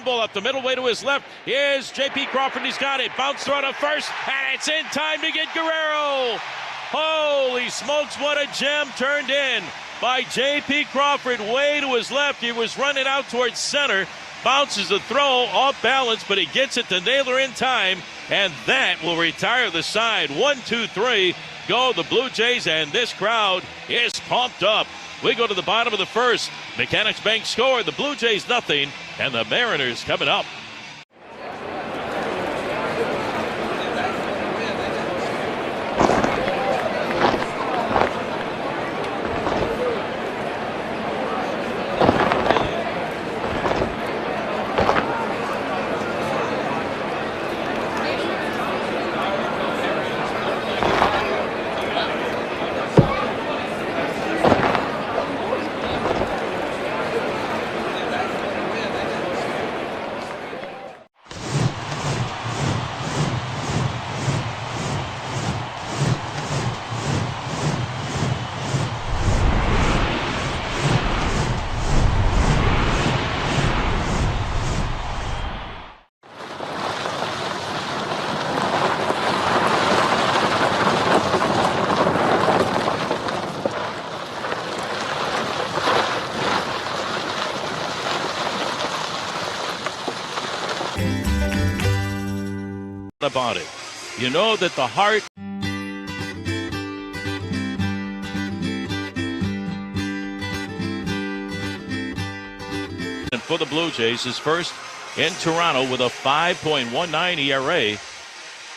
ball up the middle way to his left. Here's J.P. Crawford. He's got it. Bounce throw to first, and it's in time to get Guerrero. Holy smokes, what a gem turned in by J.P. Crawford way to his left. He was running out towards center. Bounces the throw off balance, but he gets it to Naylor in time, and that will retire the side. 1, 2, 3, go the Blue Jays, and this crowd is pumped up. We go to the bottom of the first. Mechanics Bank score, the Blue Jays nothing, and the Mariners coming up. About it. You know that the heart and for the Blue Jays is first in Toronto with a 5.19 ERA.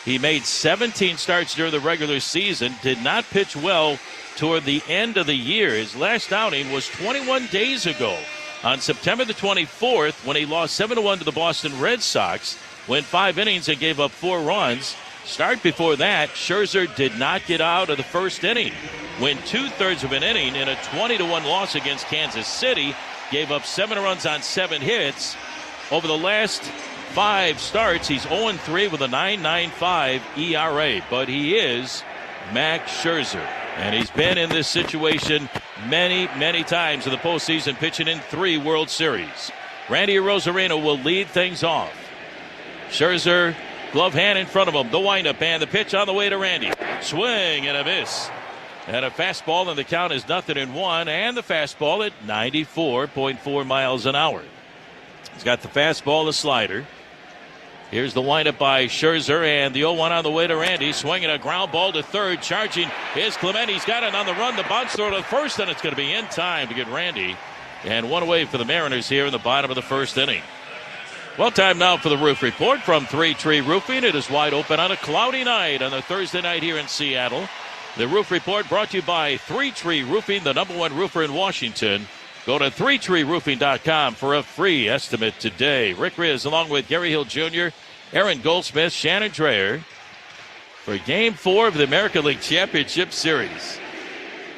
He made 17 starts during the regular season, did not pitch well toward the end of the year. His last outing was 21 days ago on September the 24th when he lost 7-1 to the Boston Red Sox. Went 5 innings and gave up 4 runs. Start before that, Scherzer did not get out of the first inning. Went 2/3 of an inning in a 20-1 loss against Kansas City. Gave up 7 runs on 7 hits. Over the last 5 starts, he's 0-3 with a 9.95 ERA. But he is Max Scherzer. And he's been in this situation many, many times in the postseason, pitching in 3 World Series. Randy Arozarena will lead things off. Scherzer, glove hand in front of him. The windup and the pitch on the way to Randy. Swing and a miss. And a fastball, and the count is 0-1. And the fastball at 94.4 miles an hour. He's got the fastball, the slider. Here's the windup by Scherzer, and the 0-1 on the way to Randy. Swinging a ground ball to third. Charging is Clement. He's got it on the run. The bounce throw to first, and it's going to be in time to get Randy. And 1 away for the Mariners here in the bottom of the first inning. Well, time now for the Roof Report from 3 Tree Roofing. It is wide open on a cloudy night on a Thursday night here in Seattle. The Roof Report brought to you by 3 Tree Roofing, the #1 roofer in Washington. Go to 3treeroofing.com for a free estimate today. Rick Riz along with Gary Hill Jr., Aaron Goldsmith, Shannon Dreyer for Game 4 of the American League Championship Series.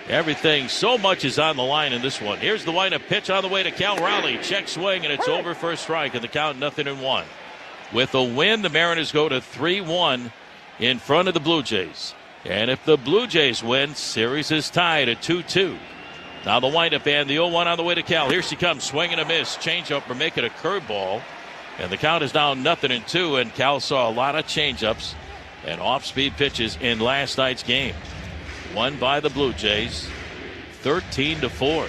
Everything, so much is on the line in this one. Here's the windup pitch on the way to Cal Raleigh. Check swing, and it's over for a strike, and the count 0-1. With a win, the Mariners go to 3-1 in front of the Blue Jays. And if the Blue Jays win, series is tied at 2-2. Now the windup and the 0-1 on the way to Cal. Here she comes, swing and a miss. Changeup or make it a curveball. And the count is now 0-2, and Cal saw a lot of changeups and off-speed pitches in last night's game. Won by the Blue Jays, 13-4.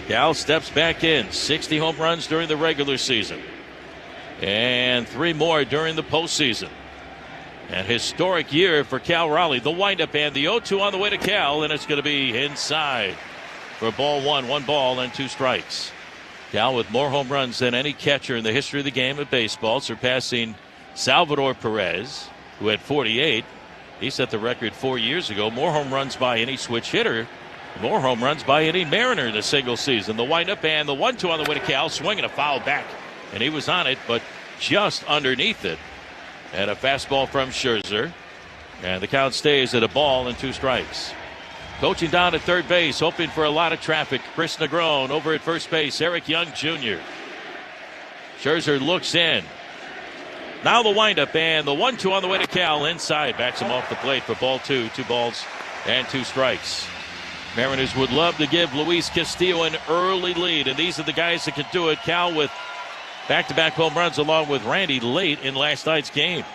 Cal steps back in, 60 home runs during the regular season, and 3 more during the postseason. An historic year for Cal Raleigh. The windup and the 0-2 on the way to Cal, and it's going to be inside for ball 1, 1 ball and 2 strikes. Cal with more home runs than any catcher in the history of the game of baseball, surpassing Salvador Perez, who had 48. He set the record 4 years ago. More home runs by any switch hitter. More home runs by any Mariner in a single season. The windup and the 1-2 on the way to Cal. Swinging a foul back. And he was on it, but just underneath it. And a fastball from Scherzer. And the count stays at a ball and 2 strikes. Coaching down at third base, hoping for a lot of traffic. Chris Negron over at first base. Eric Young Jr. Scherzer looks in. Now the windup and the 1-2 on the way to Cal. Inside, backs him off the plate for ball 2. 2 balls and 2 strikes. Mariners would love to give Luis Castillo an early lead, and these are the guys that can do it. Cal with back-to-back home runs along with Randy late in last night's game.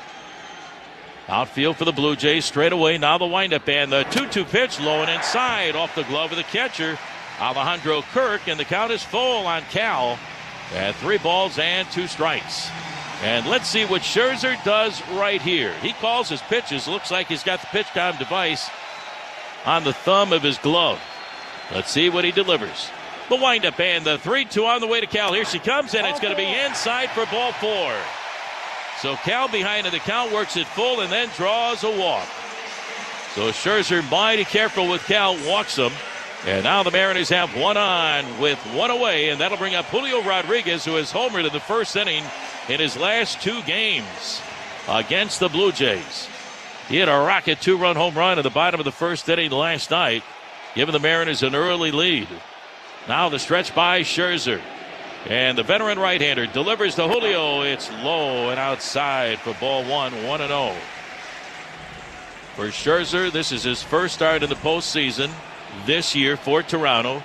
Outfield for the Blue Jays straight away. Now the windup and the 2-2 pitch low and inside off the glove of the catcher, Alejandro Kirk, and the count is full on Cal at 3 balls and 2 strikes. And let's see what Scherzer does right here. He calls his pitches. Looks like he's got the pitch count device on the thumb of his glove. Let's see what he delivers. The windup and the 3-2 on the way to Cal. Here she comes, and it's going to be inside for ball 4. So Cal behind in the count works it full and then draws a walk. So Scherzer mighty careful with Cal, walks him. And now the Mariners have 1 on with 1 away, and that'll bring up Julio Rodriguez, who has homered in the first inning in his last 2 games against the Blue Jays. He had a rocket 2-run home run at the bottom of the first inning last night, giving the Mariners an early lead. Now the stretch by Scherzer. And the veteran right-hander delivers to Julio. It's low and outside for ball 1, 1-0. For Scherzer, this is his first start in the postseason this year for Toronto.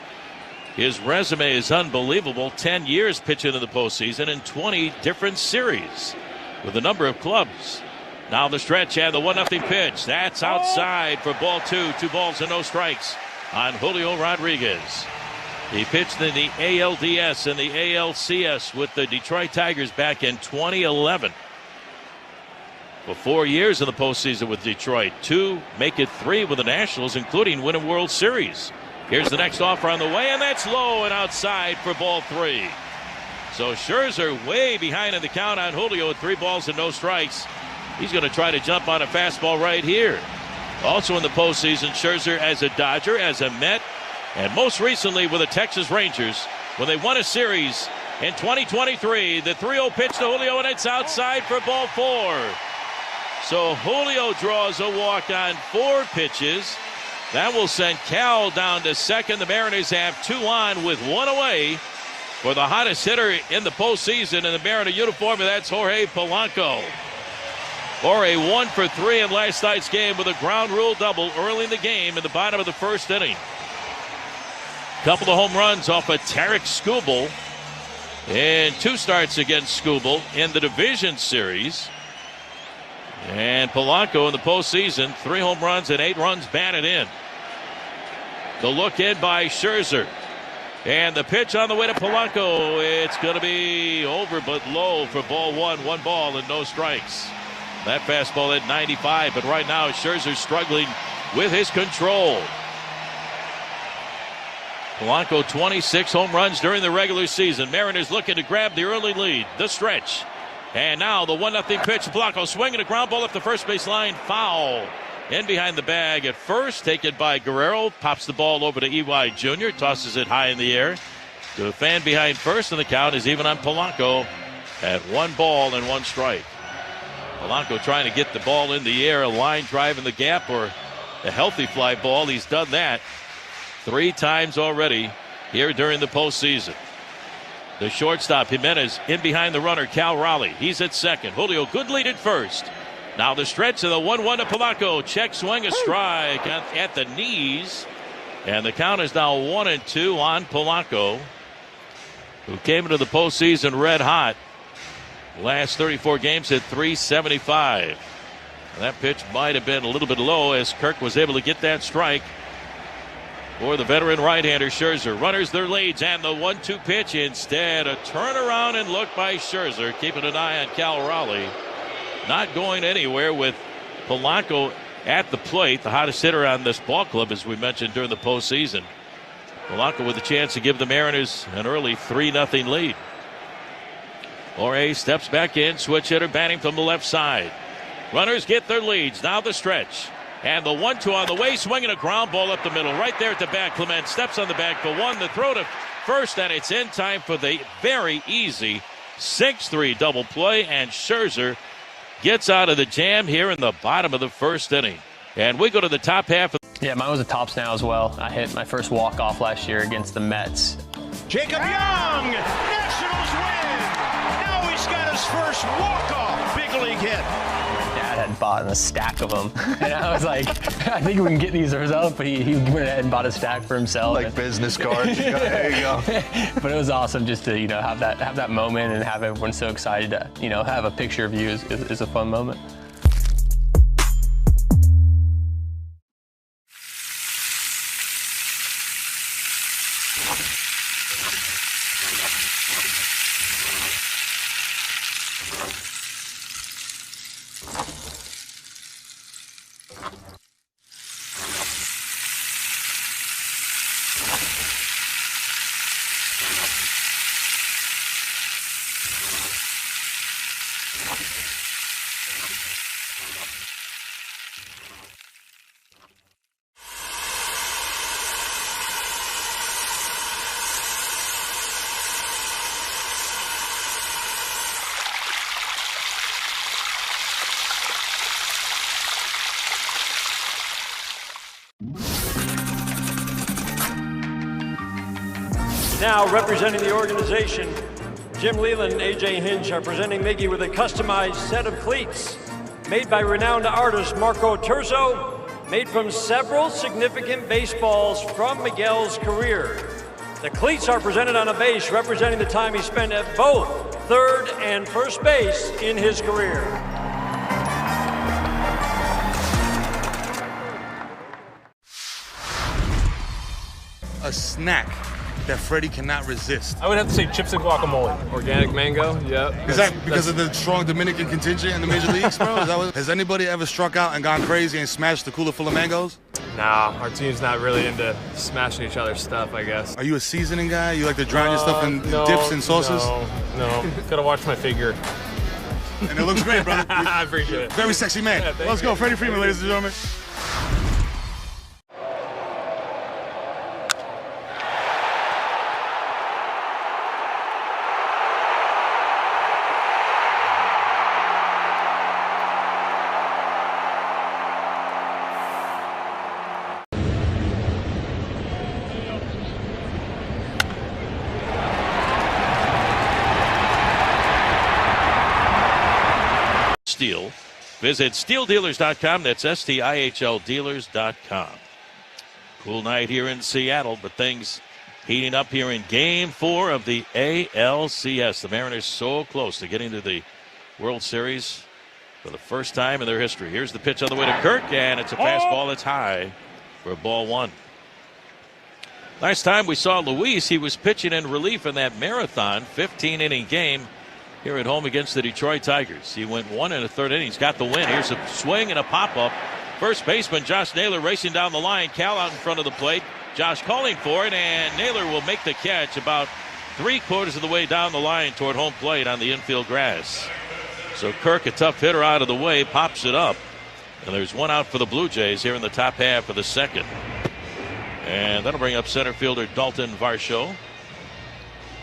His resume is unbelievable. 10 years pitching in the postseason in 20 different series with a number of clubs. Now the stretch and the 1-0 pitch. That's outside for ball 2. 2 balls and no strikes on Julio Rodriguez. He pitched in the ALDS and the ALCS with the Detroit Tigers back in 2011. For 4 years in the postseason with Detroit. 2, make it 3 with the Nationals, including winning World Series. Here's the next offer on the way, and that's low and outside for ball 3. So Scherzer way behind in the count on Julio with 3 balls and no strikes. He's going to try to jump on a fastball right here. Also in the postseason, Scherzer as a Dodger, as a Met, and most recently with the Texas Rangers when they won a series in 2023. The 3-0 pitch to Julio, and it's outside for ball 4. So Julio draws a walk on 4 pitches. That will send Cal down to second. The Mariners have 2 on with 1 away for the hottest hitter in the postseason in the Mariner uniform, and that's Jorge Polanco. Jorge 1 for 3 in last night's game with a ground rule double early in the game in the bottom of the first inning. Couple of home runs off of Tarek Skubal in 2 starts against Skubal in the division series. And Polanco in the postseason, 3 home runs and 8 runs batted in. The look in by Scherzer. And the pitch on the way to Polanco. It's going to be over but low for ball 1. 1 ball and no strikes. That fastball at 95, but right now Scherzer's struggling with his control. Polanco 26 home runs during the regular season. Mariners looking to grab the early lead. The stretch. And now the 1-0 pitch. Polanco swinging a ground ball up the first base line. Foul. In behind the bag at first. Taken by Guerrero. Pops the ball over to E.Y. Jr. Tosses it high in the air. To a fan behind first. And the count is even on Polanco at 1 ball and 1 strike. Polanco trying to get the ball in the air. A line drive in the gap or a healthy fly ball. He's done that 3 times already here during the postseason. The shortstop, Jimenez, in behind the runner, Cal Raleigh. He's at second. Julio, good lead at first. Now the stretch of the 1-1 to Polanco. Check swing, a strike at the knees. And the count is now 1-2 on Polanco, who came into the postseason red hot. Last 34 games hit .375. And that pitch might have been a little bit low as Kirk was able to get that strike for the veteran right-hander Scherzer. Runners their leads, and the 1-2 pitch instead. A turnaround and look by Scherzer, keeping an eye on Cal Raleigh. Not going anywhere with Polanco at the plate, the hottest hitter on this ball club, as we mentioned during the postseason. Polanco with a chance to give the Mariners an early 3-0 lead. Jorge steps back in, switch hitter batting from the left side. Runners get their leads. Now the stretch. And the 1-2 on the way, swinging a ground ball up the middle. Right there at the bat, Clement steps on the bag for 1. The throw to first, and it's in time for the very easy 6-3 double play. And Scherzer gets out of the jam here in the bottom of the first inning. And we go to the top half. Yeah, mine was a tops now as well. I hit my first walk-off last year against the Mets. Jacob Young, Nationals win. Now he's got his first walk-off. Big big league hit. Dad had bought a stack of them, and I was like, I think we can get these ourselves, but he went ahead and bought a stack for himself. Like business cards. There you go. But it was awesome just to have that moment and have everyone so excited to have a picture of you is a fun moment. Now representing the organization, Jim Leland and AJ Hinch are presenting Miggy with a customized set of cleats made by renowned artist Marco Terzo, made from several significant baseballs from Miguel's career. The cleats are presented on a base representing the time he spent at both third and first base in his career. A snack that Freddie cannot resist. I would have to say chips and guacamole. Organic mango, yep. Is that because of the strong Dominican contingent in the major leagues, bro? Has anybody ever struck out and gone crazy and smashed the cooler full of mangoes? Nah, our team's not really into smashing each other's stuff, I guess. Are you a seasoning guy? You like to drown your stuff in dips and sauces? No. Gotta watch my figure. And it looks great, brother. I appreciate it. Very sexy man. Yeah, Let's go, Freddie Freeman, ladies and gentlemen. Steel. Visit steeldealers.com. That's STIHL dealers.com. Cool night here in Seattle, but things heating up here in Game 4 of the ALCS. The Mariners so close to getting to the World Series for the first time in their history. Here's the pitch on the way to Kirk, and it's a fastball that's high for ball one. Last time we saw Luis, he was pitching in relief in that marathon 15-inning game here at home against the Detroit Tigers. He went 1 1/3 innings, got the win. Here's a swing and a pop-up. First baseman Josh Naylor racing down the line. Cal out in front of the plate. Josh calling for it, and Naylor will make the catch about 3/4 of the way down the line toward home plate on the infield grass. So Kirk, a tough hitter out of the way, pops it up. And there's one out for the Blue Jays here in the top half of the second. And that'll bring up center fielder Dalton Varsho.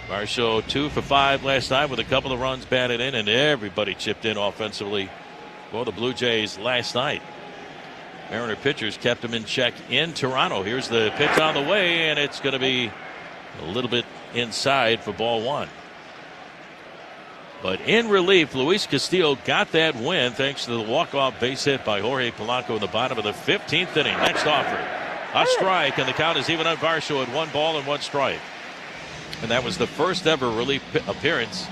Varsho 2 for 5 last night with a couple of runs batted in, and everybody chipped in offensively for the Blue Jays last night. Mariner pitchers kept him in check in Toronto. Here's the pitch on the way, and it's going to be a little bit inside for ball one. But in relief, Luis Castillo got that win thanks to the walk-off base hit by Jorge Polanco in the bottom of the 15th inning. Next offer, a strike, and the count is even on Varsho at 1 ball and 1 strike. And that was the first ever relief appearance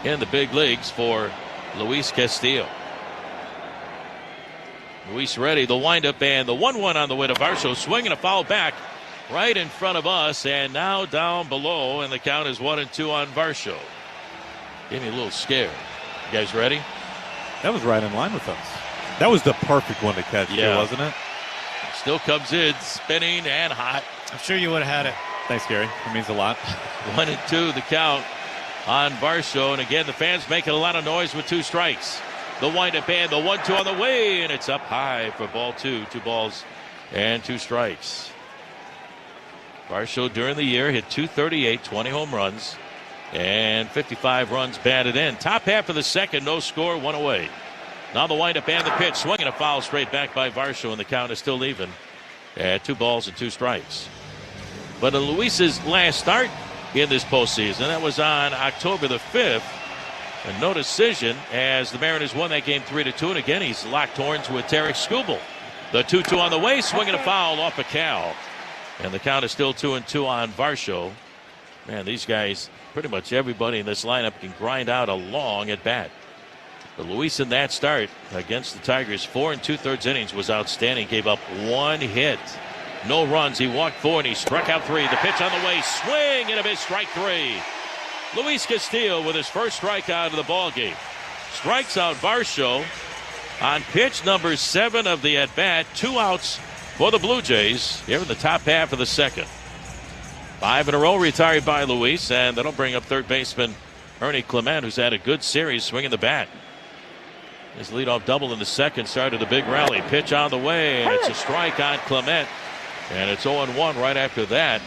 in the big leagues for Luis Castillo. Luis ready, the windup, and the 1-1 on the way to Varsho. Swinging a foul back right in front of us, and now down below, and the count is 1-2 on Varsho. Gave me a little scare. You guys ready? That was right in line with us. That was the perfect one to catch, too, wasn't it? Still comes in, spinning and hot. I'm sure you would have had it. Thanks, Gary. It means a lot. 1-2 the count on Varsho. And again, the fans making a lot of noise with 2 strikes. The windup and the 1-2 on the way, and it's up high for ball 2. 2 balls and 2 strikes. Varsho during the year hit .238, 20 home runs, and 55 runs batted in. Top half of the second, no score, 1 away. Now the windup and the pitch, swinging a foul straight back by Varsho, and the count is still even at 2 balls and 2 strikes. But in Luis's last start in this postseason, that was on October the 5th. And no decision as the Mariners won that game 3-2. And again, he's locked horns with Tarek Skubal. The 2-2 on the way, swinging a foul off a Cal. And the count is still 2-2 on Varsho. Man, these guys, pretty much everybody in this lineup can grind out a long at bat. But Luis in that start against the Tigers, 4 2/3 innings, was outstanding. Gave up 1 hit. No runs. He walked 4 and he struck out 3. The pitch on the way, swing and a miss, strike 3. Luis Castillo with his first strikeout of the ball game. Strikes out Varsho on pitch number 7 of the at bat. 2 outs for the Blue Jays here in the top half of the second. 5 in a row retired by Luis, and that'll bring up third baseman Ernie Clement, who's had a good series swinging the bat. His leadoff double in the second started a big rally. Pitch on the way, and it's a strike on Clement. And it's 0-1 right after that.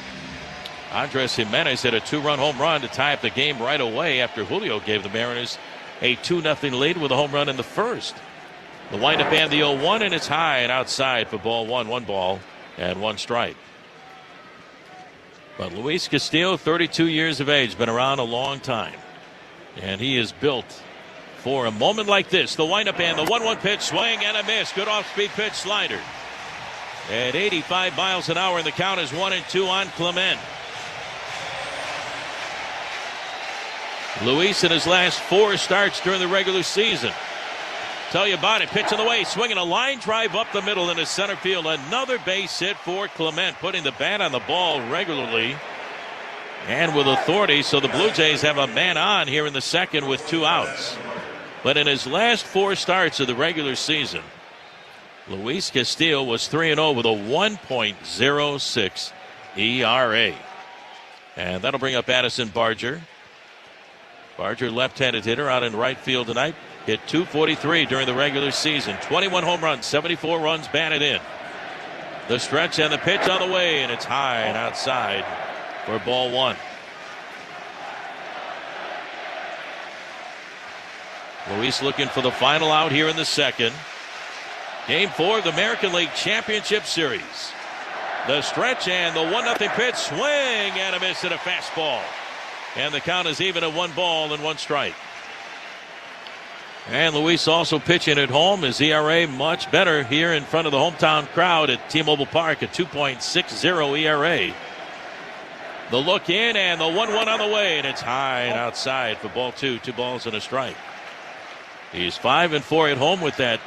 Andres Jimenez hit a 2-run home run to tie up the game right away after Julio gave the Mariners a 2-0 lead with a home run in the first. The windup and the 0-1, and it's high and outside for ball 1. 1 ball and 1 strike. But Luis Castillo, 32 years of age, been around a long time. And he is built for a moment like this. The windup and the 1-1 pitch, swing and a miss. Good off-speed pitch, slider. At 85 miles an hour, and the count is 1-2 on Clement. Luis in his last 4 starts during the regular season. Tell you about it. Pitch on the way, swinging a line drive up the middle into center field. Another base hit for Clement, putting the bat on the ball regularly and with authority. So the Blue Jays have a man on here in the second with 2 outs. But in his last 4 starts of the regular season, Luis Castillo was 3-0 with a 1.06 ERA. And that'll bring up Addison Barger. Barger, left-handed hitter, out in right field tonight. Hit .243 during the regular season. 21 home runs, 74 runs batted in. The stretch and the pitch on the way, and it's high and outside for ball 1. Luis looking for the final out here in the second. Game 4 of the American League Championship Series. The stretch and the 1-0 pitch, swing and a miss at a fastball. And the count is even at 1 ball and 1 strike. And Luis also pitching at home. His ERA much better here in front of the hometown crowd at T-Mobile Park, a 2.60 ERA. The look in and the 1-1 on the way, and it's high and outside for ball 2. 2 balls and a strike. He's 5-4 at home with that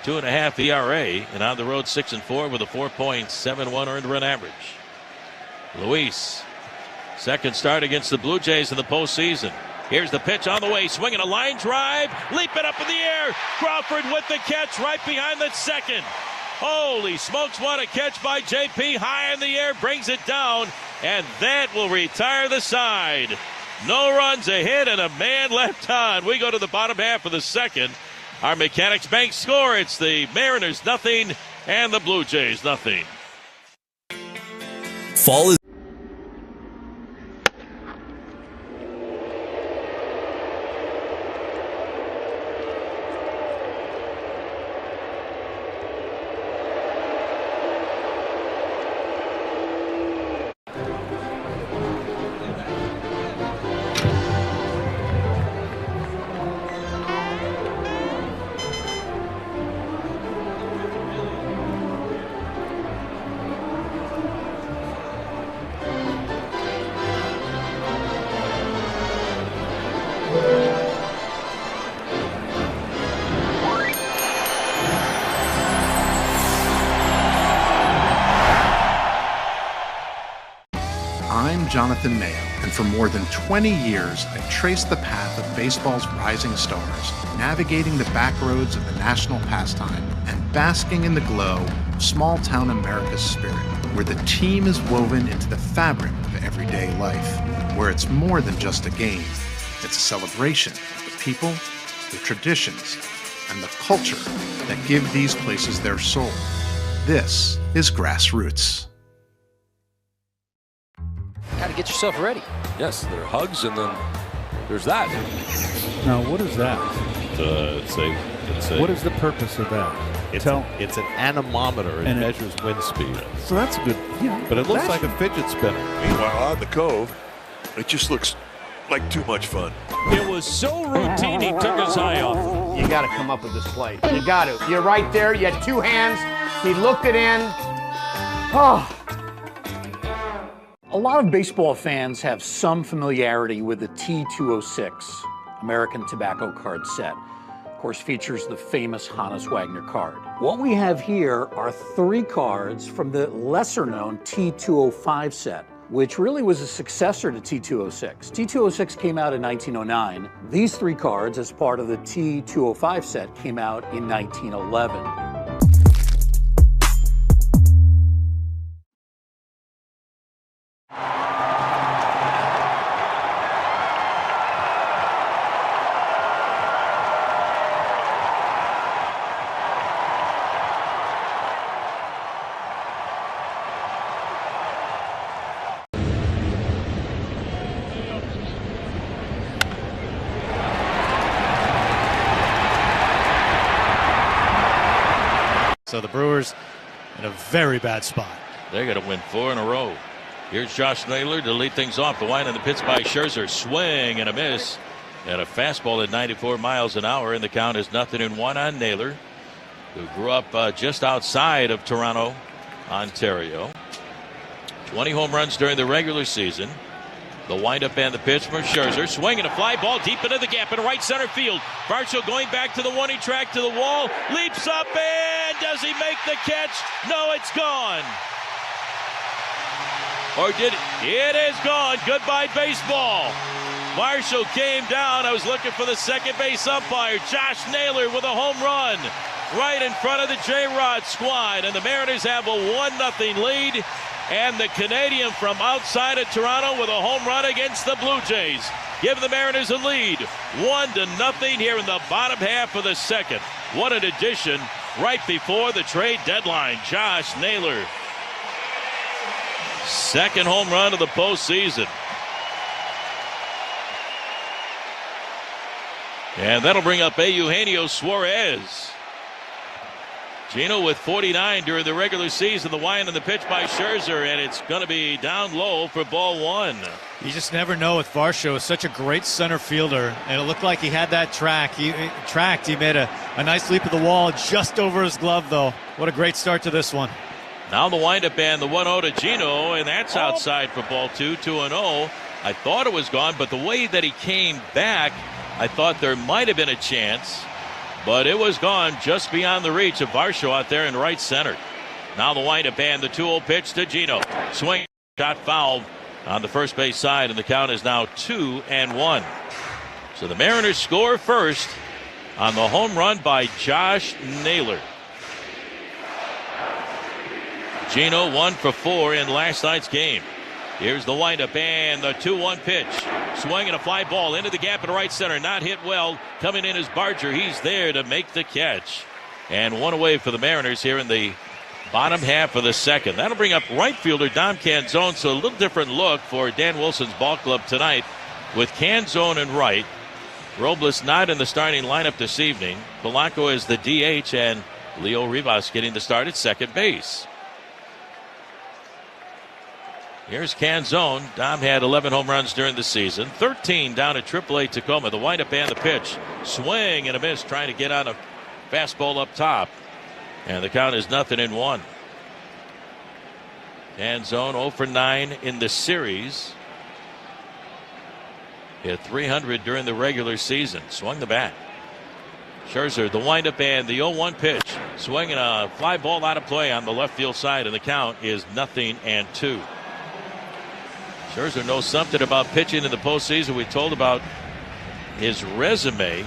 2.5 ERA, and on the road 6-4 with a 4.71 earned run average. Luis, second start against the Blue Jays in the postseason. Here's the pitch on the way, swinging a line drive, leaping up in the air. Crawford with the catch right behind the second. Holy smokes, what a catch by JP, high in the air, brings it down, and that will retire the side. No runs, a hit, and a man left on. We go to the bottom half of the second. Our Mechanics Bank score, it's the Mariners 0 and the Blue Jays 0. Fall is I'm Jonathan Mayo, and for more than 20 years, I've traced the path of baseball's rising stars, navigating the back roads of the national pastime and basking in the glow of small-town America's spirit, where the team is woven into the fabric of everyday life, where it's more than just a game. It's a celebration of the people, the traditions, and the culture that give these places their soul. This is Grassroots. Got to get yourself ready. Yes, there are hugs, and then there's that. Now, what is that? What is the purpose of that? It's an anemometer. It measures wind speed. So that's good. Yeah, but it looks like a fidget spinner. Meanwhile, on the Cove, it just looks like too much fun. It was so routine, he took his eye off. You got to come up with this play. You got to. You're right there. You had two hands. He looked it in. Oh. A lot of baseball fans have some familiarity with the T206 American Tobacco card set. Of course, features the famous Hannes Wagner card. What we have here are 3 cards from the lesser-known T205 set, which really was a successor to T206. T206 came out in 1909. These 3 cards, as part of the T205 set, came out in 1911. So the Brewers in a very bad spot. They're going to win 4 in a row. Here's Josh Naylor to lead things off. The wind and the pitch by Scherzer. Swing and a miss. And a fastball at 94 miles an hour. And the count is 0-1 on Naylor, who grew up just outside of Toronto, Ontario. 20 home runs during the regular season. The windup and the pitch from Scherzer. Swinging a fly ball deep into the gap in right center field. Varsho going back to the one-he track to the wall. Leaps up and does he make the catch? No, it's gone. Or did it is gone. Goodbye baseball. Varsho came down. I was looking for the second base umpire. Josh Naylor with a home run right in front of the J-Rod squad. And the Mariners have a 1-0 lead. And the Canadian from outside of Toronto with a home run against the Blue Jays give the Mariners a lead 1-0 here in the bottom half of the second. What an addition right before the trade deadline. Josh Naylor, second home run of the postseason. And that'll bring up Eugenio Suarez. Gino with 49 during the regular season. The wind and the pitch by Scherzer, and it's going to be down low for ball 1. You just never know with Varsho. Such a great center fielder, and it looked like he had that track. He made a nice leap of the wall just over his glove, though. What a great start to this one. Now the windup and the 1-0 to Gino, and that's outside for ball 2, 2-0. I thought it was gone, but the way that he came back, I thought there might have been a chance. But it was gone just beyond the reach of Varsho out there in right center. Now the windup and the 2-0 pitch to Gino. Swing, shot fouled on the first base side, and the count is now 2-1. So the Mariners score first on the home run by Josh Naylor. Gino 1 for 4 in last night's game. Here's the windup and the 2-1 pitch. Swing and a fly ball into the gap in right center. Not hit well. Coming in is Barger. He's there to make the catch. And 1 away for the Mariners here in the bottom half of the second. That'll bring up right fielder Dom Canzone. So a little different look for Dan Wilson's ball club tonight with Canzone in right. Robles not in the starting lineup this evening. Polanco is the DH and Leo Rivas getting the start at second base. Here's Canzone. Dom had 11 home runs during the season. 13 down at AAA Tacoma. The windup and the pitch. Swing and a miss trying to get on a fastball up top. And the count is 0-1. Canzone 0 for 9 in the series. Hit 300 during the regular season. Swung the bat. Scherzer, the windup and the 0-1 pitch. Swinging a fly ball out of play on the left field side. And the count is 0-2. Scherzer knows something about pitching in the postseason. We told about his resume.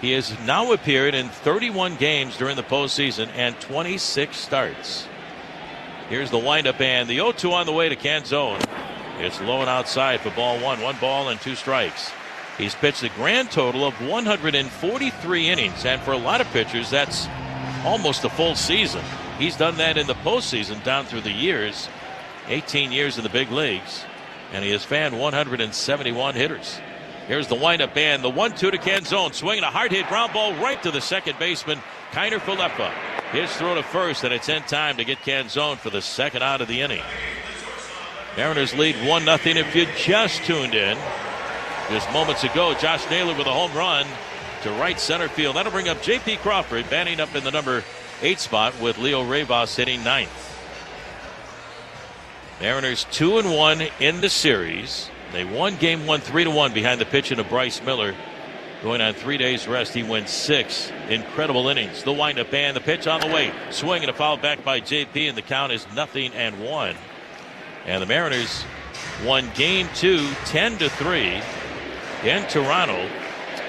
He has now appeared in 31 games during the postseason and 26 starts. Here's the windup and the 0-2 on the way to Canzone. It's low and outside for ball 1. 1 ball and 2 strikes. He's pitched a grand total of 143 innings, and for a lot of pitchers, that's almost a full season. He's done that in the postseason down through the years. 18 years in the big leagues, and he has fanned 171 hitters. Here's the windup and the 1-2 to Canzone. Swinging a hard hit ground ball right to the second baseman, Kiner Falefa. His throw to first, and it's in time to get Canzone for the second out of the inning. Mariners lead 1-0 if you just tuned in. Just moments ago, Josh Naylor with a home run to right center field. That'll bring up J.P. Crawford, batting up in the number 8 spot with Leo Rivas hitting 9th. Mariners 2-1 in the series. They won game 1 3-1 behind the pitching of Bryce Miller. Going on 3 days rest, he went 6 incredible innings. The windup and the pitch on the way. Swing and a foul back by JP, and the count is 0-1. And the Mariners won game 2 10-3 in Toronto.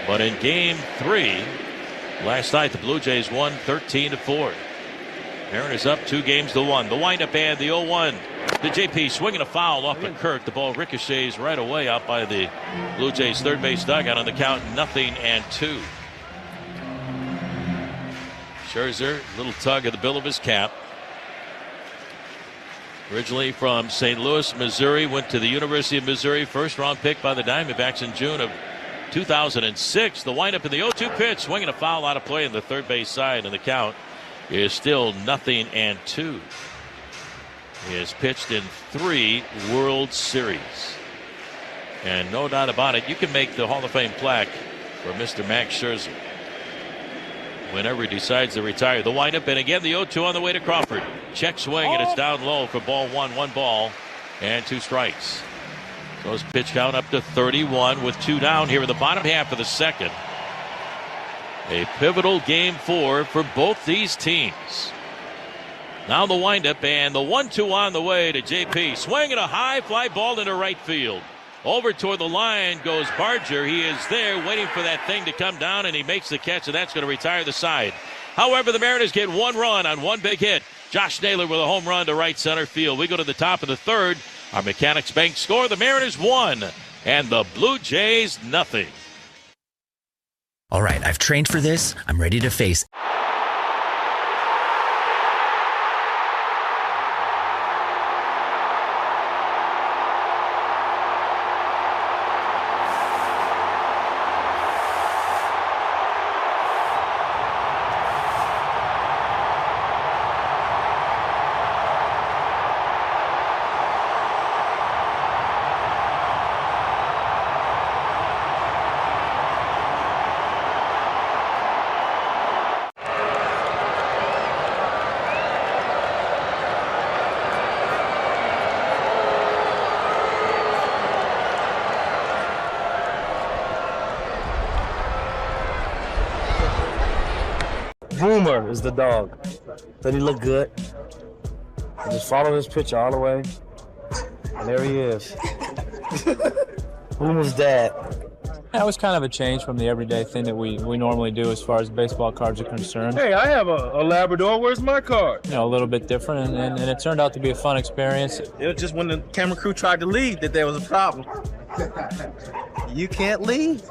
But in game 3 last night, the Blue Jays won 13-4. Mariners up 2-1. The windup and the 0-1. The JP swinging a foul off of Kirk. The ball ricochets right away out by the Blue Jays third base dugout. On the count 0-2. Scherzer, little tug of the bill of his cap. Originally from St. Louis, Missouri, went to the University of Missouri. First round pick by the Diamondbacks in June of 2006. The windup in the 0-2 pitch, swinging a foul out of play on the third base side, and the count is still 0-2. He has pitched in 3 World Series. And no doubt about it, you can make the Hall of Fame plaque for Mr. Max Scherzer whenever he decides to retire. The windup, and again the 0-2 on the way to Crawford. Check swing, and it's down low for ball 1. 1 ball and 2 strikes. So his pitch count up to 31 with 2 down here in the bottom half of the second. A pivotal game 4 for both these teams. Now the windup and the 1-2 on the way to JP. Swinging a high fly ball into right field. Over toward the line goes Barger. He is there waiting for that thing to come down, and he makes the catch, and that's going to retire the side. However, the Mariners get 1 run on 1 big hit. Josh Naylor with a home run to right center field. We go to the top of the third. Our Mechanics Bank score: the Mariners 1 and the Blue Jays 0. All right, I've trained for this. I'm ready to face Boomer is the dog. But he looked good. I just followed his picture all the way. And there he is. Boomer's dad. That was kind of a change from the everyday thing that we normally do as far as baseball cards are concerned. Hey, I have a Labrador. Where's my card? You know, a little bit different, and it turned out to be a fun experience. It was just when the camera crew tried to leave that there was a problem. You can't leave.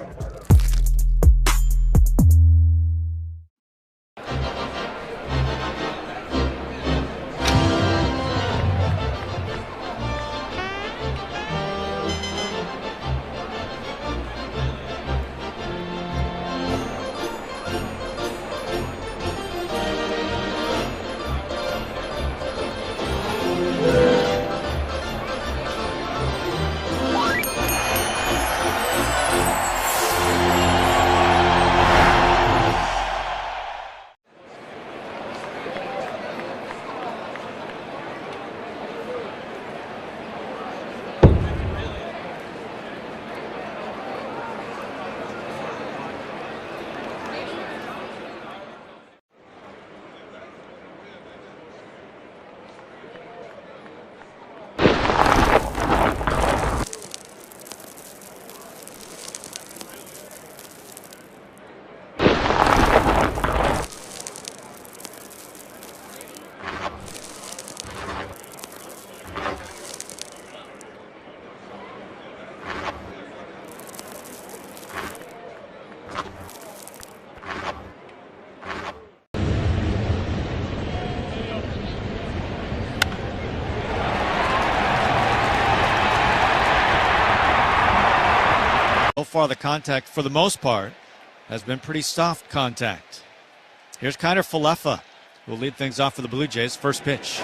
So far, the contact, for the most part, has been pretty soft contact. Here's Kiner Falefa, who will lead things off for the Blue Jays. First pitch.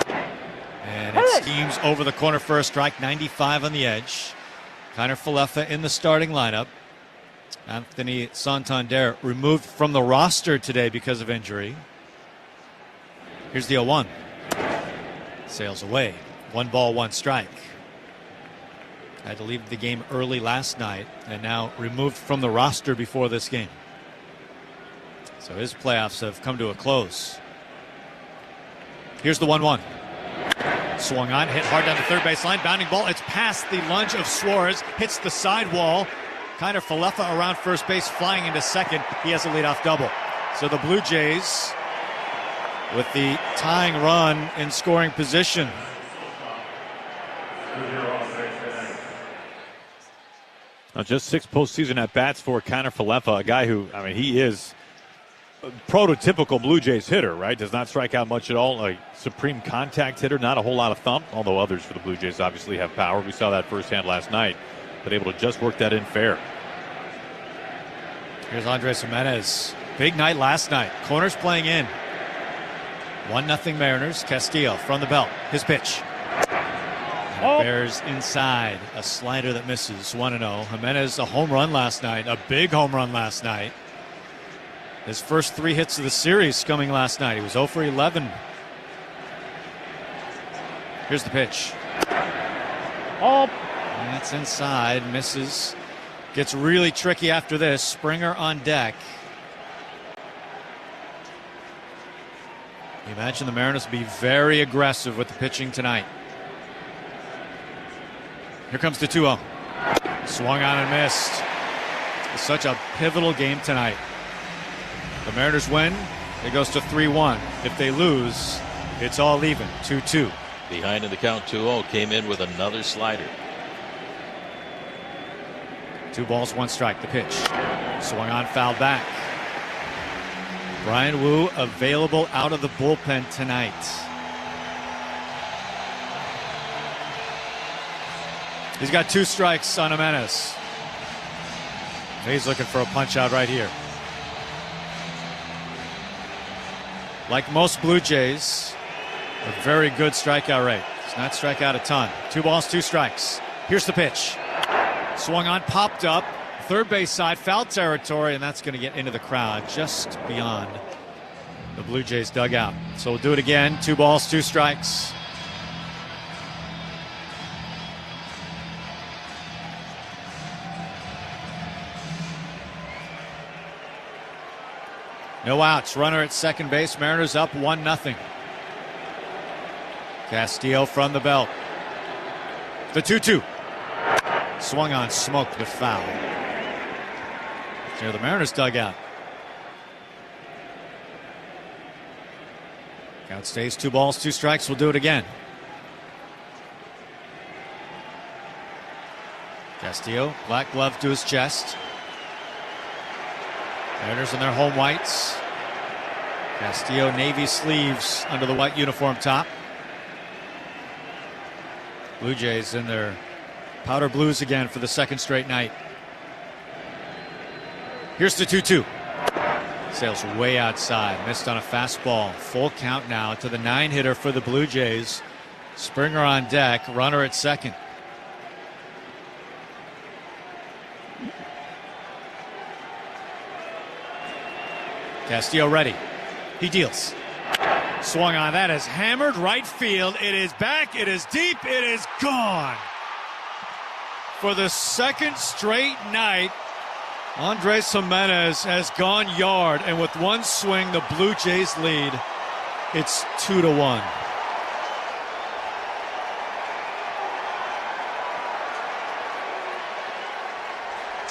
And it schemes over the corner for a strike. 95 on the edge. Kiner Falefa in the starting lineup. Anthony Santander removed from the roster today because of injury. Here's the 0-1. Sails away. 1 ball, 1 strike. Had to leave the game early last night and now removed from the roster before this game. So his playoffs have come to a close. Here's the 1-1. Swung on, hit hard down the third base line. Bounding ball. It's past the lunge of Suarez. Hits the sidewall. Kiner Falefa around first base, flying into second. He has a leadoff double. So the Blue Jays with the tying run in scoring position. Just 6 postseason at-bats for Kiner Falefa, a guy who, I mean, he is a prototypical Blue Jays hitter, right? Does not strike out much at all. A supreme contact hitter, not a whole lot of thump, although others for the Blue Jays obviously have power. We saw that firsthand last night, but able to just work that in fair. Here's Andres Jimenez. Big night last night. Corners playing in. 1-0 Mariners. Castillo from the belt. His pitch. Bears inside. A slider that misses. 1-0. Jimenez, a home run last night. A big home run last night. His first 3 hits of the series coming last night. He was 0 for 11. Here's the pitch. And that's inside. Misses. Gets really tricky after this. Springer on deck. You imagine the Mariners will be very aggressive with the pitching tonight. Here comes the 2-0. Swung on and missed. It's such a pivotal game tonight. The Mariners win, it goes to 3-1. If they lose, it's all even, 2-2. Behind in the count, 2-0, came in with another slider. 2 balls, 1 strike. The pitch. Swung on, foul back. Brian Wu available out of the bullpen tonight. He's got 2 strikes on Jimenez. He's looking for a punch out right here. Like most Blue Jays, a very good strikeout rate. Does not strike out a ton. 2 balls, 2 strikes. Here's the pitch. Swung on, popped up. Third base side, foul territory, and that's going to get into the crowd just beyond the Blue Jays dugout. So we'll do it again. 2 balls, 2 strikes. No outs. Runner at second base. Mariners up 1-0. Castillo from the belt. The 2-2. Swung on, smoked, but foul. Near the Mariners dugout. Count stays 2 balls, 2 strikes. We'll do it again. Castillo, black glove to his chest. Mariners in their home whites. Castillo, navy sleeves under the white uniform top. Blue Jays in their powder blues again for the 2nd straight night. Here's the 2-2. Sails way outside. Missed on a fastball. Full count now to the 9-hitter for the Blue Jays. Springer on deck. Runner at second. Castillo ready. He deals. Swung on. That is hammered right field. It is back. It is deep. It is gone. For the 2nd straight night, Andres Jimenez has gone yard, and with 1 swing, the Blue Jays lead. It's 2-1.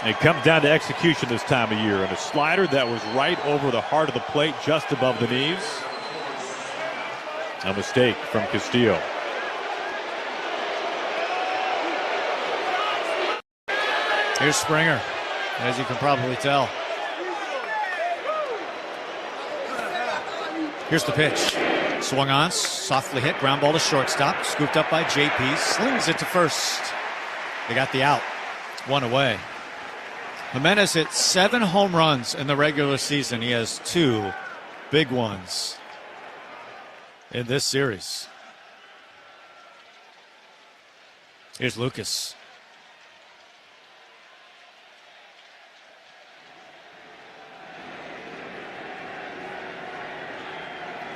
It comes down to execution this time of year, and a slider that was right over the heart of the plate, just above the knees. A mistake from Castillo. Here's Springer, as you can probably tell. Here's the pitch. Swung on, softly hit, ground ball to shortstop. Scooped up by JP, slings it to first. They got the out. 1 away. Jimenez hit 7 home runs in the regular season. He has 2 big ones in this series. Here's Lucas.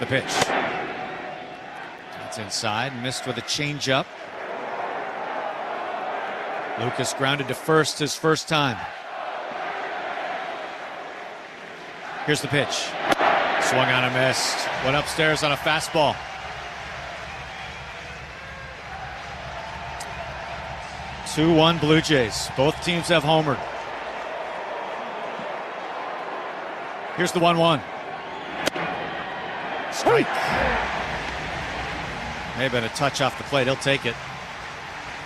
The pitch. That's inside. Missed with a changeup. Lucas grounded to first his first time. Here's the pitch. Swung on and missed. Went upstairs on a fastball. Two-one Blue Jays. Both teams have homered. Here's the 1-1. Strike. May have been a touch off the plate. He'll take it.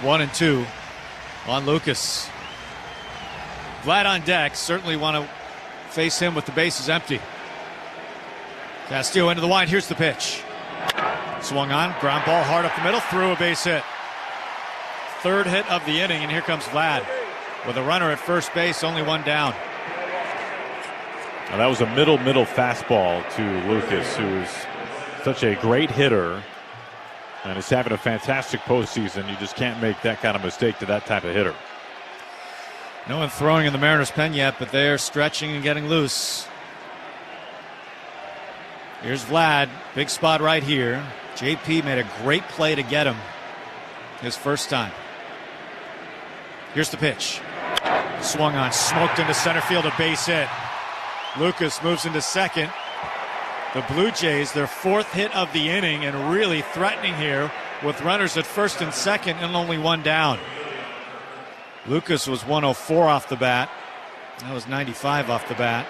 1-2 on Lucas. Vlad on deck. Certainly want to face him with the bases empty. Castillo into the line. Here's the pitch. Swung on. Ground ball hard up the middle. Through a base hit. Third hit of the inning, and here comes Vlad with a runner at first base, only one down. Now that was a middle fastball to Lucas, who is such a great hitter and is having a fantastic postseason. You just can't make that kind of mistake to that type of hitter. No one throwing in the Mariners' pen yet, but they're stretching and getting loose. Here's Vlad, big spot right here. JP made a great play to get him his first time. Here's the pitch. Swung on, smoked into center field, a base hit. Lucas moves into second. The Blue Jays, their fourth hit of the inning, and really threatening here with runners at first and second and only one down. Lucas was 104 off the bat. That was 95 off the bat.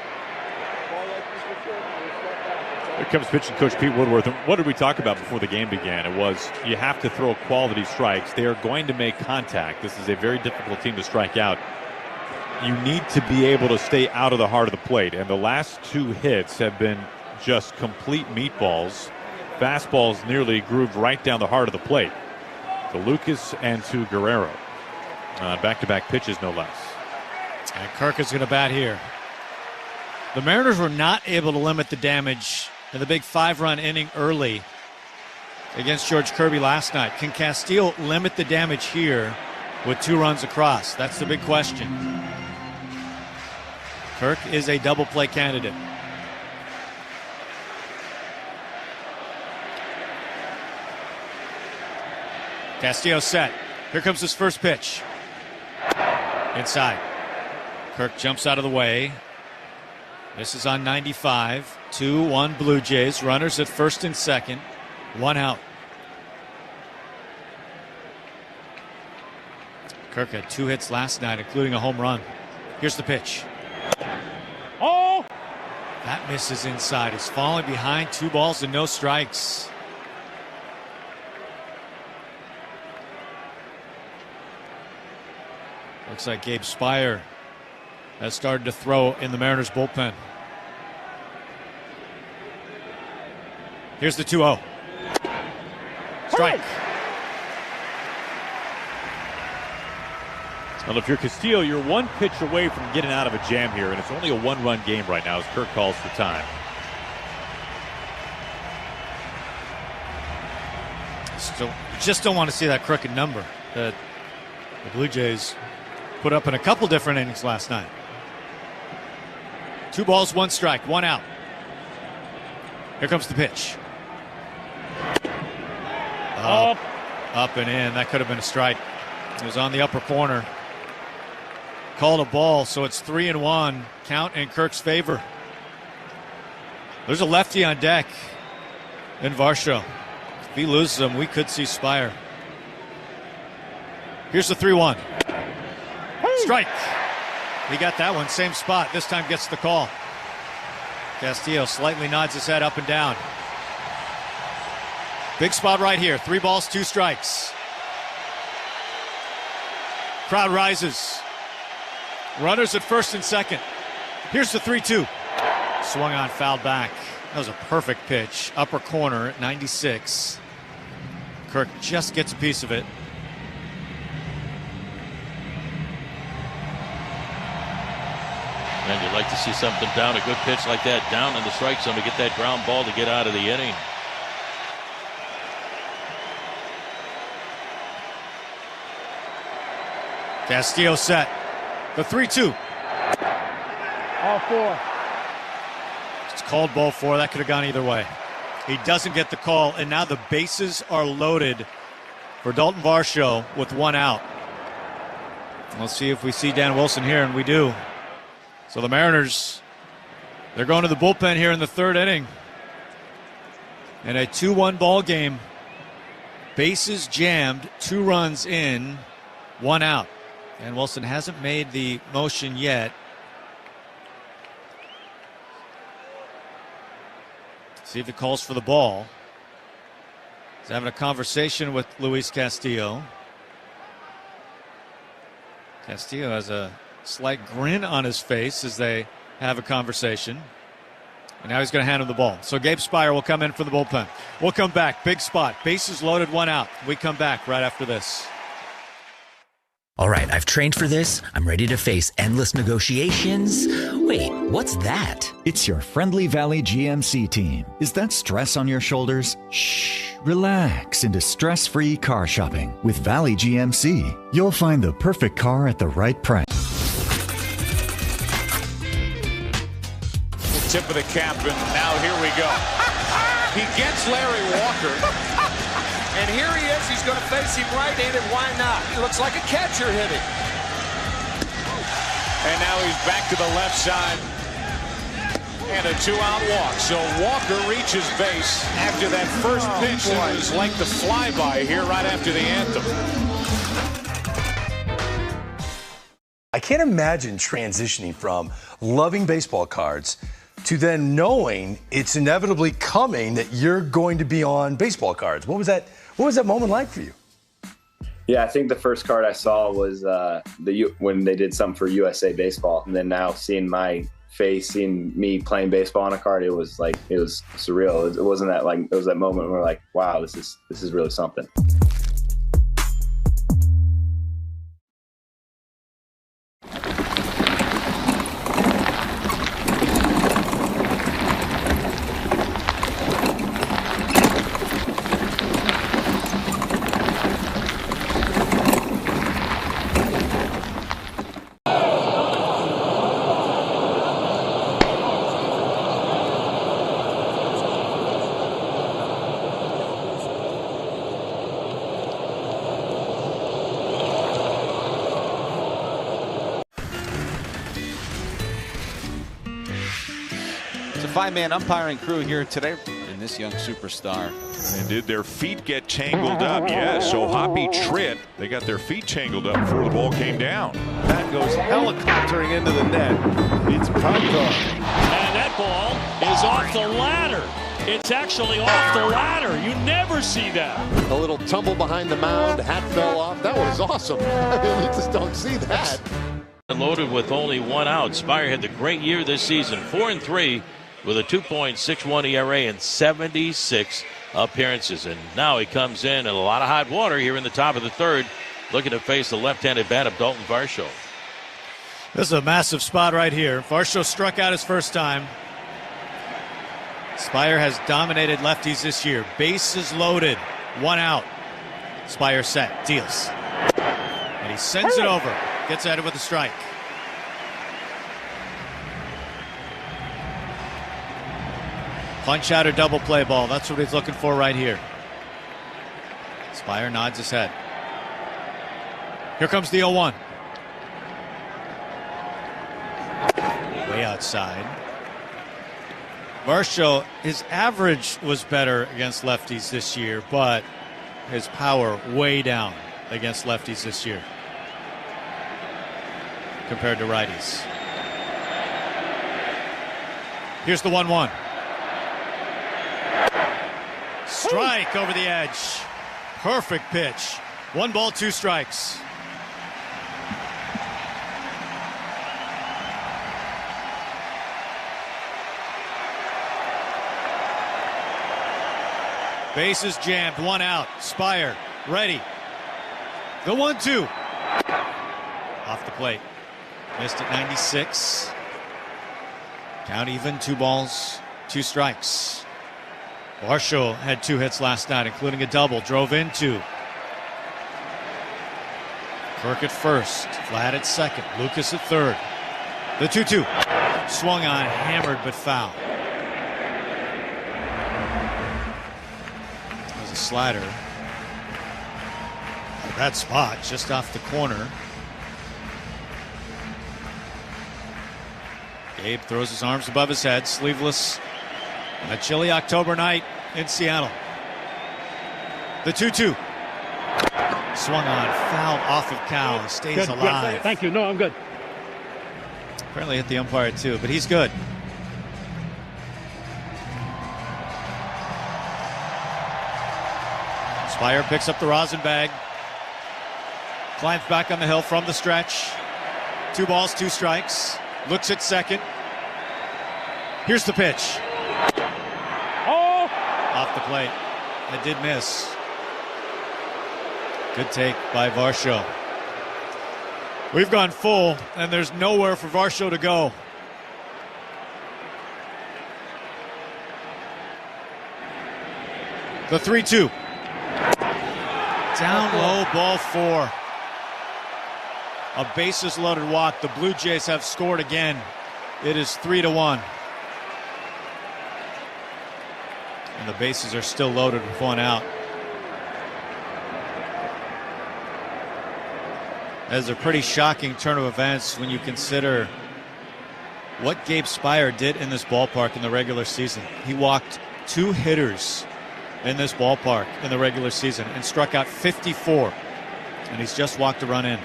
Here comes pitching coach Pete Woodworth. And what did we talk about before the game began? It was you have to throw quality strikes. They are going to make contact. This is a very difficult team to strike out. You need to be able to stay out of the heart of the plate. And the last two hits have been just complete meatballs. Fastballs nearly grooved right down the heart of the plate. To Lucas and to Guerrero. Back-to-back pitches, no less. And Kirk is going to bat here. The Mariners were not able to limit the damage in the big 5-run inning early against George Kirby last night. Can Castillo limit the damage here with 2 runs across? That's the big question. Kirk is a double play candidate. Castillo set. Here comes his first pitch. Inside. Kirk jumps out of the way. This is on 95. 2-1 Blue Jays. Runners at first and second. 1 out. Kirk had 2 hits last night, including a home run. Here's the pitch. Oh! That misses inside. He's falling behind. 2 balls and no strikes. Looks like Gabe Spire has started to throw in the Mariners bullpen. Here's the 2-0. Strike. Well, if you're Castillo, you're 1 pitch away from getting out of a jam here, and it's only a 1-run game right now as Kirk calls for time. Still, just don't want to see that crooked number that the Blue Jays put up in a couple different innings last night. 2 balls, 1 strike, 1 out. Here comes the pitch. Up and in. That could have been a strike. It was on the upper corner. Called a ball, so it's 3-1. Count in Kirk's favor. There's a lefty on deck in Varsho. If he loses him, we could see Spire. Here's the 3-1. Strike. He got that one, same spot. This time gets the call. Castillo slightly nods his head up and down. Big spot right here. 3 balls, 2 strikes. Crowd rises. Runners at first and second. Here's the 3-2. Swung on, fouled back. That was a perfect pitch. Upper corner at 96. Kirk just gets a piece of it. And you'd like to see something down, a good pitch like that down in the strike zone to get that ground ball to get out of the inning. Castillo set. The 3-2. All 4. It's called ball 4. That could have gone either way. He doesn't get the call, and now the bases are loaded for Dalton Varsho with one out. We'll see if we see Dan Wilson here, and we do. So the Mariners, they're going to the bullpen here in the third inning. In a 2-1 ball game. Bases jammed, 2 runs in, 1 out. And Wilson hasn't made the motion yet. See if he calls for the ball. He's having a conversation with Luis Castillo. Castillo has a slight grin on his face as they have a conversation. And now he's going to hand him the ball. So Gabe Speier will come in for the bullpen. We'll come back. Big spot. Bases loaded, 1 out. We come back right after this. All right, I've trained for this. I'm ready to face endless negotiations. Wait, what's that? It's your Friendly Valley GMC team. Is that stress on your shoulders? Shh, relax into stress-free car shopping. With Valley GMC, you'll find the perfect car at the right price. Tip of the cap, and now here we go. He gets Larry Walker. And here he is. He's going to face him right-handed. Why not? He looks like a catcher hitting. And now he's back to the left side. And a 2-out walk. So Walker reaches base after that first pitch. It was like the flyby here right after the anthem. I can't imagine transitioning from loving baseball cards to then knowing it's inevitably coming that you're going to be on baseball cards. What was that moment like for you? Yeah, I think the first card I saw was when they did something for USA Baseball, and then now seeing my face, seeing me playing baseball on a card, it was surreal. It wasn't that it was that moment where like, wow, this is really something. Five-man umpiring crew here today in this young superstar. And did their feet get tangled up? Yes, so Hoppy Tritt, they got their feet tangled up before the ball came down. That goes helicoptering into the net. It's punt off. And that ball is off the ladder. It's actually off the ladder. You never see that. A little tumble behind the mound, hat fell off. That was awesome. I mean, you just don't see that. Loaded with only 1 out. Speier had the great year this season, 4-3. With a 2.61 ERA and 76 appearances. And now he comes in a lot of hot water here in the top of the third, looking to face the left-handed bat of Dalton Varsho. This is a massive spot right here. Varsho struck out his first time. Speier has dominated lefties this year. Bases loaded, 1 out. Speier set, deals. And he sends it over. Gets at it with a strike. Punch out or double play ball. That's what he's looking for right here. Speier nods his head. Here comes the 0-1. Way outside. Varsho, his average was better against lefties this year, but his power way down against lefties this year compared to righties. Here's the 1-1. Strike over the edge. Perfect pitch. 1 ball, 2 strikes. Bases jammed, 1 out. Speier ready. The 1-2. Off the plate. Missed at 96. Count even, 2 balls, 2 strikes. Varsho had 2 hits last night, including a double. Drove into. Kirk at first. Vlad at second. Lucas at third. The 2-2. Swung on, hammered, but foul. the slider. That spot just off the corner. Gabe throws his arms above his head, sleeveless, on a chilly October night in Seattle. The 2-2. Swung on, fouled off of Cal. He stays alive. Good. Thank you. No, I'm good. Apparently hit the umpire too, but he's good. Spire picks up the rosin bag. Climbs back on the hill from the stretch. 2 balls, 2 strikes. Looks at second. Here's the pitch. Oh! Off the plate. That did miss. Good take by Varsho. We've gone full, and there's nowhere for Varsho to go. The 3-2. Down low, ball 4. A bases loaded walk. The Blue Jays have scored again. It is 3-1. And the bases are still loaded with 1 out. That is a pretty shocking turn of events when you consider what Gabe Spire did in this ballpark in the regular season. He walked 2 hitters in this ballpark in the regular season and struck out 54. And he's just walked a run in.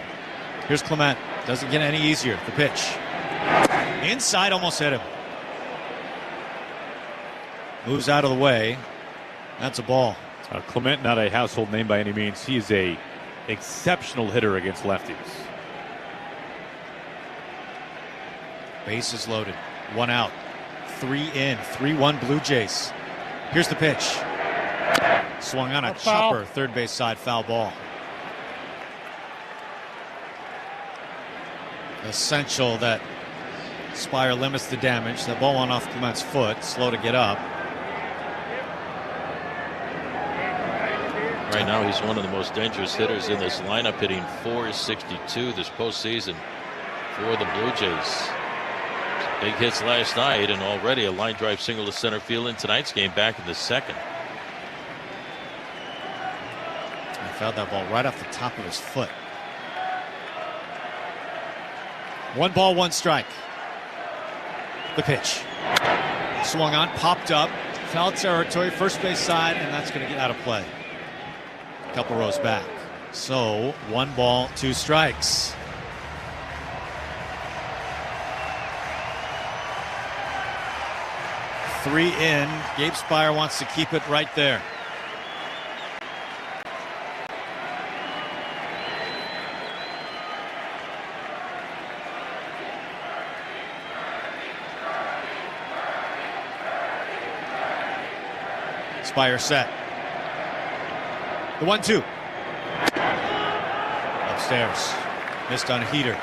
Here's Clement. Doesn't get any easier. The pitch. Inside, almost hit him. Moves out of the way. That's a ball. Clement, not a household name by any means. He is a exceptional hitter against lefties. Bases loaded. 1 out. 3 in. 3-1 Blue Jays. Here's the pitch. Swung on a chopper. Third base side, foul ball. Essential that Spire limits the damage. That ball went off Clement's foot. Slow to get up. Right now, he's one of the most dangerous hitters in this lineup, hitting .462 this postseason for the Blue Jays. Big hits last night, and already a line drive single to center field in tonight's game, back in the 2nd. He fouled that ball right off the top of his foot. 1 ball, 1 strike. The pitch. Swung on, popped up, foul territory, first base side, and that's going to get out of play. A couple rows back. So 1 ball, 2 strikes. Three in. Gabe Spire wants to keep it right there. Spire set. The 1-2. Upstairs. Missed on a heater.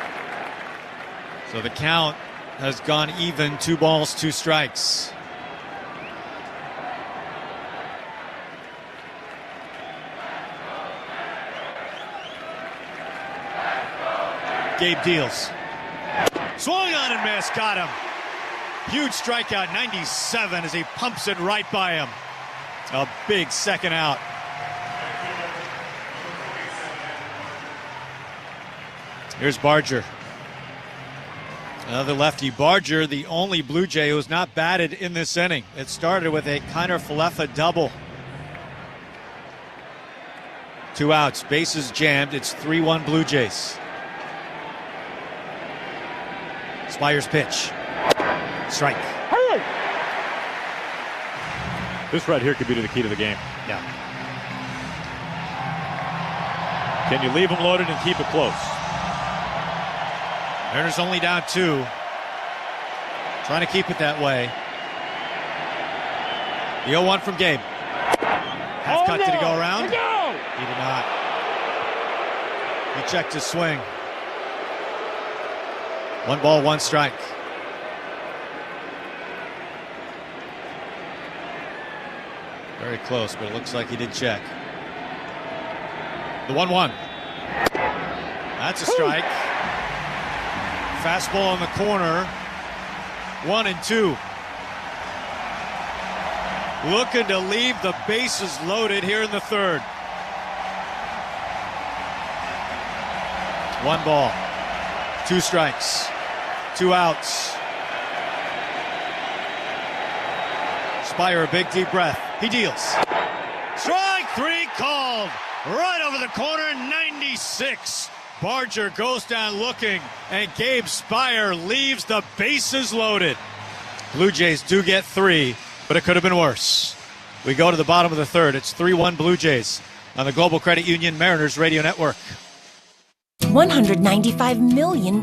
So the count has gone even. 2 balls, 2 strikes. Gabe deals. Swung on and missed. Got him. Huge strikeout, 97, as he pumps it right by him. A big second out. Here's Barger. Another lefty. Barger, the only Blue Jay who's not batted in this inning. It started with a Kiner Falefa double. 2 outs. Bases jammed. It's 3-1 Blue Jays. Spire's pitch. Strike. Hey! This right here could be the key to the game. Yeah. Can you leave him loaded and keep it close? Mariners only down 2. Trying to keep it that way. The 0-1 from Gabe. Half cut. Did he go around? He did not. He checked his swing. 1 ball, 1 strike. Very close, but it looks like he did check. The 1-1. That's a strike. Fastball in the corner. 1-2. looking to leave the bases loaded here in the third. 1 ball, 2 strikes, 2 outs. Spire a big deep breath. He deals. Strike 3 called. Right over the corner, 96. Barger goes down looking, and Gabe Spire leaves the bases loaded. Blue Jays do get 3, but it could have been worse. We go to the bottom of the third. It's 3-1 Blue Jays on the Global Credit Union Mariners Radio Network. $195 million.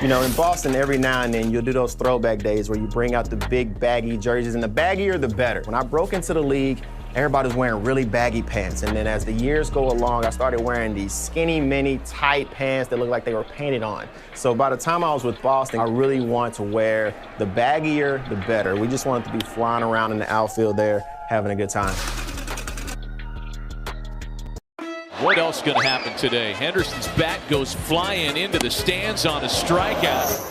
You know, in Boston, every now and then, you'll do those throwback days where you bring out the big baggy jerseys, and the baggier, the better. When I broke into the league, everybody was wearing really baggy pants, and then as the years go along, I started wearing these skinny, mini, tight pants that looked like they were painted on. So by the time I was with Boston, I really wanted to wear the baggier, the better. We just wanted to be flying around in the outfield there, having a good time. What else going to happen today? Henderson's bat goes flying into the stands on a strikeout.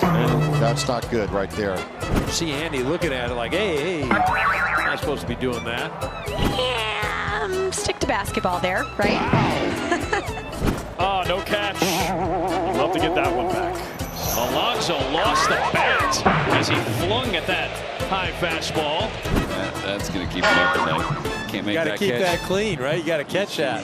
That's not good right there. See Andy looking at it like, hey, not supposed to be doing that. Yeah, stick to basketball there, right? Oh, no catch. Love to get that one back. Alonso lost the bat as he flung at that high fastball. That's going to keep him up tonight. Can't make that catch. You got to keep that clean, right? You got to catch that.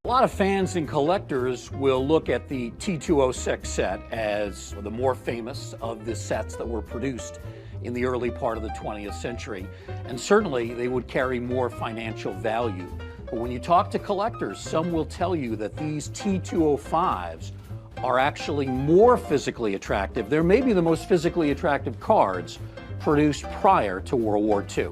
A lot of fans and collectors will look at the T206 set as the more famous of the sets that were produced in the early part of the 20th century. And certainly they would carry more financial value. But when you talk to collectors, some will tell you that these T205s are actually more physically attractive. They're maybe the most physically attractive cards produced prior to World War II.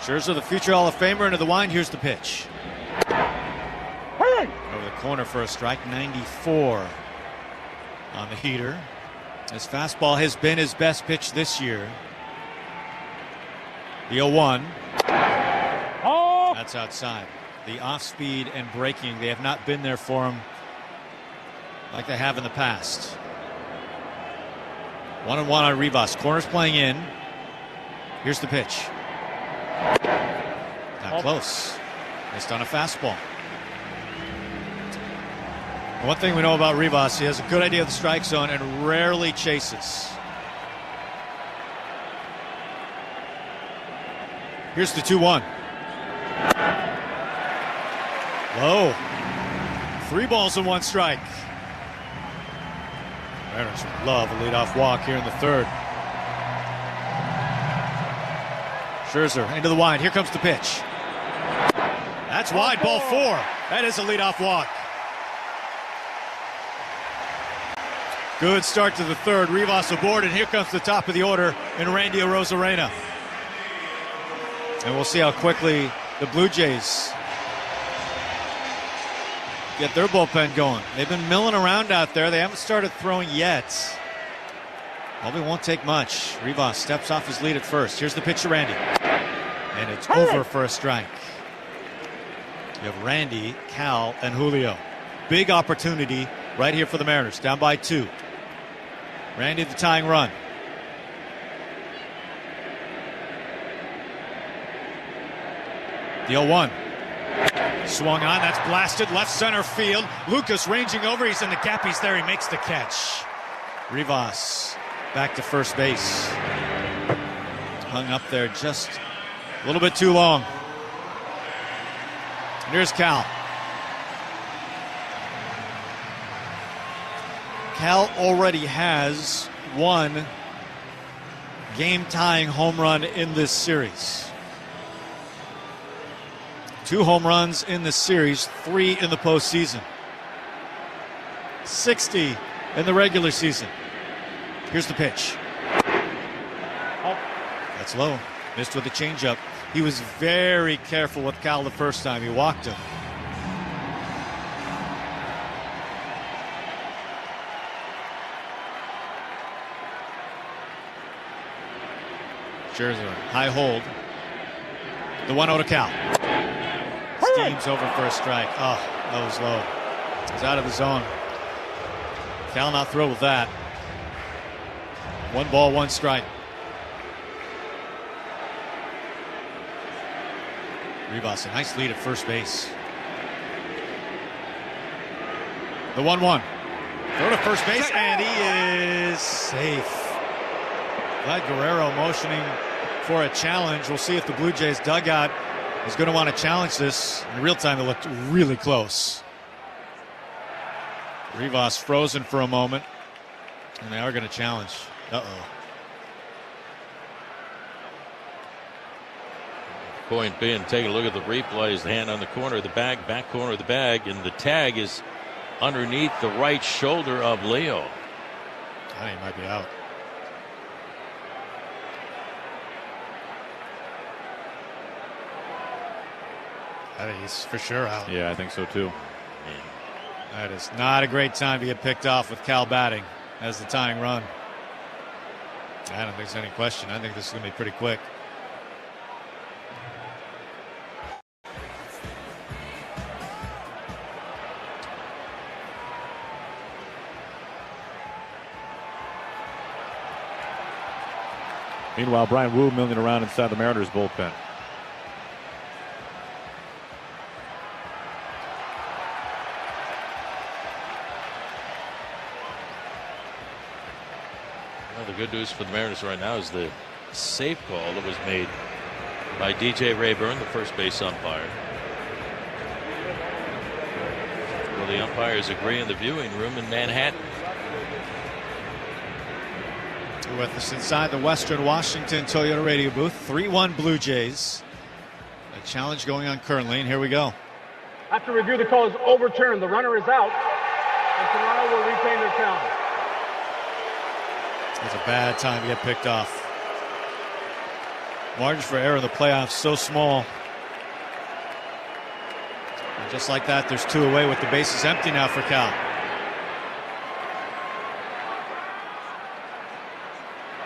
Scherzer, the future Hall of Famer, into the wind. Here's the pitch. Over the corner for a strike. 94 on the heater. His fastball has been his best pitch this year. The 0-1. That's outside. The off-speed and breaking, they have not been there for him like they have in the past. 1-1 on Rivas. Corner's playing in. Here's the pitch. Not close. Missed on a fastball. One thing we know about Rivas, he has a good idea of the strike zone and rarely chases. Here's the 2-1. Low. 3 balls and 1 strike. Mariners would love a leadoff walk here in the third. Scherzer into the wide. Here comes the pitch. That's wide, ball 4. That is a leadoff walk. Good start to the third. Rivas aboard, and here comes the top of the order in Randy Arozarena. And we'll see how quickly the Blue Jays get their bullpen going. They've been milling around out there. They haven't started throwing yet. Probably won't take much. Rivas steps off his lead at first. Here's the pitch to Randy. And it's over for a strike. You have Randy, Cal, and Julio. Big opportunity right here for the Mariners, down by 2. Randy, the tying run. The 0-1. Swung on, that's blasted, left center field. Lucas ranging over, he's in the gap, he's there, he makes the catch. Rivas back to first base. Hung up there just a little bit too long. And here's Cal. Cal already has one game-tying home run in this series. 2 home runs in this series, 3 in the postseason. 60 in the regular season. Here's the pitch. That's low. Missed with a changeup. He was very careful with Cal the first time. He walked him. Scherzer, high hold. The 1-0 to Cal. Steams over for a strike. Oh, that was low. He's out of the zone. Cal not thrilled with that. 1 ball, 1 strike. Rivas, a nice lead at first base. The 1-1. Throw to first base, and he is safe. Vlad Guerrero motioning for a challenge. We'll see if the Blue Jays dugout is going to want to challenge this. In real time, it looked really close. Rivas frozen for a moment, and they are going to challenge. Uh-oh. Point being, take a look at the replay. His hand on the corner of the bag, back corner of the bag, and the tag is underneath the right shoulder of Leo. I think he might be out. I think he's for sure out. Yeah, I think so too. That is not a great time to get picked off with Cal batting as the tying run. I don't think there's any question. I think this is going to be pretty quick. Meanwhile, Brian Wu milling around inside the Mariners bullpen. Well, the good news for the Mariners right now is the safe call that was made by DJ Rayburn, the first base umpire. Well, the umpires agree in the viewing room in Manhattan. With us inside the Western Washington Toyota radio booth, 3-1 Blue Jays. A challenge going on currently, and here we go. After review, the call is overturned. The runner is out, and Toronto will retain their challenge. It's a bad time to get picked off. Margin for error in the playoffs so small. And just like that, there's 2 away with the bases empty now for Cal.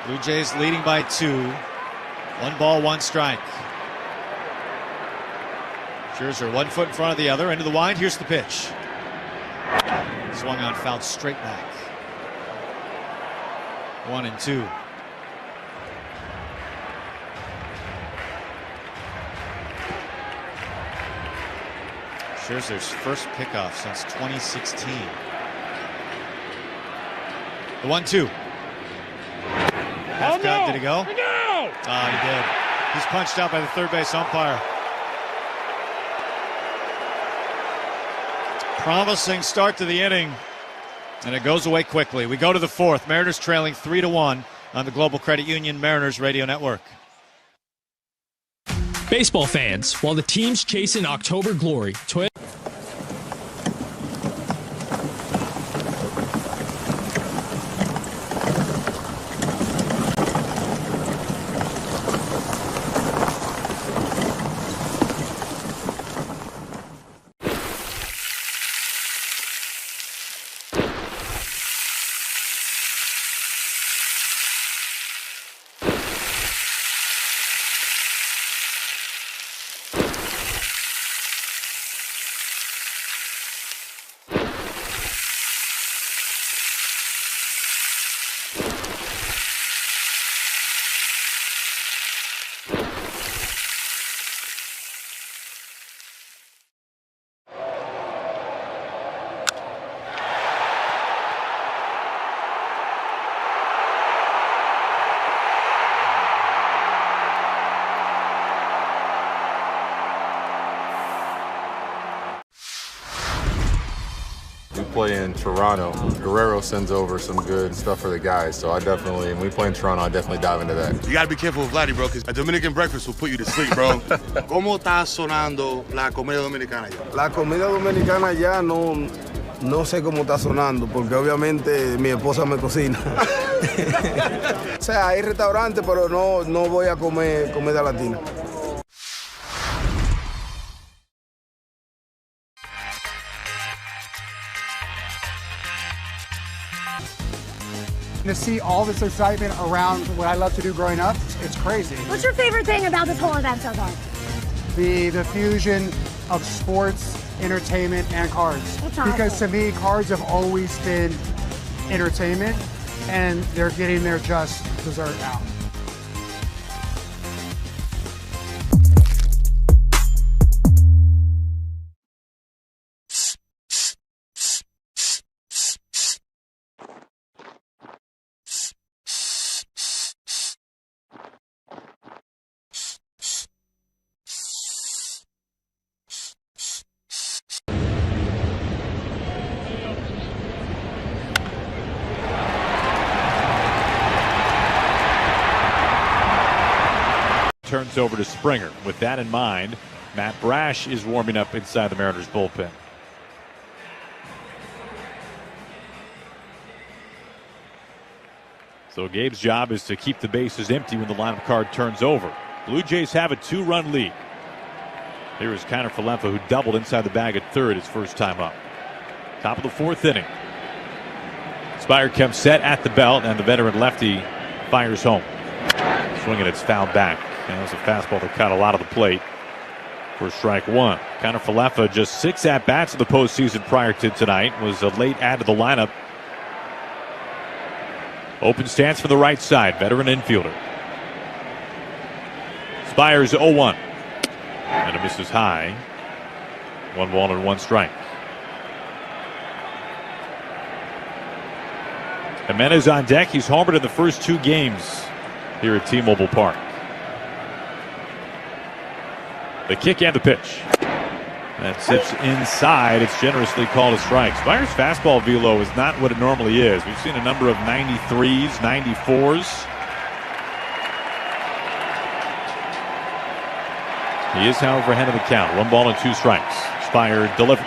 Blue Jays leading by 2. 1 ball, 1 strike. Scherzer 1 foot in front of the other. Into the wind. Here's the pitch. Swung on, fouled straight back. 1-2. Scherzer's first pickoff since 2016. The 1-2. Half cut, did he go? No! He did. He's punched out by the third base umpire. Promising start to the inning, and it goes away quickly. We go to the 4th. Mariners trailing 3-1 on the Global Credit Union Mariners Radio Network. Baseball fans, while the team's chasing October glory, Toyota. play in Toronto, Guerrero sends over some good stuff for the guys. So when we play in Toronto, I definitely dive into that. You got to be careful with Vladdy, bro, because a Dominican breakfast will put you to sleep, bro. ¿Cómo está sonando la comida dominicana ya? La comida dominicana ya no sé cómo está sonando, porque obviamente mi esposa me cocina. O sea, hay restaurantes, pero no voy a comer comida latina. To see all this excitement around what I love to do growing up, it's crazy. What's your favorite thing about this whole event so far? The fusion of sports, entertainment, and cards. That's because awesome. to me, cards have always been entertainment, and they're getting their just dessert now. Turns over to Springer. With that in mind, Matt Brash is warming up inside the Mariners bullpen. So Gabe's job is to keep the bases empty when the lineup card turns over. Blue Jays have a 2-run lead. Here is Connor Falefa, who doubled inside the bag at third his first time up. Top of the fourth inning. Spire kept set at the belt, and the veteran lefty fires home. Swinging, it's fouled back. And it was a fastball that caught a lot of the plate for strike one. Connor Falefa, just 6 at-bats in the postseason prior to tonight, was a late add to the lineup. Open stance from the right side, veteran infielder. Spires 0-1. And it misses high. 1 ball and 1 strike. Jimenez on deck. He's homered in the first 2 games here at T-Mobile Park. The kick and the pitch. That sits inside. It's generously called a strike. Spire's fastball velo is not what it normally is. We've seen a number of 93s, 94s. He is, however, ahead of the count. 1 ball and 2 strikes. Spire delivers.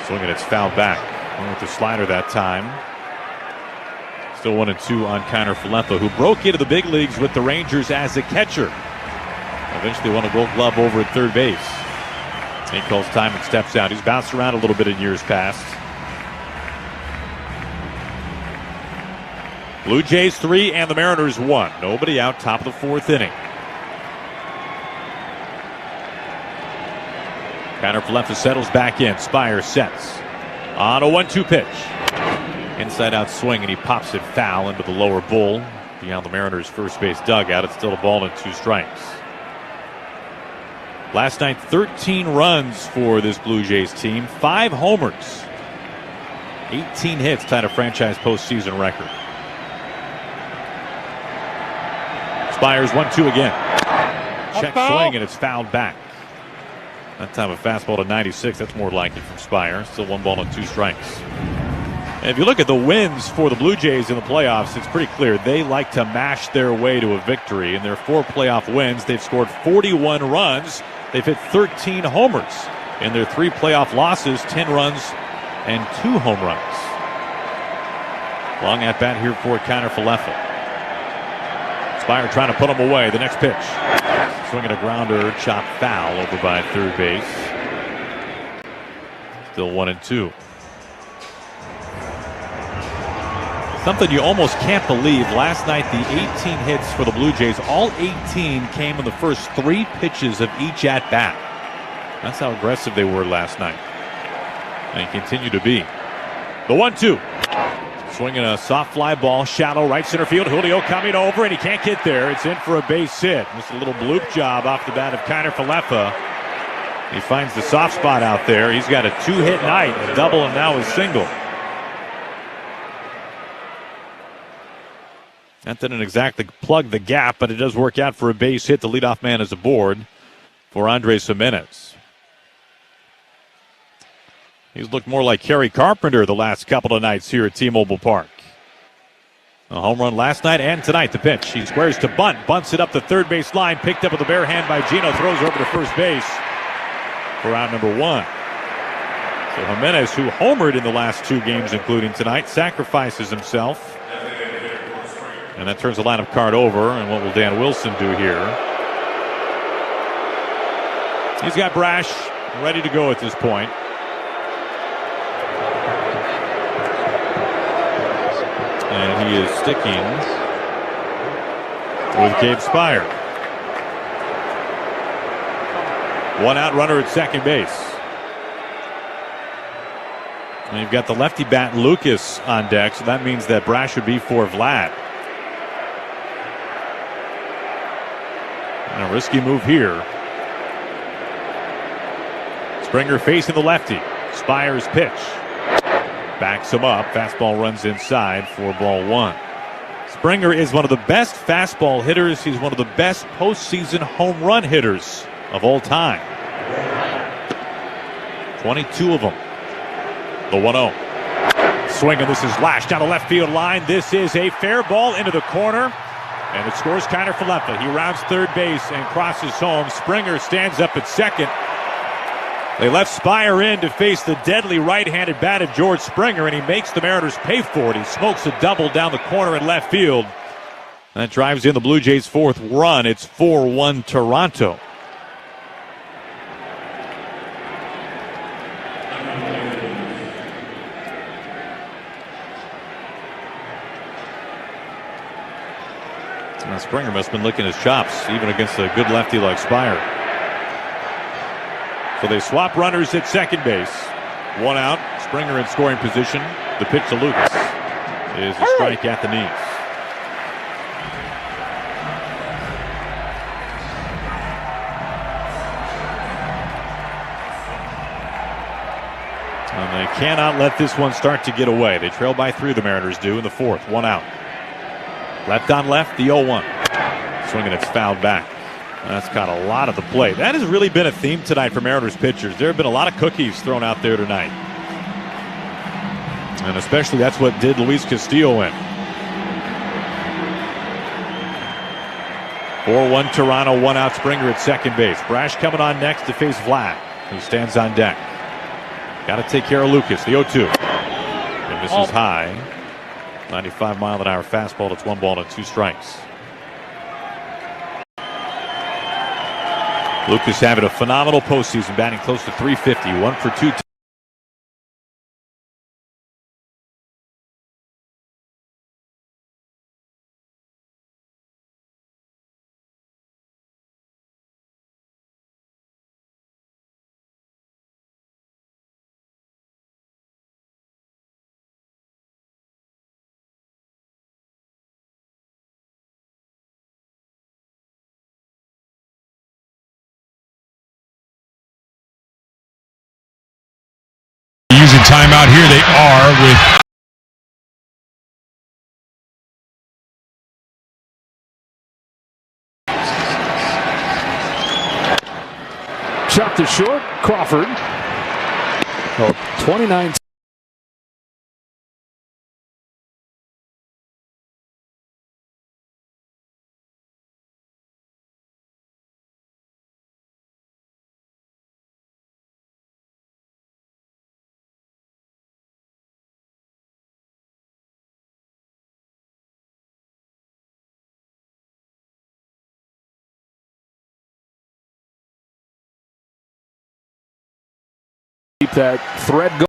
Swinging, it's fouled back. Went with the slider that time. Still 1-2 on Connor Falefa, who broke into the big leagues with the Rangers as a catcher. Eventually won a Gold Glove over at third base. He calls time and steps out. He's bounced around a little bit in years past. Blue Jays 3 and the Mariners 1. Nobody out, top of the fourth inning. Connor Falefa settles back in. Spire sets on a 1-2 pitch. Inside out swing, and he pops it foul into the lower bowl beyond the Mariners' first base dugout. It's still a ball and 2 strikes. Last night, 13 runs for this Blue Jays team, 5 homers, 18 hits, tied a franchise postseason record. Spires 1-2 again. Check swing, and it's fouled back. That time a fastball to 96. That's more like it from Spire. Still 1 ball and 2 strikes. And if you look at the wins for the Blue Jays in the playoffs, it's pretty clear they like to mash their way to a victory. In their 4 playoff wins, they've scored 41 runs. They've hit 13 homers. In their 3 playoff losses, 10 runs and 2 home runs. Long at bat here for Connor Falefa. Spire trying to put him away. The next pitch. Swinging a grounder, chopped foul over by third base. Still 1-2. Something you almost can't believe. Last night, the 18 hits for the Blue Jays, all 18 came in the first 3 pitches of each at-bat. That's how aggressive they were last night. And continue to be. The 1-2. Swinging a soft fly ball, shallow right center field. Julio coming over, and he can't get there. It's in for a base hit. Just a little bloop job off the bat of Connor Falefa. He finds the soft spot out there. He's got a 2-hit night, a double, and now a single. That didn't exactly plug the gap, but it does work out for a base hit. The leadoff man is aboard for Andres Jimenez. He's looked more like Kerry Carpenter the last couple of nights here at T-Mobile Park. A home run last night and tonight. The pitch. He squares to bunt. Bunts it up the third base line. Picked up with a bare hand by Gino. Throws over to first base for out number 1. So Jimenez, who homered in the last 2 games, including tonight, sacrifices himself. And that turns the lineup card over. And what will Dan Wilson do here? He's got Brash ready to go at this point. And he is sticking with Gabe Spire. 1 out runner at second base. And you've got the lefty bat Lucas on deck, so that means that Brash would be for Vlad. And a risky move here. Springer facing the lefty. Spire's pitch. Backs him up. Fastball runs inside for ball 1. Springer is one of the best fastball hitters. He's one of the best postseason home run hitters of all time. 22 of them. The 1-0. Swing, and this is lashed down the left field line. This is a fair ball into the corner. And it scores Kiner Falefa. He rounds third base and crosses home. Springer stands up at second. They left Spire in to face the deadly right-handed bat of George Springer, and he makes the Mariners pay for it. He smokes a double down the corner in left field. And that drives in the Blue Jays' 4th run. It's 4-1 Toronto. Now Springer must have been licking his chops, even against a good lefty like Spire. So they swap runners at second base. 1 out. Springer in scoring position. The pitch to Lucas is a strike at the knees. And they cannot let this one start to get away. They trail by 3, the Mariners do, in the 4th. 1 out. Left on left, the 0-1. Swinging, it's fouled back. That's got a lot of the play. That has really been a theme tonight for Mariners pitchers. There have been a lot of cookies thrown out there tonight. And especially that's what did Luis Castillo in. 4-1 Toronto, 1 out. Springer at second base. Brash coming on next to face Vlad, who stands on deck. Got to take care of Lucas, the 0-2. And this is high. 95-mile-an-hour fastball. It's 1 ball and 2 strikes. Lucas having a phenomenal postseason, batting close to 350, 1 for 2. Using timeout here, they are with Shot to short, Crawford. 29. Keep that thread going.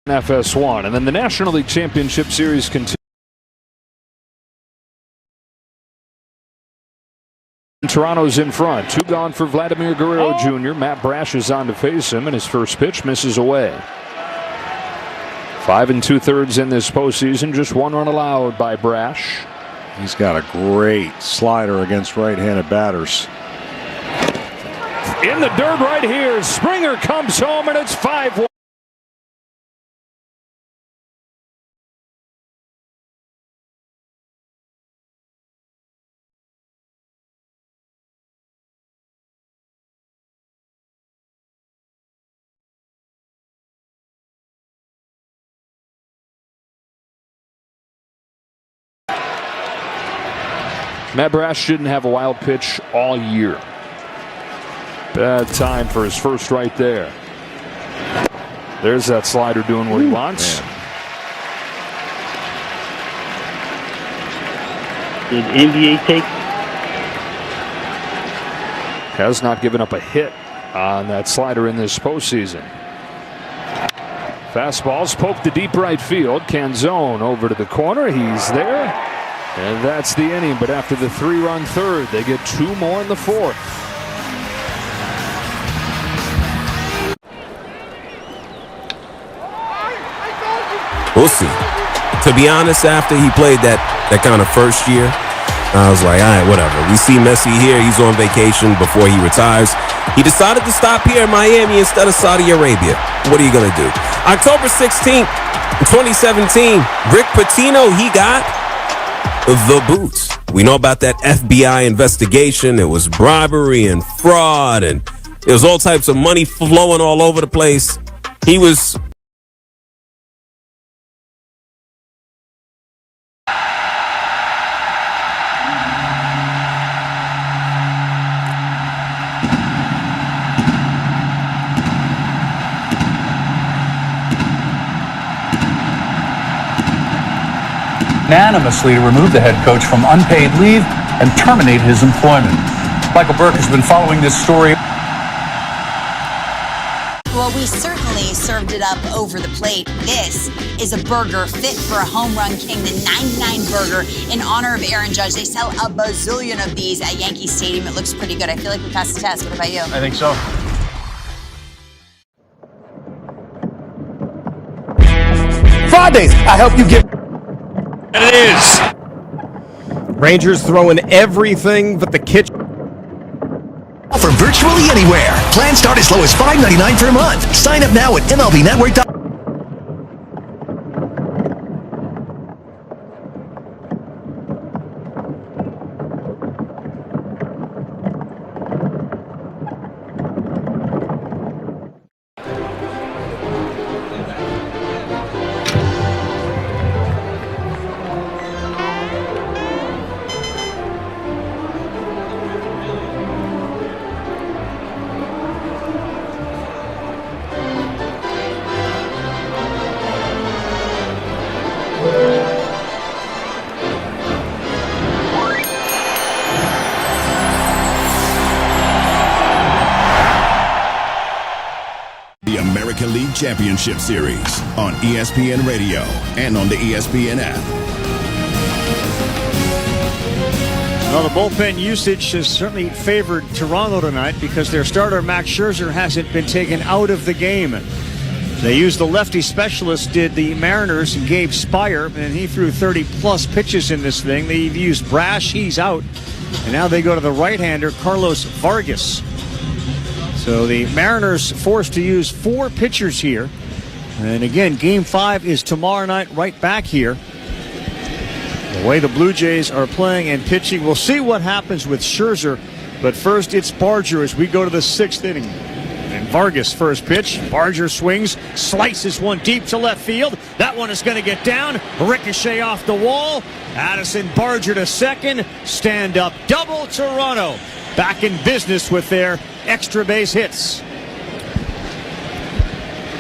FS1. And then the National League Championship Series continues. Toronto's in front. 2 gone for Vladimir Guerrero Jr. Matt Brash is on to face him, and his first pitch misses away. 5 2/3 in this postseason. Just 1 run allowed by Brash. He's got a great slider against right-handed batters. In the dirt right here. Springer comes home, and it's 5-1. Matt Brash didn't have a wild pitch all year. Bad time for his first right there. There's that slider doing what he wants. Did NBA take? Has not given up a hit on that slider in this postseason. Fastballs poke to deep right field. Canzone over to the corner. He's there. And that's the inning, but after the 3-run third, they get 2 more in the 4th. We'll see. To be honest, after he played that kind of first year, I was like, all right, whatever. We see Messi here. He's on vacation before he retires. He decided to stop here in Miami instead of Saudi Arabia. What are you going to do? October 16th, 2017, Rick Pitino, he got the boots. We know about that FBI investigation. It was bribery and fraud, and there was all types of money flowing all over the place. He was unanimously to remove the head coach from unpaid leave and terminate his employment. Michael Burke has been following this story. Well, we certainly served it up over the plate. This is a burger fit for a home run king, the 99 burger in honor of Aaron Judge. They sell a bazillion of these at Yankee Stadium. It looks pretty good. I feel like we passed the test. What about you? I think so. Fridays, I help you get. And it is. Rangers throwing everything but the kitchen. For virtually anywhere. Plans start as low as $5.99 per month. Sign up now at MLBnetwork.com. The American League Championship Series on ESPN Radio and on the ESPN app. Well, the bullpen usage has certainly favored Toronto tonight because their starter, Max Scherzer, hasn't been taken out of the game. They used the lefty specialist, did the Mariners, and Gabe Spire, and he threw 30-plus pitches in this thing. They've used Brash, he's out. And now they go to the right-hander, Carlos Vargas. So the Mariners forced to use 4 pitchers here. And again, Game 5 is tomorrow night right back here. The way the Blue Jays are playing and pitching, we'll see what happens with Scherzer. But first, it's Barger as we go to the 6th inning. And Vargas first pitch. Barger swings, slices one deep to left field. That one is going to get down. Ricochet off the wall. Addison Barger to second. Stand up double. Toronto back in business with their extra base hits.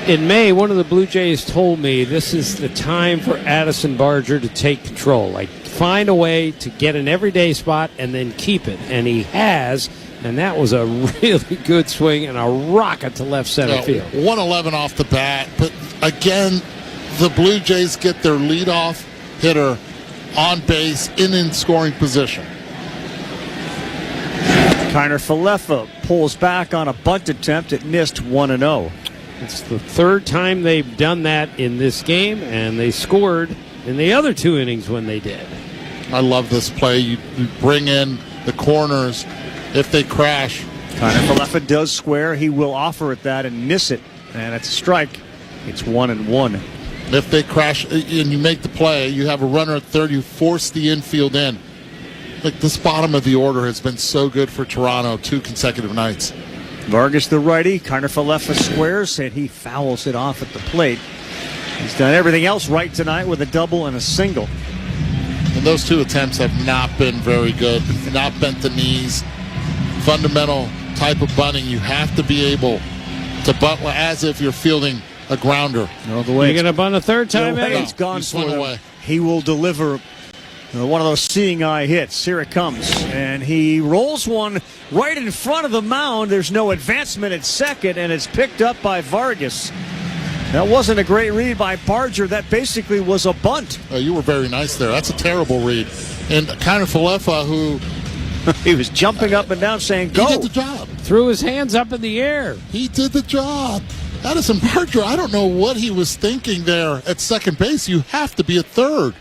In May, one of the Blue Jays told me this is the time for Addison Barger to take control. Like, find a way to get an everyday spot and then keep it. And he has. And that was a really good swing and a rocket to left center field. 111 off the bat. But again, the Blue Jays get their leadoff hitter on base in scoring position. Kiner Falefa pulls back on a bunt attempt. It missed 1-0. It's the third time they've done that in this game, and they scored in the other 2 innings when they did. I love this play. You bring in the corners if they crash. Kiner Falefa does square. He will offer at that and miss it, and it's a strike. It's 1-1. If they crash and you make the play, you have a runner at third, you force the infield in. Like, this bottom of the order has been so good for Toronto 2 consecutive nights. Vargas, the righty. Kiner Falefa squares, and he fouls it off at the plate. He's done everything else right tonight with a double and a single. And those 2 attempts have not been very good. Not bent the knees. Fundamental type of bunting. You have to be able to bunt as if you're fielding a grounder. No, the way you're going to bunt a third time, Eddie? It's gone for away. He will deliver one of those seeing eye hits. Here it comes. And he rolls one right in front of the mound. There's no advancement at second, and it's picked up by Vargas. That wasn't a great read by Barger. That basically was a bunt. You were very nice there. That's a terrible read. And Kiner Falefa, who... he was jumping up and down saying, go. He did the job. Threw his hands up in the air. He did the job. Addison Barger, I don't know what he was thinking there at second base. You have to be at third.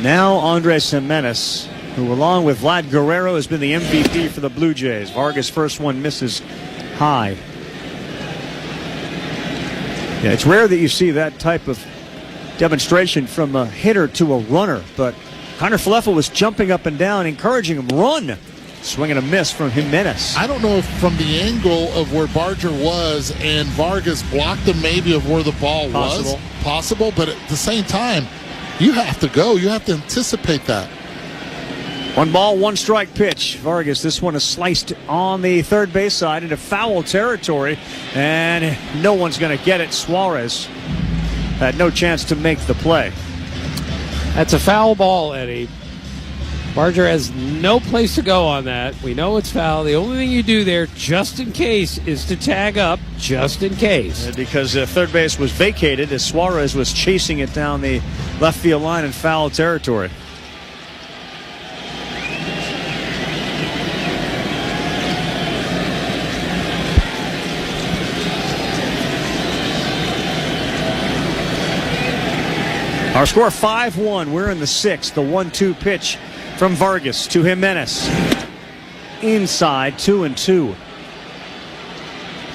Now Andres Jimenez, who along with Vlad Guerrero has been the MVP for the Blue Jays. Vargas' first one misses high. Yeah, it's rare that you see that type of demonstration from a hitter to a runner, but Kiner Falefa was jumping up and down, encouraging him, run. Swing and a miss from Jimenez. I don't know if from the angle of where Barger was and Vargas blocked him maybe of where the ball was. Possible, but at the same time, you have to go. You have to anticipate that. 1 ball, 1 strike pitch. Vargas, this one is sliced on the third base side into foul territory, and no one's going to get it. Suarez had no chance to make the play. That's a foul ball, Eddie. Barger has no place to go on that. We know it's foul. The only thing you do there, just in case, is to tag up, just in case. Because third base was vacated as Suarez was chasing it down the left field line in foul territory. Our score 5-1. We're in the 6th. The 1-2 pitch from Vargas to Jimenez. Inside, 2-2.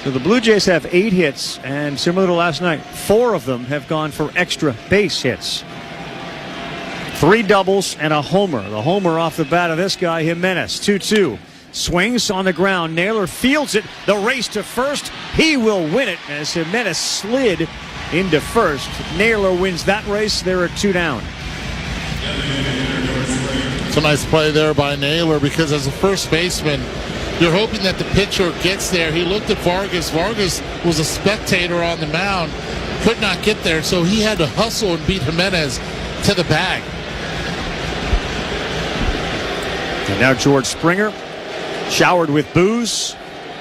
So the Blue Jays have 8 hits, and similar to last night, 4 of them have gone for extra base hits. 3 doubles and a homer. The homer off the bat of this guy, Jimenez. 2-2. Swings on the ground. Naylor fields it. The race to first. He will win it as Jimenez slid into first. Naylor wins that race. There are 2 down. It's a nice play there by Naylor because as a first baseman, you're hoping that the pitcher gets there. He looked at Vargas. Vargas was a spectator on the mound, could not get there, so he had to hustle and beat Jimenez to the bag. And now George Springer, showered with booze.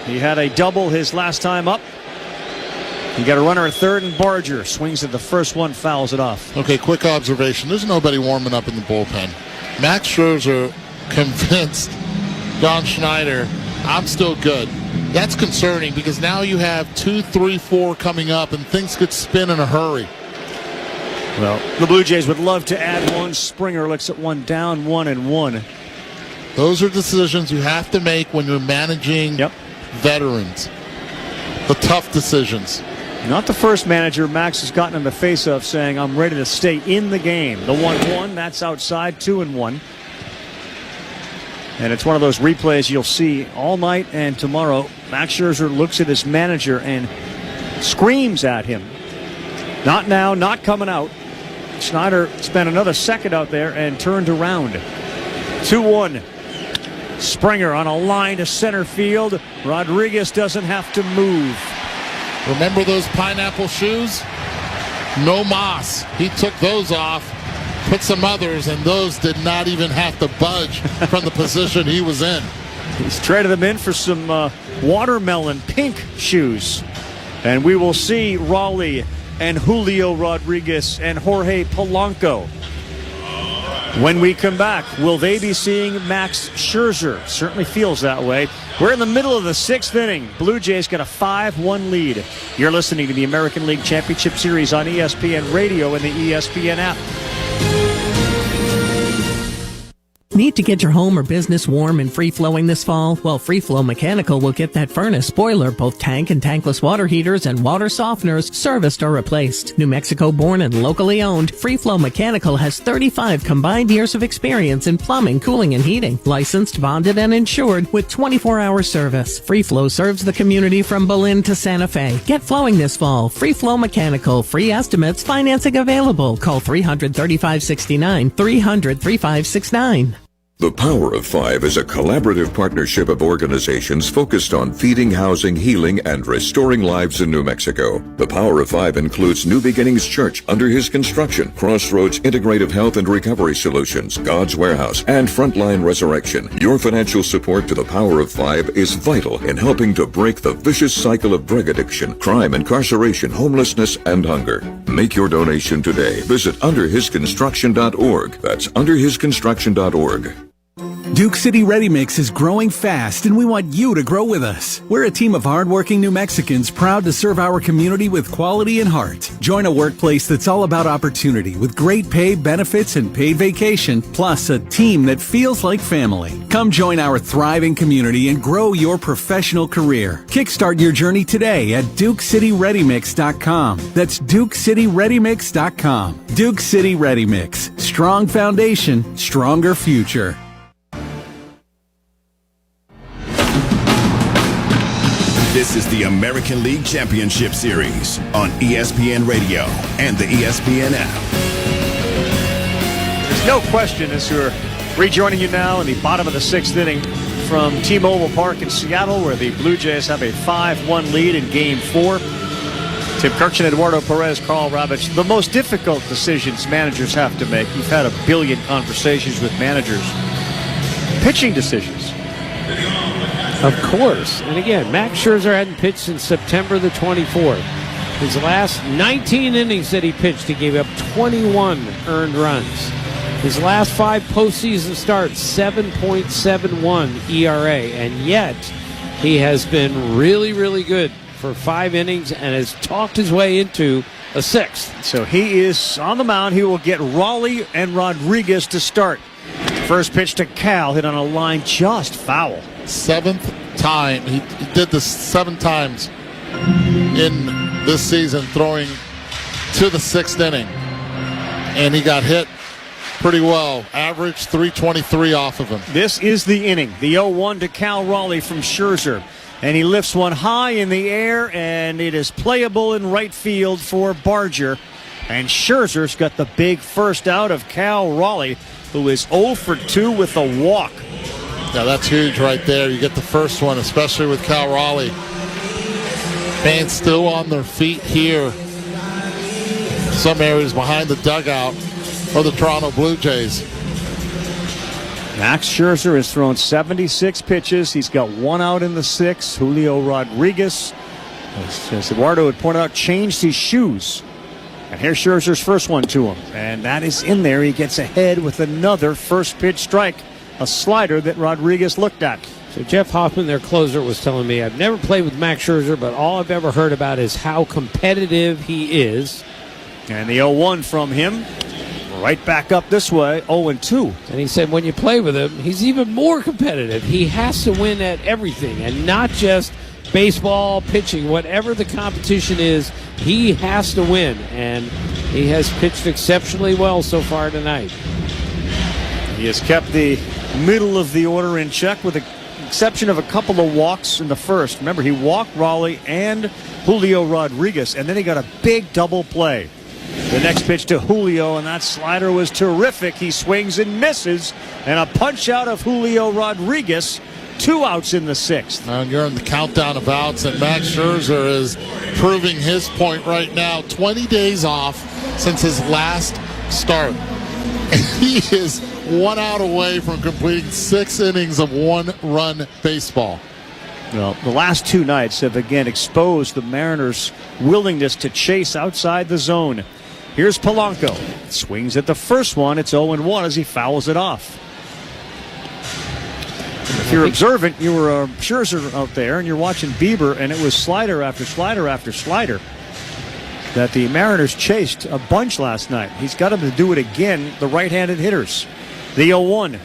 He had a double his last time up. You got a runner at third, and Barger swings at the first one, fouls it off. Okay, quick observation. There's nobody warming up in the bullpen. Max Scherzer convinced Don Schneider, I'm still good. That's concerning because now you have 2, 3, 4 coming up, and things could spin in a hurry. Well, the Blue Jays would love to add one. Springer looks at one down, 1-1. Those are decisions you have to make when you're managing veterans. The tough decisions. Not the first manager Max has gotten in the face of saying, I'm ready to stay in the game. The 1-1, that's outside, 2-1. And it's one of those replays you'll see all night and tomorrow. Max Scherzer looks at his manager and screams at him. Not now, not coming out. Schneider spent another second out there and turned around. 2-1. Springer on a line to center field. Rodriguez doesn't have to move. Remember those pineapple shoes? No moss. He took those off, put some others, and those did not even have to budge from the position he was in. He's traded them in for some watermelon pink shoes. And we will see Raleigh and Julio Rodriguez and Jorge Polanco. When we come back, will they be seeing Max Scherzer? Certainly feels that way. We're in the middle of the 6th inning. Blue Jays got a 5-1 lead. You're listening to the American League Championship Series on ESPN Radio and the ESPN app. Need to get your home or business warm and free-flowing this fall? Well, Free Flow Mechanical will get that furnace, boiler, both tank and tankless water heaters, and water softeners serviced or replaced. New Mexico born and locally owned, Free Flow Mechanical has 35 combined years of experience in plumbing, cooling, and heating. Licensed, bonded, and insured with 24-hour service. Free Flow serves the community from Berlin to Santa Fe. Get flowing this fall. Free Flow Mechanical. Free estimates. Financing available. Call 300-3569. 300-3569. The Power of Five is a collaborative partnership of organizations focused on feeding, housing, healing, and restoring lives in New Mexico. The Power of Five includes New Beginnings Church under his construction, Crossroads Integrative Health and Recovery Solutions, God's Warehouse, and Frontline Resurrection. Your financial support to the Power of Five is vital in helping to break the vicious cycle of drug addiction, crime, incarceration, homelessness, and hunger. Make your donation today. Visit underhisconstruction.org. That's underhisconstruction.org. Duke City Ready Mix is growing fast, and we want you to grow with us. We're a team of hardworking New Mexicans proud to serve our community with quality and heart. Join a workplace that's all about opportunity with great pay, benefits, and paid vacation, plus a team that feels like family. Come join our thriving community and grow your professional career. Kickstart your journey today at DukeCityReadyMix.com. That's DukeCityReadyMix.com. Duke City Ready Mix. Strong foundation, stronger future. This is the American League Championship Series on ESPN Radio and the ESPN app. There's no question as we're rejoining you now in the bottom of the 6th inning from T-Mobile Park in Seattle, where the Blue Jays have a 5-1 lead in Game 4. Tim Kirkshin, Eduardo Perez, Carl Ravitch. The most difficult decisions managers have to make. You've had a billion conversations with managers. Pitching decisions. Of course. And again, Max Scherzer hadn't pitched since September the 24th. His last 19 innings that he pitched, he gave up 21 earned runs. His last 5 postseason starts, 7.71 ERA. And yet, he has been really, really good for 5 innings and has talked his way into a 6th. So he is on the mound. He will get Raleigh and Rodriguez to start. First pitch to Cal, hit on a line just foul. 7th time. He did this 7 times in this season, throwing to the 6th inning. And he got hit pretty well. Average 323 off of him. This is the inning. The 0-1 to Cal Raleigh from Scherzer. And he lifts one high in the air, and it is playable in right field for Barger. And Scherzer's got the big first out of Cal Raleigh, who is 0 for 2 with a walk. Yeah, that's huge right there. You get the first one, especially with Cal Raleigh. Fans still on their feet here. Some areas behind the dugout of the Toronto Blue Jays. Max Scherzer has thrown 76 pitches. He's got 1 out in the 6th. Julio Rodriguez, as Eduardo had pointed out, changed his shoes. And here's Scherzer's first one to him. And that is in there. He gets ahead with another first pitch strike. A slider that Rodriguez looked at. So Jeff Hoffman, their closer, was telling me, I've never played with Max Scherzer, but all I've ever heard about is how competitive he is. And the 0-1 from him. Right back up this way, 0-2. And he said when you play with him, he's even more competitive. He has to win at everything, and not just baseball, pitching, whatever the competition is, he has to win. And he has pitched exceptionally well so far tonight. He has kept the middle of the order in check with the exception of a couple of walks in the first. Remember, he walked Raleigh and Julio Rodriguez, and then he got a big double play. The next pitch to Julio, and that slider was terrific. He swings and misses, and a punch out of Julio Rodriguez. 2 outs in the 6th. And you're in the countdown of outs, and Max Scherzer is proving his point right now. 20 days off since his last start. And he is 1 out away from completing 6 innings of 1-run baseball. Well, the last two nights have again exposed the Mariners' willingness to chase outside the zone. Here's Polanco. Swings at the first one. It's 0-1 as he fouls it off. If you're observant, you were Scherzer out there, and you're watching Bieber, and it was slider after slider after slider that the Mariners chased a bunch last night. He's got them to do it again, the right-handed hitters. The 0-1.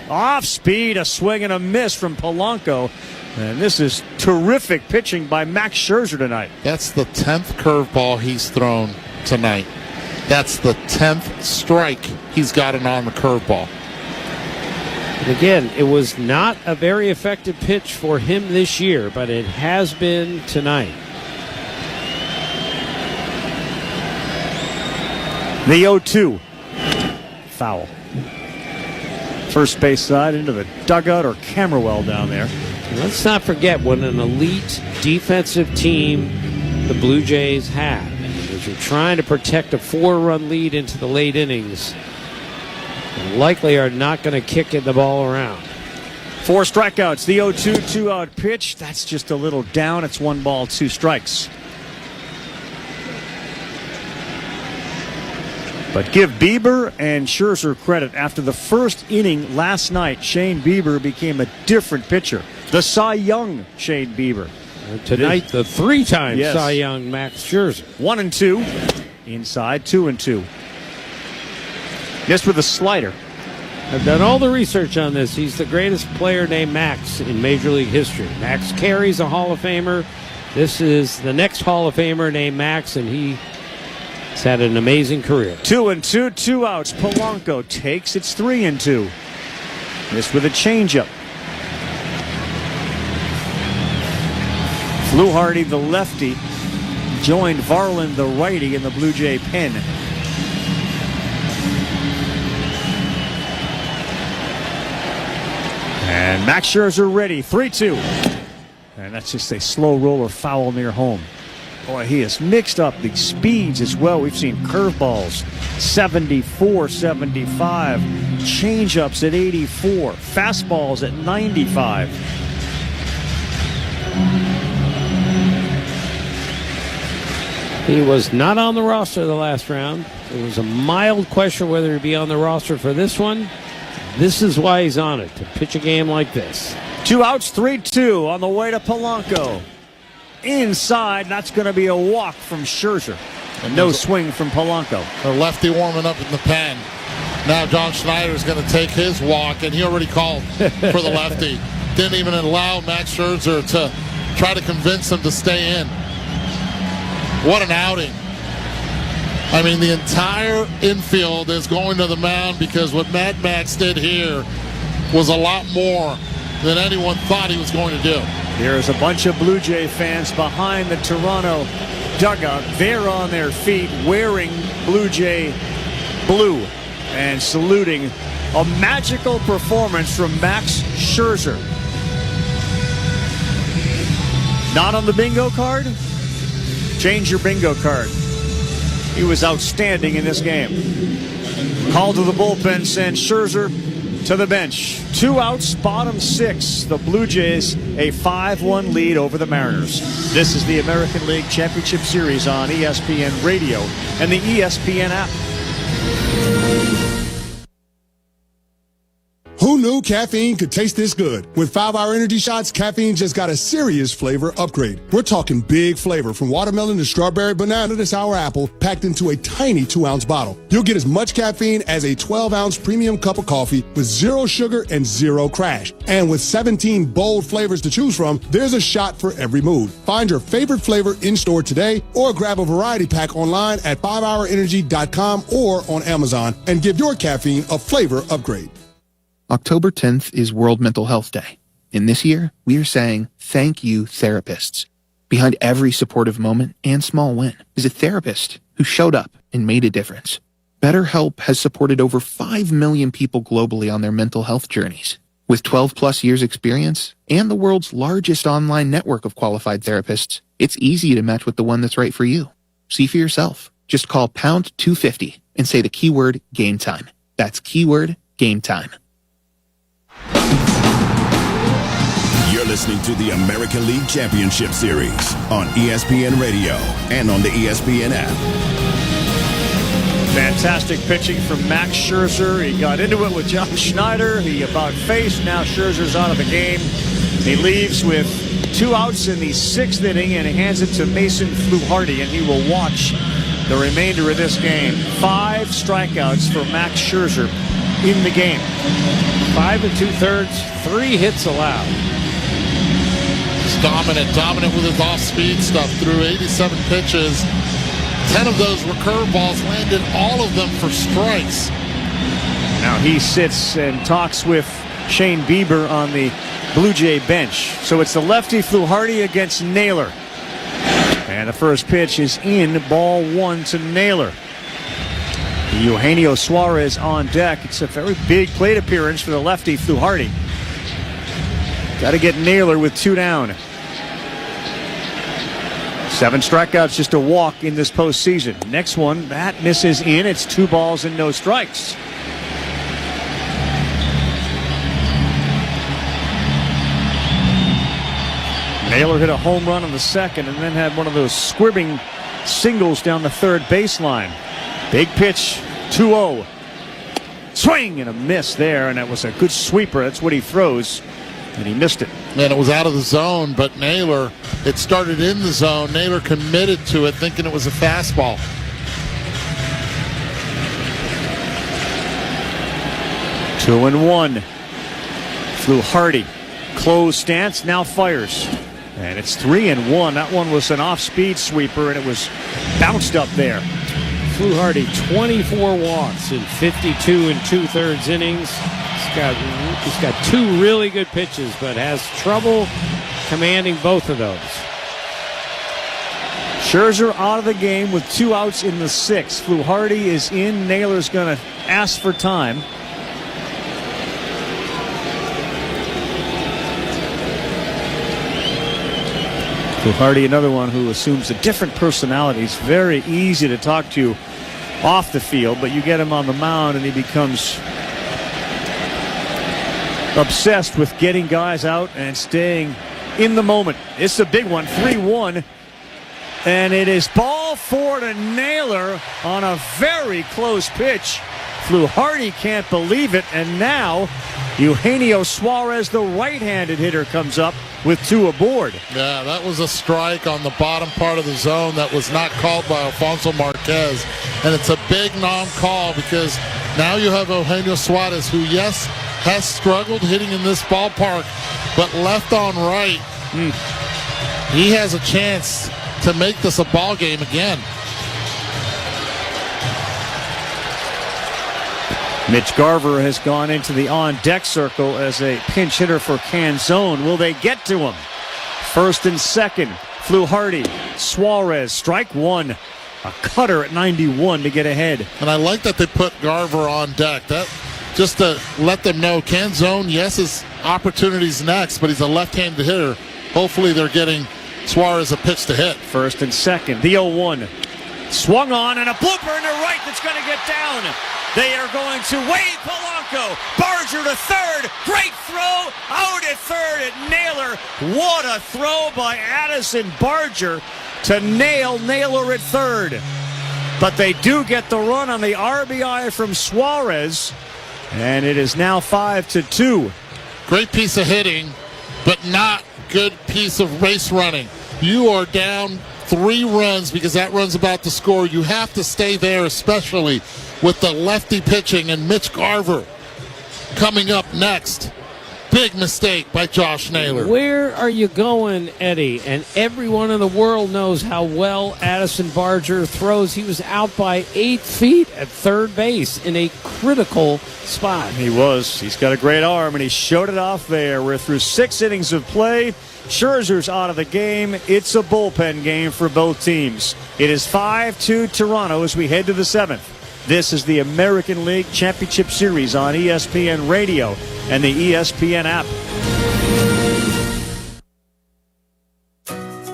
Off speed, a swing and a miss from Polanco. And this is terrific pitching by Max Scherzer tonight. That's the 10th curveball he's thrown tonight. That's the 10th strike he's gotten on the curveball. And again, it was not a very effective pitch for him this year, but it has been tonight. The 0-2. Foul. First base side into the dugout or Camberwell down there. Let's not forget what an elite defensive team the Blue Jays have. As you're trying to protect a 4-run lead into the late innings, they likely are not going to kick the ball around. 4 strikeouts. The 0-2 2-out pitch. That's just a little down. It's 1 ball, 2 strikes. But give Bieber and Scherzer credit. After the first inning last night, Shane Bieber became a different pitcher. The Cy Young Shane Bieber. Tonight, the 3-time Cy Young Max Scherzer. 1-2. Inside, 2-2. Missed with a slider. I've done all the research on this. He's the greatest player named Max in Major League history. Max Carey's a Hall of Famer. This is the next Hall of Famer named Max, and he's had an amazing career. 2-2, 2 outs. Polanco takes. It's 3-2. Missed with a changeup. Fluharty, the lefty, joined Varland, the righty, in the Blue Jay pen. And Max Scherzer ready. 3-2. And that's just a slow roller foul near home. Boy, he has mixed up the speeds as well. We've seen curveballs 74, 75, changeups at 84, fastballs at 95. He was not on the roster the last round. It was a mild question whether he'd be on the roster for this one. This is why he's on it, to pitch a game like this. 2 outs, 3-2 on the way to Polanco. Inside, that's going to be a walk from Scherzer. And no swing from Polanco. The lefty warming up in the pen. Now John Schneider is going to take his walk, and he already called for the lefty. Didn't even allow Max Scherzer to try to convince him to stay in. What an outing. I mean, the entire infield is going to the mound because what Mad Max did here was a lot more than anyone thought he was going to do. There's a bunch of Blue Jay fans behind the Toronto dugout. They're on their feet wearing Blue Jay blue and saluting a magical performance from Max Scherzer. Not on the bingo card? Change your bingo card. He was outstanding in this game. Called to the bullpen, sends Scherzer to the bench. 2 outs, bottom 6. The Blue Jays a 5-1 lead over the Mariners. This is the American League Championship Series on ESPN Radio and the ESPN app. Who knew caffeine could taste this good? With 5-Hour Energy Shots, caffeine just got a serious flavor upgrade. We're talking big flavor, from watermelon to strawberry, banana to sour apple, packed into a tiny 2-ounce bottle. You'll get as much caffeine as a 12-ounce premium cup of coffee with 0 sugar and 0 crash. And with 17 bold flavors to choose from, there's a shot for every mood. Find your favorite flavor in-store today or grab a variety pack online at 5hourenergy.com or on Amazon and give your caffeine a flavor upgrade. October 10th is World Mental Health Day. And this year, we are saying, thank you, therapists. Behind every supportive moment and small win is a therapist who showed up and made a difference. BetterHelp has supported over 5 million people globally on their mental health journeys. With 12-plus years experience and the world's largest online network of qualified therapists, it's easy to match with the one that's right for you. See for yourself. Just call pound 250 and say the keyword game time. That's keyword game time. You're listening to the American League Championship Series on ESPN Radio and on the ESPN app. Fantastic pitching from Max Scherzer. He got into it with John Schneider. He about faced. Now Scherzer's out of the game. He leaves with 2 outs in the 6th inning, and he hands it to Mason Fluharty, and he will watch the remainder of this game. 5 strikeouts for Max Scherzer in the game. 5 2/3, 3 hits allowed. He's dominant with his off-speed stuff. Through 87 pitches, 10 of those were curveballs, landed all of them for strikes. Now he sits and talks with Shane Bieber on the Blue Jay bench. So it's the lefty Fluharty against Naylor. And the first pitch is in, ball 1 to Naylor. Eugenio Suarez on deck. It's a very big plate appearance for the lefty Fluharty. Got to get Naylor with 2 down. 7 strikeouts, just a walk in this postseason. Next one, that misses in. It's 2 balls and no strikes. Naylor hit a home run on the 2nd and then had one of those squibbing singles down the 3rd baseline. Big pitch, 2-0. Swing and a miss there, and that was a good sweeper. That's what he throws, and he missed it. And it was out of the zone, but Naylor, it started in the zone. Naylor committed to it, thinking it was a fastball. Two and one. Fluharty, closed stance, now fires. And it's 3-1. That one was an off-speed sweeper, and it was bounced up there. Fluharty, 24 walks in 52 2/3 innings. He's got 2 really good pitches, but has trouble commanding both of those. Scherzer out of the game with 2 outs in the 6th. Fluharty is in. Naylor's going to ask for time. Fluharty, another one who assumes a different personality. He's very easy to talk to off the field, but you get him on the mound and he becomes obsessed with getting guys out and staying in the moment. It's a big one, 3-1. And it is ball 4 to Naylor on a very close pitch. Fluharty can't believe it, and now Eugenio Suarez, the right-handed hitter, comes up with 2 aboard. Yeah, that was a strike on the bottom part of the zone that was not called by Alfonso Marquez. And it's a big non-call because now you have Eugenio Suarez, who, yes, has struggled hitting in this ballpark, but left on right, he has a chance to make this a ball game again. Mitch Garver has gone into the on-deck circle as a pinch hitter for Canzone. Will they get to him? 1st and 2nd. Fluharty, Suarez, strike 1. A cutter at 91 to get ahead. And I like that they put Garver on deck. That just to let them know Canzone, yes, his opportunity's next, but he's a left-handed hitter. Hopefully they're getting Suarez a pitch to hit. 1st and 2nd. The 0-1. Swung on, and a blooper in the right that's going to get down. They are going to Wade Polanco. Barger to 3rd. Great throw. Out at 3rd at Naylor. What a throw by Addison Barger to nail Naylor at 3rd. But they do get the run on the RBI from Suarez. And it is now 5-2. Great piece of hitting, but not good piece of race running. You are down 3 runs because that run's about to score. You have to stay there, especially with the lefty pitching and Mitch Garver coming up next. Big mistake by Josh Naylor. Where are you going, Eddie? And everyone in the world knows how well Addison Barger throws. He was out by 8 feet at 3rd base in a critical spot. He was. He's got a great arm, and he showed it off there. We're through 6 innings of play. Scherzer's out of the game. It's a bullpen game for both teams. It is 5-2 Toronto as we head to the 7th. This is the American League Championship Series on ESPN Radio and the ESPN app.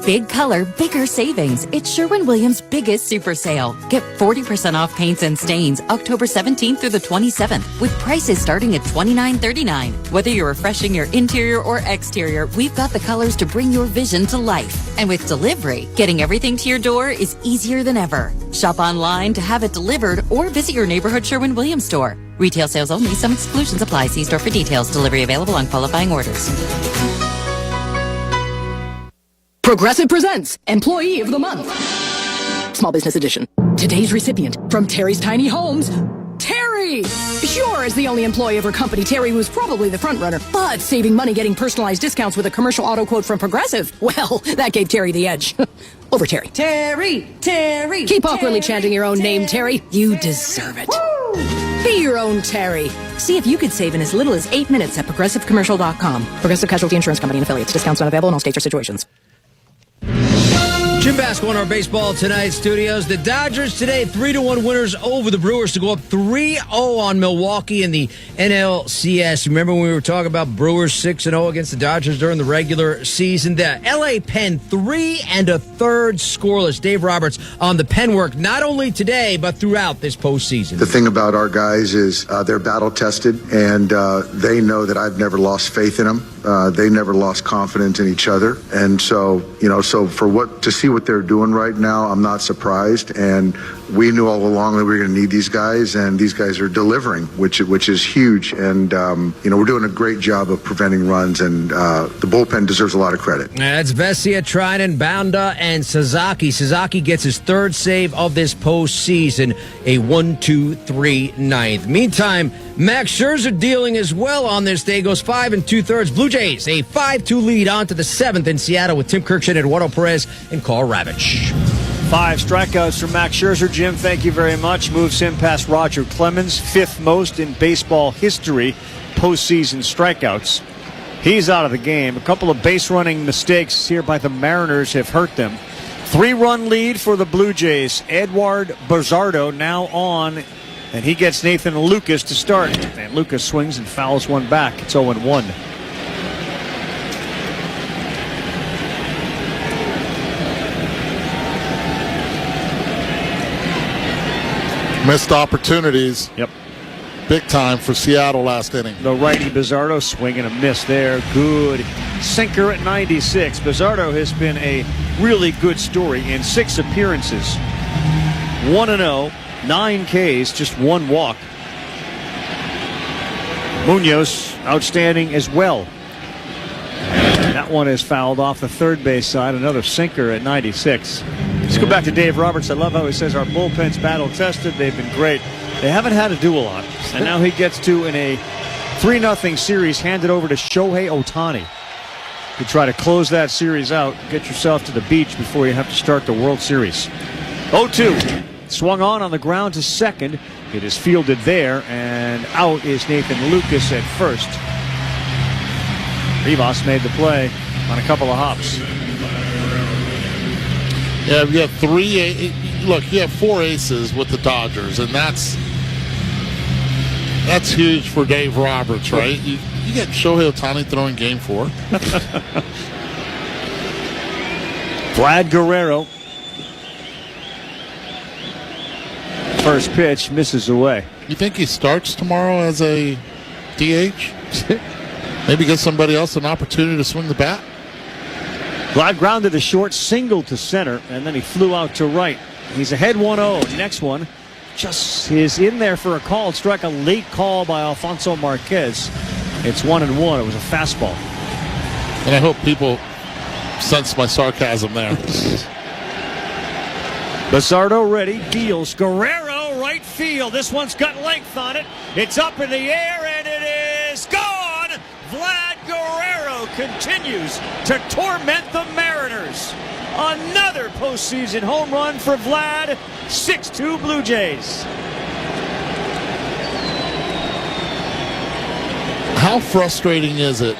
Big color, bigger savings. It's Sherwin-Williams' biggest super sale. Get 40% off paints and stains October 17th through the 27th with prices starting at $29.39. Whether you're refreshing your interior or exterior, we've got the colors to bring your vision to life. And with delivery, getting everything to your door is easier than ever. Shop online to have it delivered or visit your neighborhood Sherwin-Williams store. Retail sales only. Some exclusions apply. See store for details. Delivery available on qualifying orders. Progressive presents Employee of the Month. Small Business Edition. Today's recipient from Terry's Tiny Homes, Terry! Sure, as the only employee of her company, Terry was probably the front runner, but saving money getting personalized discounts with a commercial auto quote from Progressive, well, that gave Terry the edge. Over Terry. Terry! Keep awkwardly chanting your own name, Terry. You deserve it. Woo! Be your own Terry. See if you could save in as little as 8 minutes at ProgressiveCommercial.com. Progressive Casualty Insurance Company and Affiliates. Discounts not available in all states or situations. Jim Basco in our baseball tonight studios. The Dodgers today 3-1 winners over the Brewers to go up 3-0 on Milwaukee in the NLCS. Remember when we were talking about Brewers 6-0 against the Dodgers during the regular season? The LA Pen 3 1/3 scoreless. Dave Roberts on the pen work not only today but throughout this postseason. The thing about our guys is they're battle tested, and they know that I've never lost faith in them. They never lost confidence in each other, and so to see what they're doing right now, I'm not surprised. And we knew all along that we were going to need these guys, and these guys are delivering, which is huge. And we're doing a great job of preventing runs, and the bullpen deserves a lot of credit. That's Vesia, Trinan, Banda, and Sasaki. Sasaki gets his third save of this postseason, a 1-2-3 ninth. Meantime, Max Scherzer dealing as well on this day, goes 5 2/3. Blue Jays a 5-2 lead on to the 7th in Seattle with Tim Kirkchin, Eduardo Perez, and Carl Ravitch. 5 strikeouts from Max Scherzer. Jim, thank you very much. Moves him past Roger Clemens, 5th most in baseball history, postseason strikeouts. He's out of the game. A couple of base running mistakes here by the Mariners have hurt them. 3-run lead for the Blue Jays. Edward Bazardo now on, and he gets Nathan Lucas to start. And Lucas swings and fouls one back. It's 0-1. Missed opportunities. Yep. Big time for Seattle last inning. The righty Bazardo swing and a miss there. Good sinker at 96. Bazardo has been a really good story in 6 appearances. 1-0, 9 Ks, just 1 walk. Munoz outstanding as well. That one is fouled off the third base side. Another sinker at 96. Let's go back to Dave Roberts. I love how he says our bullpen's battle tested. They've been great. They haven't had to do a lot. And now he gets to, in a 3-0 series, handed over to Shohei Ohtani to try to close that series out. Get yourself to the beach before you have to start the World Series. 0-2. Swung on the ground to second. It is fielded there, and out is Nathan Lucas at first. Rivas made the play on a couple of hops. Yeah, we have 3. Look, you have 4 aces with the Dodgers, and that's huge for Dave Roberts, right? You get Shohei Ohtani throwing game 4. Vlad Guerrero. First pitch misses away. You think he starts tomorrow as a DH? Maybe get somebody else an opportunity to swing the bat? Vlad grounded a short single to center, and then he flew out to right. He's ahead 1-0. Next one just is in there for a call. Struck a late call by Alfonso Marquez. It's 1-1. It was a fastball. And I hope people sense my sarcasm there. Bazardo ready, deals. Guerrero, right field. This one's got length on it. It's up in the air, and it is gone. Vlad Guerrero continues to torment the Mariners. Another postseason home run for Vlad. 6-2 Blue Jays. How frustrating is it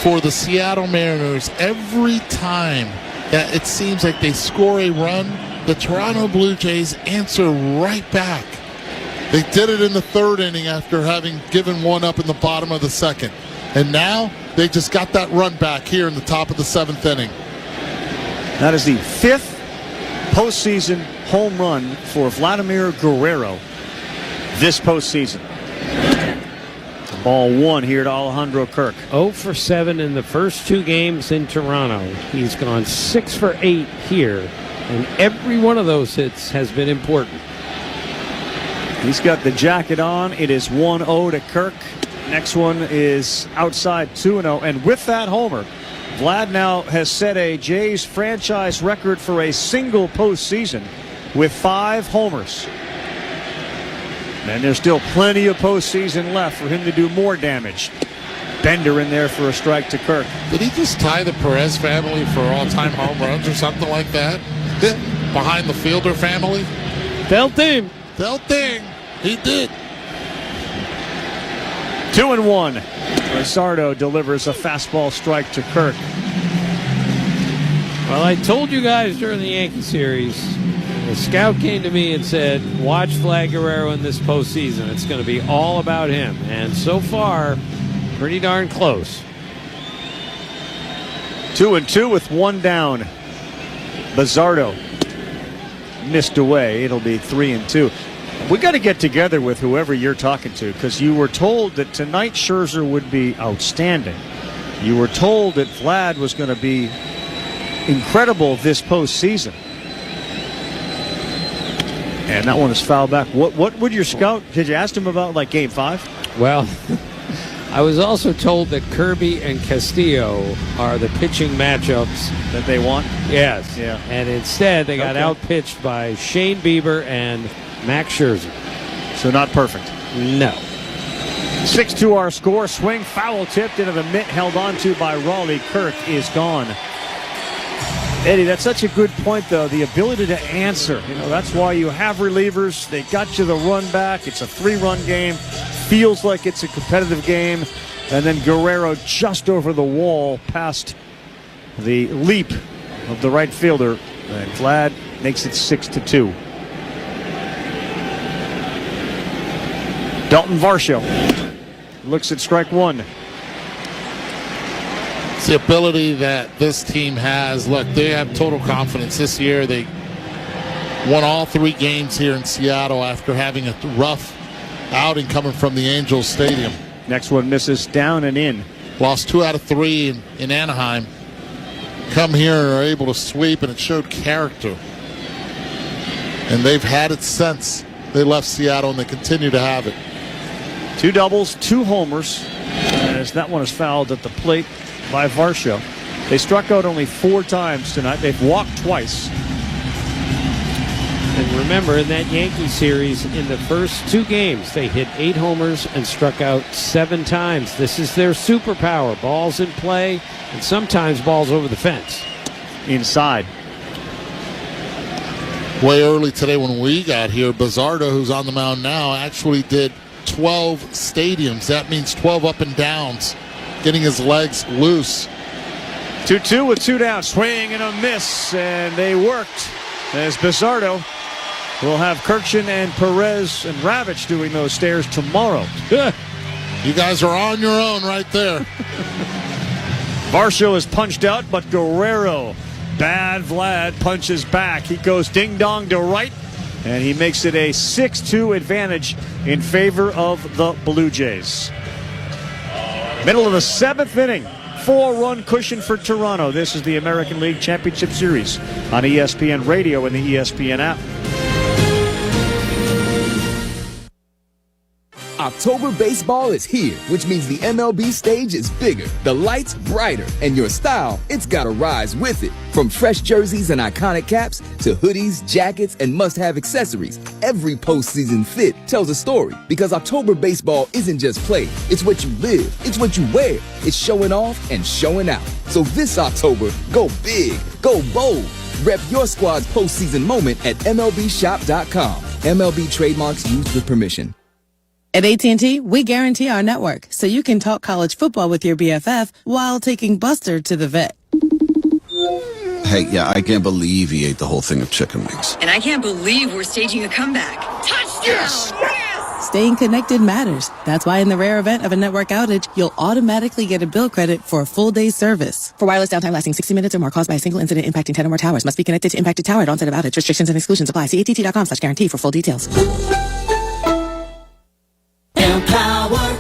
for the Seattle Mariners every time that it seems like they score a run, the Toronto Blue Jays answer right back. They did it in the 3rd inning after having given one up in the bottom of the 2nd. And now they just got that run back here in the top of the 7th inning. That is the 5th postseason home run for Vladimir Guerrero this postseason. Ball 1 here to Alejandro Kirk. 0 for 7 in the first 2 games in Toronto. He's gone 6 for 8 here, and every one of those hits has been important. He's got the jacket on. It is 1-0 to Kirk. Next one is outside 2-0, and with that homer, Vlad now has set a Jays franchise record for a single postseason with 5 homers. And there's still plenty of postseason left for him to do more damage. Bender in there for a strike to Kirk. Did he just tie the Perez family for all-time home runs or something like that? Behind the Fielder family? Del team. He did. 2-1. Luzardo delivers a fastball strike to Kirk. Well, I told you guys during the Yankee series, the scout came to me and said, watch Vlad Guerrero in this postseason. It's going to be all about him. And so far, pretty darn close. 2-2 with 1 down. Luzardo missed away. It'll be 3-2. We got to get together with whoever you're talking to, because you were told that tonight Scherzer would be outstanding. You were told that Vlad was going to be incredible this postseason. And that one is fouled back. What would your scout, did you ask him about like game 5? Well, I was also told that Kirby and Castillo are the pitching matchups that they want. Yes. Yeah. And instead they got outpitched by Shane Bieber and Max Scherzer. So not perfect. No. 6-2 our score. Swing, foul tipped into the mitt, held on to by Raleigh. Kirk is gone. Eddie, that's such a good point, though. The ability to answer. You know, that's why you have relievers. They got you the run back. It's a 3-run game. Feels like it's a competitive game. And then Guerrero just over the wall past the leap of the right fielder. And Vlad makes it 6-2. Dalton Varsho looks at strike 1. It's the ability that this team has. Look, they have total confidence this year. They won all 3 games here in Seattle after having a rough outing coming from the Angels Stadium. Next one misses down and in. Lost 2 out of 3 in Anaheim. Come here and are able to sweep, and it showed character. And they've had it since they left Seattle, and they continue to have it. 2 doubles, 2 homers, as that one is fouled at the plate by Varsho. They struck out only 4 times tonight. They've walked twice. And remember, in that Yankee series, in the first 2 games, they hit 8 homers and struck out 7 times. This is their superpower. Balls in play, and sometimes balls over the fence. Inside. Way early today when we got here, Luzardo, who's on the mound now, actually did 12 stadiums. That means 12 up and downs, getting his legs loose. 2-2 with 2 down. Swing and a miss, and they worked. As Luzardo will have Kirkshin and Perez and Ravitch doing those stairs tomorrow. You guys are on your own right there. Varsho is punched out, but Guerrero, bad Vlad, punches back. He goes ding-dong to right, and he makes it a 6-2 advantage in favor of the Blue Jays. Middle of the 7th inning. 4-run cushion for Toronto. This is the American League Championship Series on ESPN Radio and the ESPN app. October baseball is here, which means the MLB stage is bigger, the lights brighter, and your style, it's gotta rise with it. From fresh jerseys and iconic caps to hoodies, jackets, and must-have accessories, every postseason fit tells a story, because October baseball isn't just play, it's what you live, it's what you wear, it's showing off and showing out. So this October, go big, go bold. Rep your squad's postseason moment at MLBshop.com. MLB trademarks used with permission. At AT&T, we guarantee our network so you can talk college football with your BFF while taking Buster to the vet. Hey, yeah, I can't believe he ate the whole thing of chicken wings. And I can't believe we're staging a comeback. Touchdown! Yes! Staying connected matters. That's why in the rare event of a network outage, you'll automatically get a bill credit for a full day's service. For wireless downtime lasting 60 minutes or more caused by a single incident impacting 10 or more towers, must be connected to impacted tower at onset of outage. Restrictions and exclusions apply. See att.com/guarantee for full details. Empower.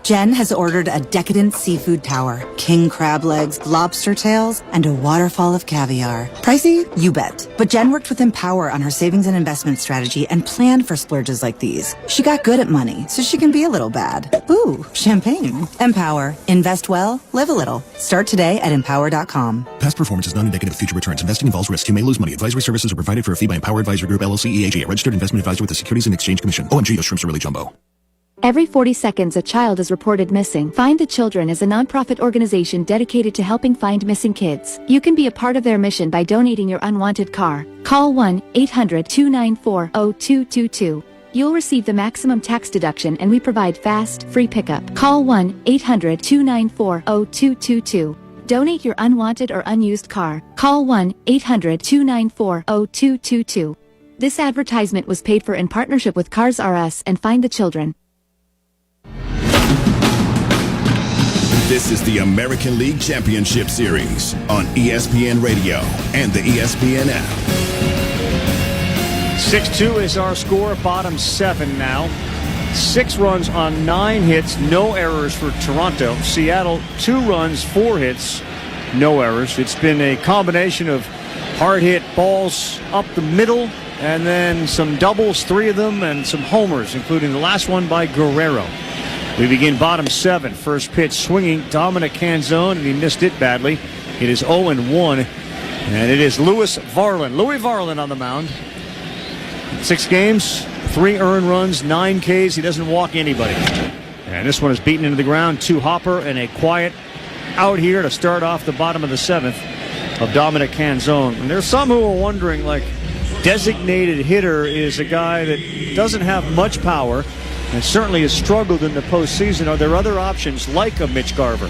Jen has ordered a decadent seafood tower, king crab legs, lobster tails, and a waterfall of caviar. Pricey? You bet. But Jen worked with Empower on her savings and investment strategy and planned for splurges like these. She got good at money, so she can be a little bad. Ooh, champagne. Empower. Invest well, live a little. Start today at empower.com. Past performance is not indicative of future returns. Investing involves risk. You may lose money. Advisory services are provided for a fee by Empower Advisor Group, LLC, EAG, a registered investment advisor with the Securities and Exchange Commission. OMG, those shrimps are really jumbo. Every 40 seconds, a child is reported missing. Find the Children is a nonprofit organization dedicated to helping find missing kids. You can be a part of their mission by donating your unwanted car. Call 1-800-294-0222. You'll receive the maximum tax deduction, and we provide fast, free pickup. Call 1-800-294-0222. Donate your unwanted or unused car. Call 1-800-294-0222. This advertisement was paid for in partnership with Cars R Us and Find the Children. This is the American League Championship Series on ESPN Radio and the ESPN app. 6-2 is our score, bottom 7 now. 6 runs on 9 hits, no errors for Toronto. Seattle, 2 runs, 4 hits, no errors. It's been a combination of hard hit balls up the middle, and then some doubles, 3 of them, and some homers, including the last one by Guerrero. We begin bottom 7. First pitch swinging, Dominic Canzone, and he missed it badly. It is 0-1, and it is Louis Varland on the mound. 6 games, 3 earned runs, 9 Ks. He doesn't walk anybody. And this one is beaten into the ground. 2 hopper and a quiet out here to start off the bottom of the 7th of Dominic Canzone. And there's some who are wondering, like, designated hitter is a guy that doesn't have much power and certainly has struggled in the postseason. Are there other options like a Mitch Garver?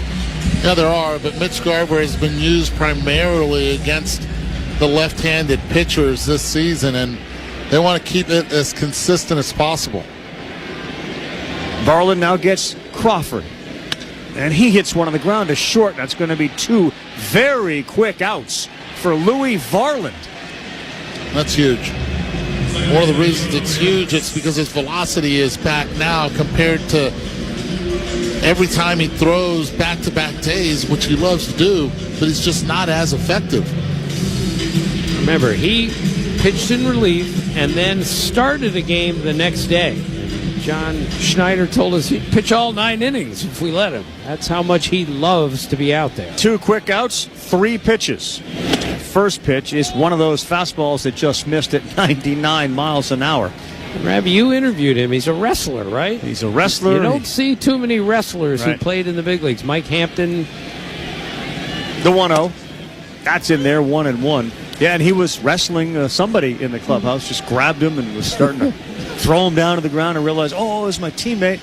Yeah, there are, but Mitch Garver has been used primarily against the left-handed pitchers this season, and they want to keep it as consistent as possible. Varland now gets Crawford, and he hits one on the ground to short. That's going to be 2 very quick outs for Louis Varland. That's huge. One of the reasons it's huge, it's because his velocity is back now compared to every time he throws back-to-back days, which he loves to do, but he's just not as effective. Remember, he pitched in relief and then started a game the next day. John Schneider told us he'd pitch all 9 innings if we let him. That's how much he loves to be out there. 2 quick outs, 3 pitches. First pitch is one of those fastballs that just missed at 99 miles an hour. Rabbi, you interviewed him. He's a wrestler, right? He's a wrestler. You don't see too many wrestlers Right. who played in the big leagues. Mike Hampton. The 1-0. That's in there, 1-1. Yeah, and he was wrestling somebody in the clubhouse, just grabbed him and was starting to throw him down to the ground and realized, oh, it's my teammate.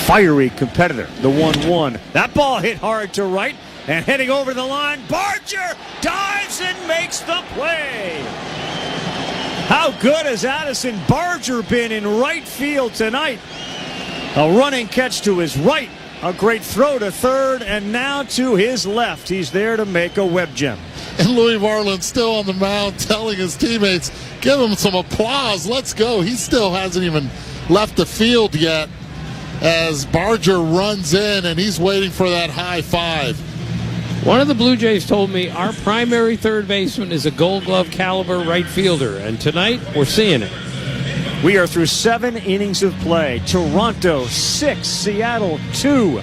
Fiery competitor, the 1-1. That ball hit hard to right, and heading over the line, Barger dives and makes the play. How good has Addison Barger been in right field tonight? A running catch to his right, a great throw to third, and now to his left. He's there to make a web gem. And Louis Varland still on the mound telling his teammates, give him some applause, let's go. He still hasn't even left the field yet as Barger runs in, and he's waiting for that high five. One of the Blue Jays told me our primary third baseman is a Gold Glove caliber right fielder, and tonight we're seeing it. We are through 7 innings of play. Toronto 6, Seattle 2.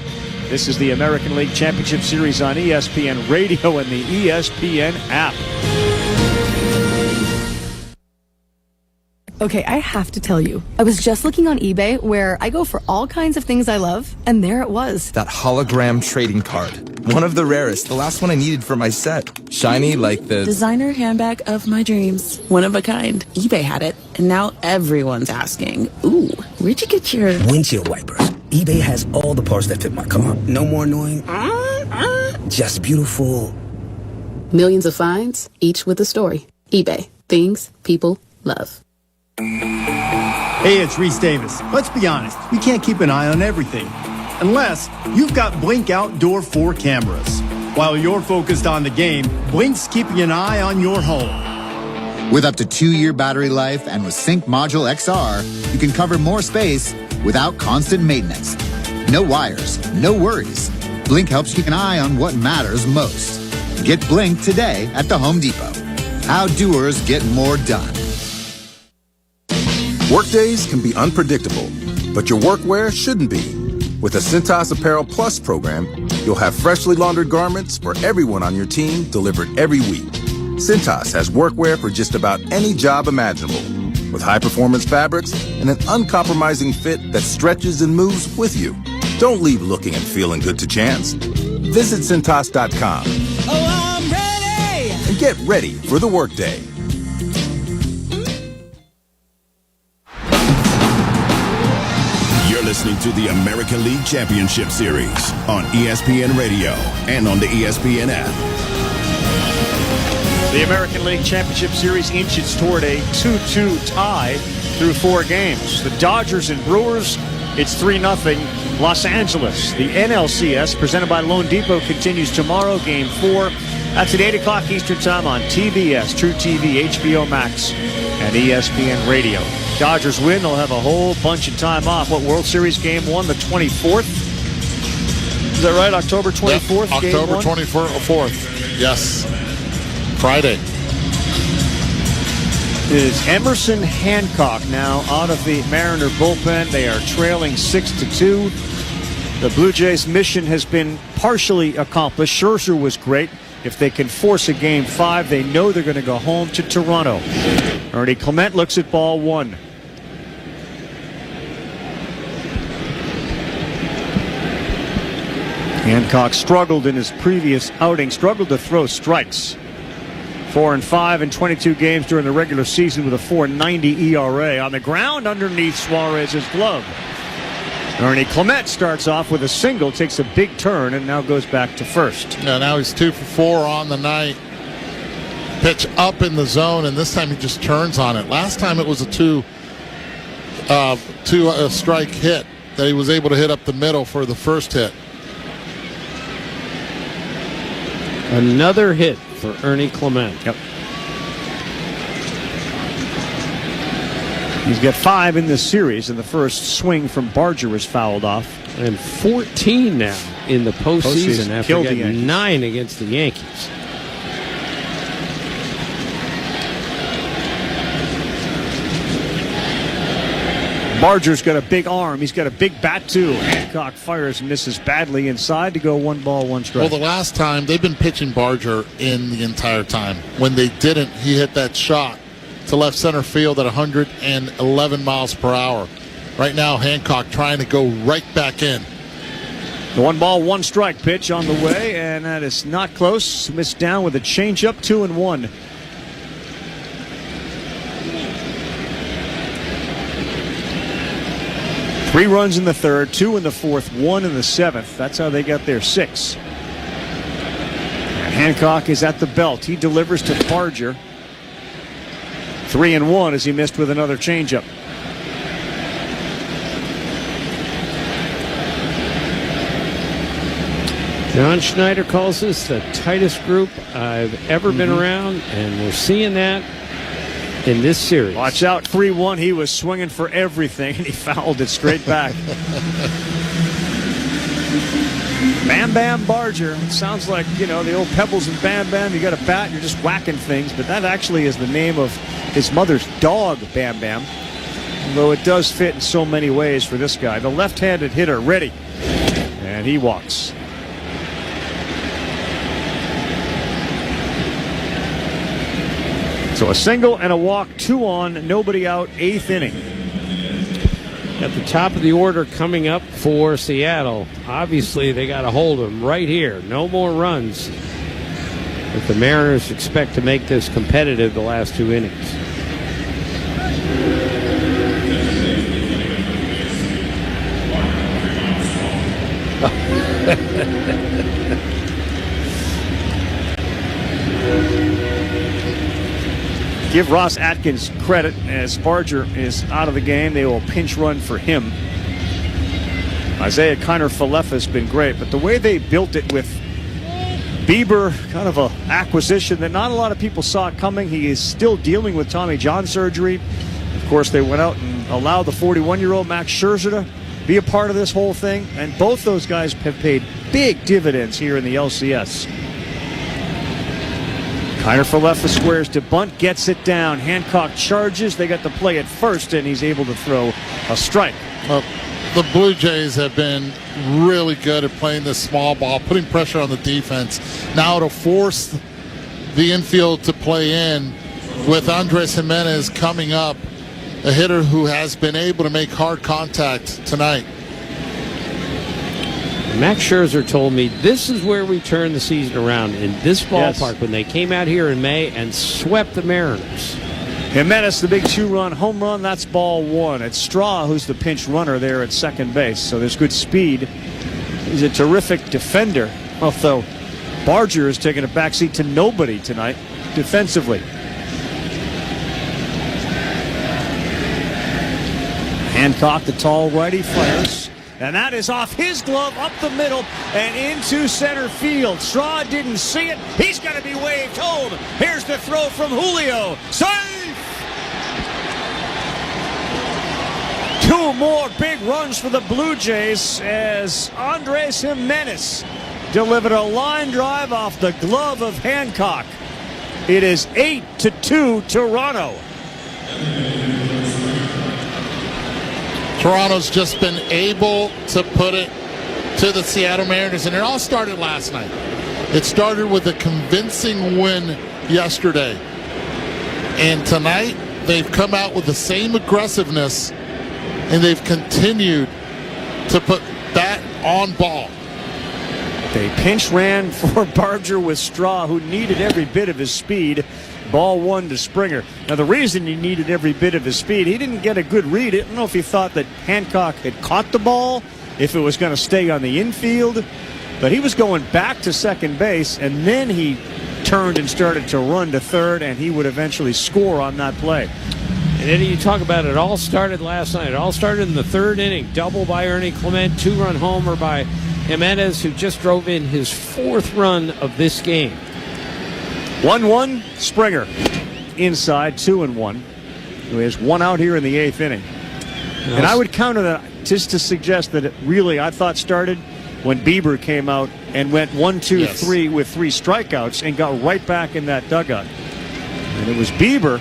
This is the American League Championship Series on ESPN Radio and the ESPN app. Okay, I have to tell you, I was just looking on eBay where I go for all kinds of things I love, and there it was. That hologram trading card. One of the rarest. The last one I needed for my set. Shiny like the Designer handbag of my dreams. One of a kind. eBay had it, and now everyone's asking, ooh, where'd you get your windshield wipers? eBay has all the parts that fit my car. No more annoying. Just beautiful. Millions of finds, each with a story. eBay. Things people love. Hey, it's Reese Davis. Let's be honest, we can't keep an eye on everything. Unless you've got Blink Outdoor 4 cameras. While you're focused on the game, Blink's keeping an eye on your home. With up to 2-year battery life and with Sync Module XR, you can cover more space without constant maintenance. No wires, no worries. Blink helps keep an eye on what matters most. Get Blink today at the Home Depot. How doers get more done. Workdays can be unpredictable, but your workwear shouldn't be. With the Cintas Apparel Plus program, you'll have freshly laundered garments for everyone on your team delivered every week. Cintas has workwear for just about any job imaginable, with high-performance fabrics and an uncompromising fit that stretches and moves with you. Don't leave looking and feeling good to chance. Visit Cintas.com. Oh, I'm ready! And get ready for the workday. You're listening to the American League Championship Series on ESPN Radio and on the ESPN app. The American League Championship Series inches toward a 2-2 tie through 4 games. The Dodgers and Brewers, it's 3-0 Los Angeles. The NLCS, presented by Loan Depot, continues tomorrow, Game 4. That's at 8 o'clock Eastern Time on TBS, True TV, HBO Max, and ESPN Radio. Dodgers win, they'll have a whole bunch of time off. What, World Series Game 1, the 24th? Is that right, October 24th? Yep, October 24th, yes. Friday. Is Emerson Hancock now out of the Mariner bullpen. They are trailing 6-2. The Blue Jays' mission has been partially accomplished. Scherzer was great. If they can force a Game 5, they know they're going to go home to Toronto. Ernie Clement looks at ball 1. Hancock struggled in his previous outing, struggled to throw strikes. 4-5 in 22 games during the regular season with a .490 ERA. On the ground underneath Suarez's glove. Ernie Clement starts off with a single, takes a big turn, and now goes back to first. Yeah, now he's 2 for 4 on the night. Pitch up in the zone, and this time he just turns on it. Last time it was a two-strike hit that he was able to hit up the middle for the first hit. Another hit for Ernie Clement. Yep. He's got 5 in this series, and the first swing from Barger was fouled off. And 14 now in the postseason after getting 9 against the Yankees. Barger's got a big arm. He's got a big bat, too. Hancock fires and misses badly inside to go 1 ball, 1 strike. Well, the last time, they've been pitching Barger in the entire time. When they didn't, he hit that shot to left center field at 111 miles per hour. Right now, Hancock trying to go right back in. The 1 ball, 1 strike pitch on the way, and that is not close. Missed down with a changeup, 2-1. Three runs in the third, 2 in the fourth, 1 in the seventh. That's how they got their 6. And Hancock is at the belt. He delivers to Barger. 3-1 as he missed with another changeup. John Schneider calls this the tightest group I've ever been around, and we're seeing that in this series. Watch out, 3-1. He was swinging for everything, and he fouled it straight back. Bam Bam Barger. It sounds like, you know, the old Pebbles and Bam Bam. You got a bat, you're just whacking things, but that actually is the name of his mother's dog, Bam Bam. Although it does fit in so many ways for this guy. The left-handed hitter, ready. And he walks. So a single and a walk, 2 on, nobody out, 8th inning. At the top of the order coming up for Seattle. Obviously, they got to hold them right here. No more runs. If the Mariners expect to make this competitive the last 2 innings. Give Ross Atkins credit. As Barger is out of the game, they will pinch run for him. Isaiah Kiner-Falefa has been great, but the way they built it with Bieber, kind of an acquisition that not a lot of people saw coming. He is still dealing with Tommy John surgery. Of course, they went out and allowed the 41-year-old Max Scherzer to be a part of this whole thing, and both those guys have paid big dividends here in the LCS. Kiner-Falefa squares to bunt, gets it down. Hancock charges. They got the play at first, and he's able to throw a strike. The Blue Jays have been really good at playing this small ball, putting pressure on the defense. Now to force the infield to play in with Andres Jimenez coming up, a hitter who has been able to make hard contact tonight. Max Scherzer told me this is where we turn the season around, in this ballpark, when they came out here in May and swept the Mariners. Jimenez, the big two-run home run. That's ball one. It's Straw who's the pinch runner there at second base, so there's good speed. He's a terrific defender, although Barger is taking a backseat to nobody tonight defensively. Hancock, the tall righty, fires. And that is off his glove, up the middle, and into center field. Straw didn't see it. He's going to be waved home. Here's the throw from Julio. Safe! 2 more big runs for the Blue Jays as Andres Jimenez delivered a line drive off the glove of Hancock. It is 8-2 Toronto. Toronto's just been able to put it to the Seattle Mariners, and it all started last night. It started with a convincing win yesterday. And tonight, they've come out with the same aggressiveness, and they've continued to put bat on ball. They pinch ran for Barger with Straw, who needed every bit of his speed. Ball one to Springer. Now, the reason he needed every bit of his speed, he didn't get a good read. I don't know if he thought that Hancock had caught the ball, if it was going to stay on the infield, but he was going back to second base, and then he turned and started to run to third, and he would eventually score on that play. And Eddie, you talk about it all started last night. It all started in the third inning. Double by Ernie Clement, 2-run homer by Jimenez, who just drove in his 4th run of this game. 1-1, Springer. Inside, 2-1. He has 1 out here in the 8th inning. And I would counter that just to suggest that it really, I thought, started when Bieber came out and went 1-2-3 with 3 strikeouts and got right back in that dugout. And it was Bieber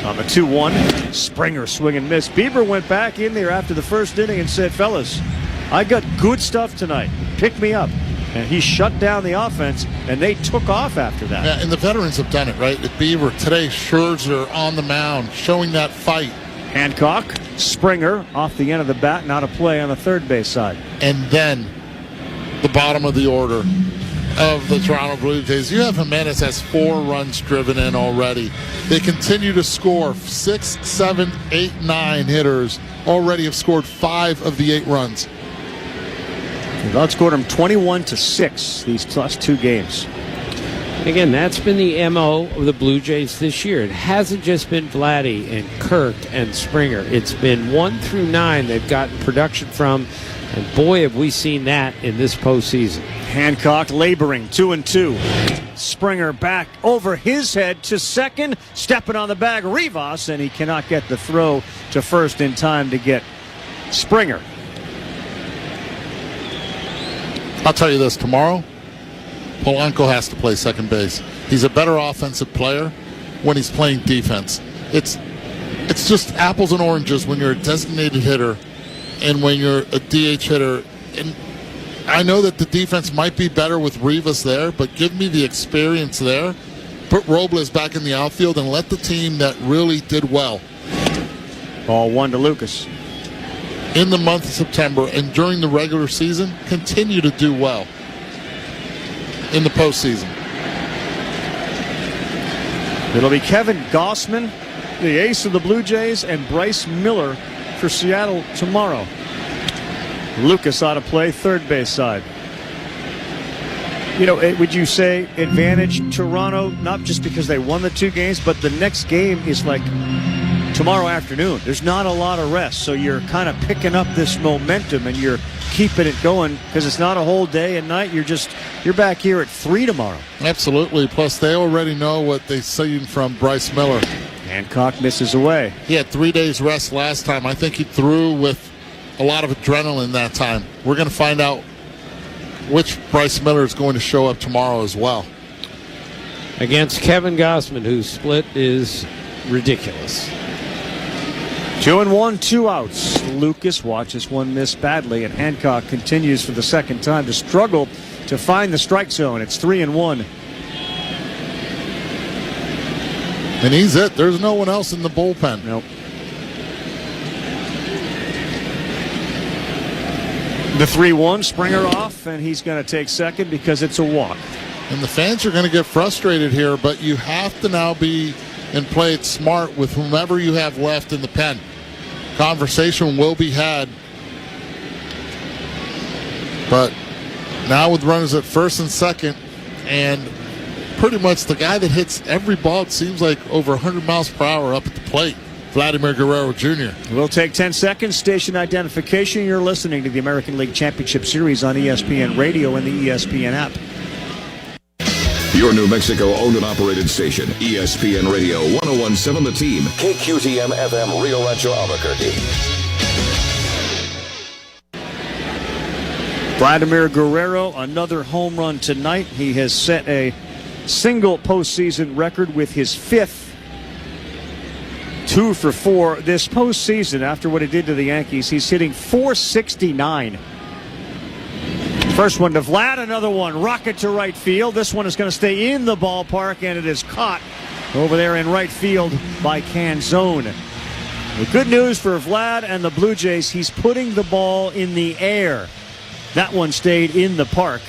on the 2-1. Springer swing and miss. Bieber went back in there after the first inning and said, fellas, I got good stuff tonight. Pick me up. And he shut down the offense, and they took off after that. Yeah, and the veterans have done it, right? With Bieber, today, Scherzer on the mound, showing that fight. Hancock, Springer off the end of the bat, not a play on the third base side. And then the bottom of the order of the Toronto Blue Jays. You have Jimenez has 4 runs driven in already. They continue to score. 6, 7, 8, 9 hitters already have scored 5 of the 8 runs. They've outscored them 21-6 these last 2 games. Again, that's been the MO of the Blue Jays this year. It hasn't just been Vladdy and Kirk and Springer. It's been 1 through 9 they've gotten production from, and boy, have we seen that in this postseason. Hancock laboring, 2-2. Springer back over his head to second, stepping on the bag, Rivas, and he cannot get the throw to first in time to get Springer. I'll tell you this, tomorrow, Polanco has to play second base. He's a better offensive player when he's playing defense. It's just apples and oranges when you're a designated hitter and when you're a DH hitter. And I know that the defense might be better with Rivas there, but give me the experience there. Put Robles back in the outfield and let the team that really did well. Ball 1 to Lucas. In the month of September and during the regular season, continue to do well in the postseason. It'll be Kevin Gossman, the ace of the Blue Jays, and Bryce Miller for Seattle tomorrow. Lucas ought to play third base side. Would you say advantage Toronto, not just because they won the 2 games, but the next game is like tomorrow afternoon. There's not a lot of rest, so you're kind of picking up this momentum and you're keeping it going because it's not a whole day and night. You're back here at 3 tomorrow. Absolutely. Plus, they already know what they've seen from Bryce Miller. Hancock misses away. He had 3 days rest last time. I think he threw with a lot of adrenaline that time. We're going to find out which Bryce Miller is going to show up tomorrow as well. Against Kevin Gossman, whose split is ridiculous. 2-1, 2 outs. Lucas watches one miss badly, and Hancock continues for the second time to struggle to find the strike zone. It's 3-1. And he's it. There's no one else in the bullpen. Nope. The 3-1, Springer off, and he's going to take second because it's a walk. And the fans are going to get frustrated here, but you have to now be and play it smart with whomever you have left in the pen. Conversation will be had. But now with runners at first and second, and pretty much the guy that hits every ball, it seems like over 100 miles per hour up at the plate, Vladimir Guerrero Jr. We'll take 10 seconds. Station identification. You're listening to the American League Championship Series on ESPN Radio and the ESPN app. Your New Mexico owned and operated station, ESPN Radio 1017 The Team, KQTM FM, Rio Rancho, Albuquerque. Vladimir Guerrero, another home run tonight. He has set a single postseason record with his 5th. 2 for 4 this postseason. After what he did to the Yankees, he's hitting .469. First one to Vlad, another one. Rocket to right field. This one is going to stay in the ballpark, and it is caught over there in right field by Canzone. The good news for Vlad and the Blue Jays, he's putting the ball in the air. That one stayed in the park.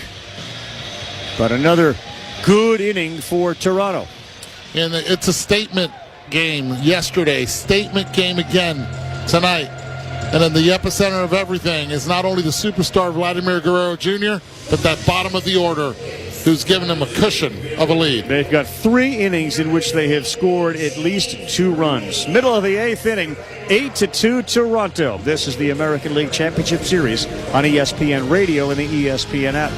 But another good inning for Toronto. And it's a statement game yesterday, statement game again tonight. And then the epicenter of everything is not only the superstar Vladimir Guerrero Jr., but that bottom of the order who's given them a cushion of a lead. They've got 3 innings in which they have scored at least 2 runs. Middle of the 8th inning, 8-2 Toronto. This is the American League Championship Series on ESPN Radio and the ESPN app.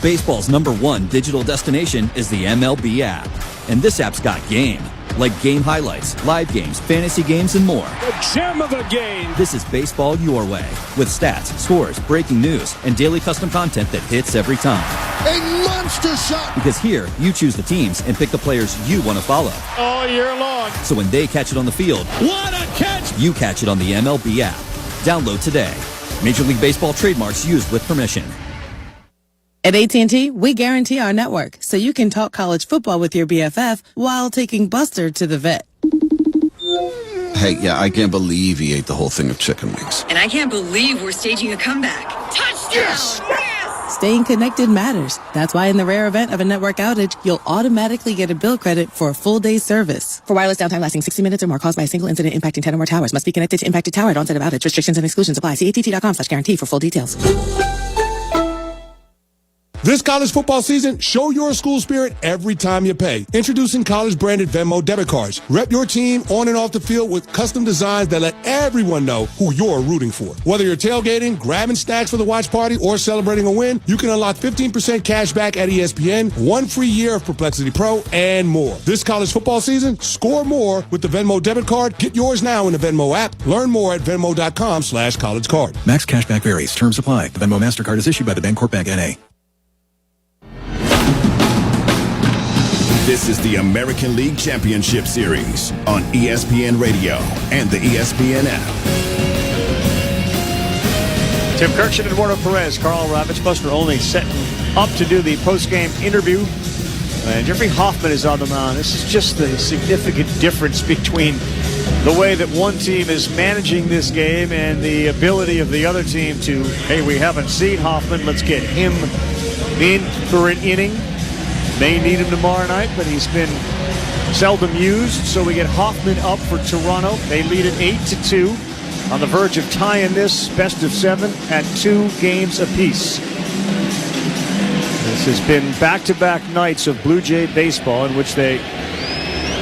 Baseball's #1 digital destination is the MLB app. And this app's got game. Like game highlights, live games, fantasy games, and more. The gem of the game. This is baseball your way. With stats, scores, breaking news, and daily custom content that hits every time. A monster shot. Because here, you choose the teams and pick the players you want to follow. All year long. So when they catch it on the field, what a catch! You catch it on the MLB app. Download today. Major League Baseball trademarks used with permission. At AT&T, we guarantee our network so you can talk college football with your BFF while taking Buster to the vet. Hey, yeah, I can't believe he ate the whole thing of chicken wings. And I can't believe we're staging a comeback. Touchdown! Yes! Staying connected matters. That's why in the rare event of a network outage, you'll automatically get a bill credit for a full day's service. For wireless downtime lasting 60 minutes or more caused by a single incident impacting 10 or more towers, must be connected to impacted tower at onset of outage. Restrictions and exclusions apply. See att.com/guarantee for full details. This college football season, show your school spirit every time you pay. Introducing college-branded Venmo debit cards. Rep your team on and off the field with custom designs that let everyone know who you're rooting for. Whether you're tailgating, grabbing snacks for the watch party, or celebrating a win, you can unlock 15% cash back at ESPN, 1 free year of Perplexity Pro, and more. This college football season, score more with the Venmo debit card. Get yours now in the Venmo app. Learn more at Venmo.com/collegecard. Max cashback varies. Terms apply. The Venmo MasterCard is issued by the Bancorp Bank N.A. This is the American League Championship Series on ESPN Radio and the ESPN app. Tim Kirkshin and Eduardo Perez, Carl Ravitch, Buster Olney setting up to do the post-game interview. And Jeffrey Hoffman is on the mound. This is just the significant difference between the way that one team is managing this game and the ability of the other team to, hey, we haven't seen Hoffman, let's get him in for an inning. May need him tomorrow night, but he's been seldom used. So we get Hoffman up for Toronto. They lead at 8-2. on the verge of tying this best of 7 at 2 games apiece. This has been back-to-back nights of Blue Jay baseball in which they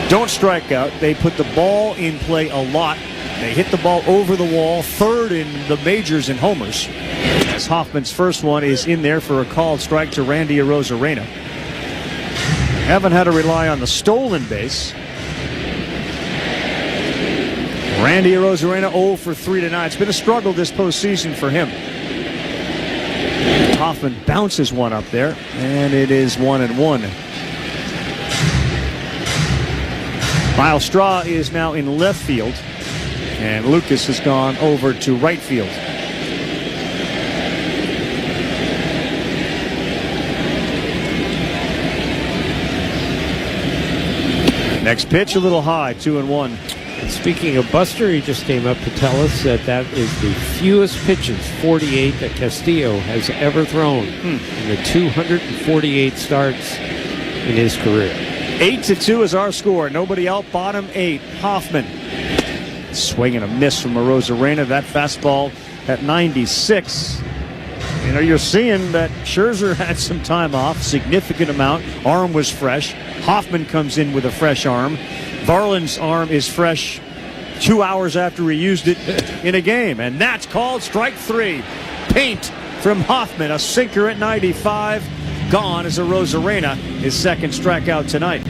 don't strike out. They put the ball in play a lot. They hit the ball over the wall, third in the majors in homers. As Hoffman's first one is in there for a called strike to Randy Arozarena. Haven't had to rely on the stolen base. Randy Arozarena 0 for 3 tonight. It's been a struggle this postseason for him. Hoffman bounces one up there, and it is 1-1. Miles Straw is now in left field, and Lucas has gone over to right field. Next pitch, a little high, 2-1. And speaking of Buster, he just came up to tell us that that is the fewest pitches, 48, that Castillo has ever thrown in the 248 starts in his career. 8-2 is our score. Nobody out. Bottom 8. Hoffman. Swing and a miss from Arozarena. That fastball at 96. You know, you're seeing that Scherzer had some time off, significant amount. Arm was fresh. Hoffman comes in with a fresh arm. Varland's arm is fresh 2 hours after he used it in a game. And that's called strike 3. Paint from Hoffman. A sinker at 95. Gone as Arozarena, his second strikeout tonight.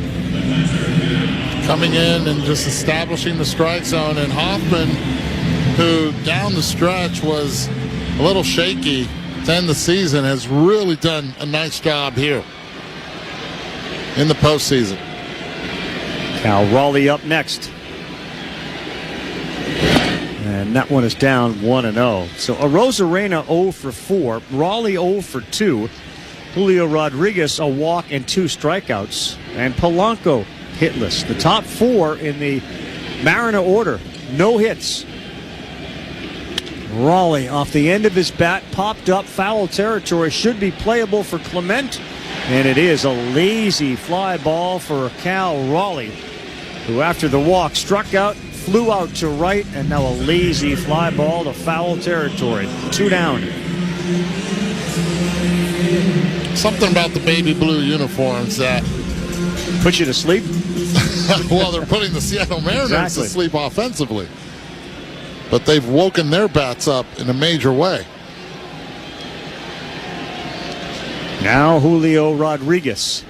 Coming in and just establishing the strike zone. And Hoffman, who down the stretch was a little shaky to end the season, has really done a nice job here in the postseason. Cal Raleigh up next. And that one is down 1-0. So Arozarena 0 for 4. Raleigh 0 for 2. Julio Rodriguez a walk and 2 strikeouts. And Polanco hitless. The top 4 in the Mariner order. No hits. Raleigh off the end of his bat, popped up, foul territory, should be playable for Clement. And it is a lazy fly ball for Cal Raleigh, who after the walk struck out, flew out to right, and now a lazy fly ball to foul territory. 2 down. Something about the baby blue uniforms that put you to sleep. Well, they're putting the Seattle Mariners to sleep offensively. But they've woken their bats up in a major way. Now Julio Rodriguez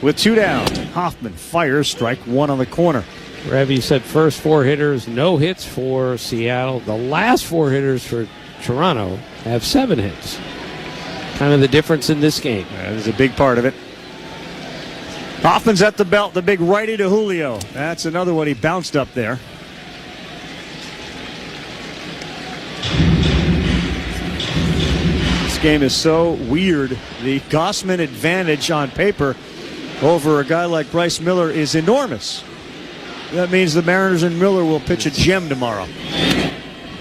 with 2 down. Hoffman fires, strike 1 on the corner. Rev, you said first 4 hitters, no hits for Seattle. The last 4 hitters for Toronto have 7 hits. Kind of the difference in this game. That is a big part of it. Hoffman's at the belt, the big righty to Julio. That's another one. He bounced up there. This game is so weird. The Gossman advantage on paper over a guy like Bryce Miller is enormous. That means the Mariners and Miller will pitch a gem tomorrow.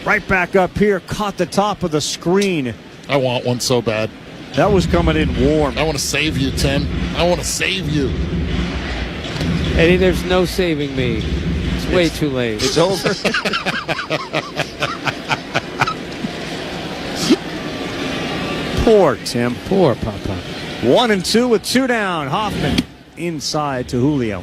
Right back up here, caught the top of the screen. I want one so bad. That was coming in warm. I want to save you, Tim. I want to save you. Eddie, there's no saving me. It's way too late. It's over. Poor Tim. Poor Papa. 1-2 with 2 down. Hoffman inside to Julio.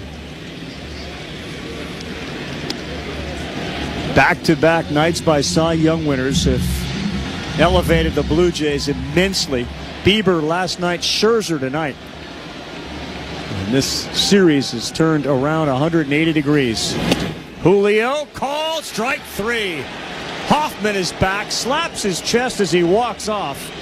Back-to-back nights by Cy Young winners have elevated the Blue Jays immensely. Bieber last night, Scherzer tonight. And this series has turned around 180 degrees. Julio called strike 3. Hoffman is back, slaps his chest as he walks off.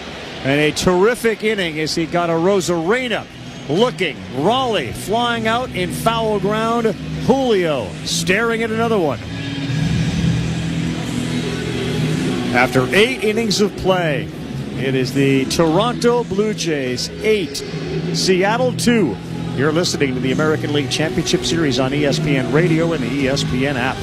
And a terrific inning as he got Arozarena looking. Raleigh flying out in foul ground. Julio staring at another one. After 8 innings of play, it is the Toronto Blue Jays 8, Seattle 2. You're listening to the American League Championship Series on ESPN Radio and the ESPN app.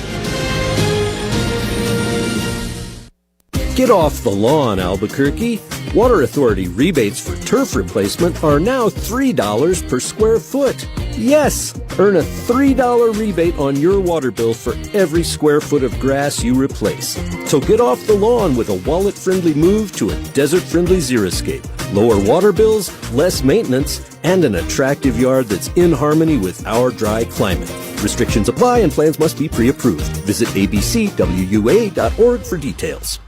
Get off the lawn, Albuquerque. Water Authority rebates for turf replacement are now $3 per square foot. Yes, earn a $3 rebate on your water bill for every square foot of grass you replace. So get off the lawn with a wallet-friendly move to a desert-friendly xeriscape. Lower water bills, less maintenance, and an attractive yard that's in harmony with our dry climate. Restrictions apply and plans must be pre-approved. Visit abcwua.org for details.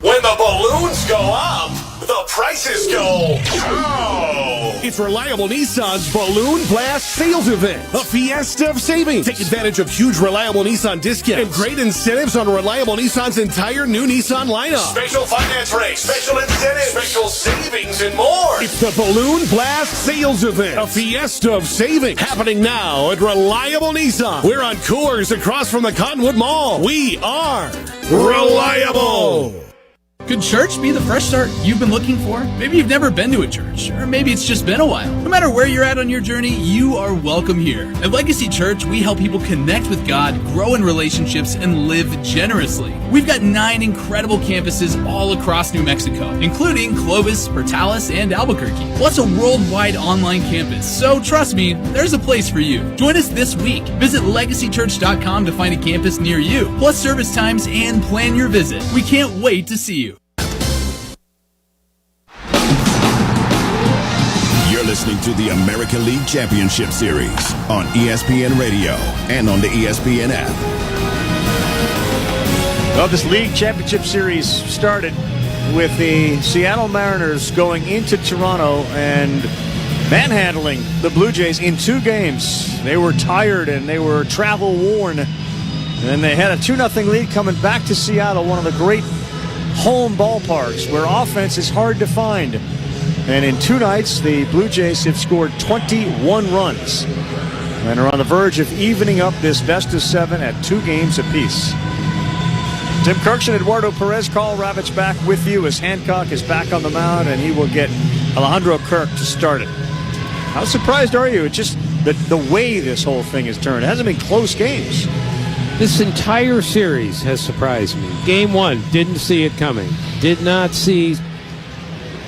When the balloons go up, the prices go down. It's Reliable Nissan's Balloon Blast Sales Event, a fiesta of savings. Take advantage of huge Reliable Nissan discounts and great incentives on Reliable Nissan's entire new Nissan lineup. Special finance rates, special incentives, special savings, and more. It's the Balloon Blast Sales Event, a fiesta of savings, happening now at Reliable Nissan. We're on Coors across from the Cottonwood Mall. We are reliable. Could church be the fresh start you've been looking for? Maybe you've never been to a church, or maybe it's just been a while. No matter where you're at on your journey, you are welcome here. At Legacy Church, we help people connect with God, grow in relationships, and live generously. We've got 9 incredible campuses all across New Mexico, including Clovis, Portales, and Albuquerque, plus a worldwide online campus. So trust me, there's a place for you. Join us this week. Visit legacychurch.com to find a campus near you, plus service times, and plan your visit. We can't wait to see you. Listening to the American League Championship Series on ESPN Radio and on the ESPN app. Well, this league championship series started with the Seattle Mariners going into Toronto and manhandling the Blue Jays in 2 games. They were tired and they were travel worn. And they had a 2-0 lead coming back to Seattle, one of the great home ballparks where offense is hard to find. And in 2 nights, the Blue Jays have scored 21 runs and are on the verge of evening up this best-of-7 at 2 games apiece. Tim Kirkshin, Eduardo Perez, Carl Ravitch back with you as Hancock is back on the mound, and he will get Alejandro Kirk to start it. How surprised are you? It's just the way this whole thing has turned. It hasn't been close games. This entire series has surprised me. Game 1, didn't see it coming. Did not see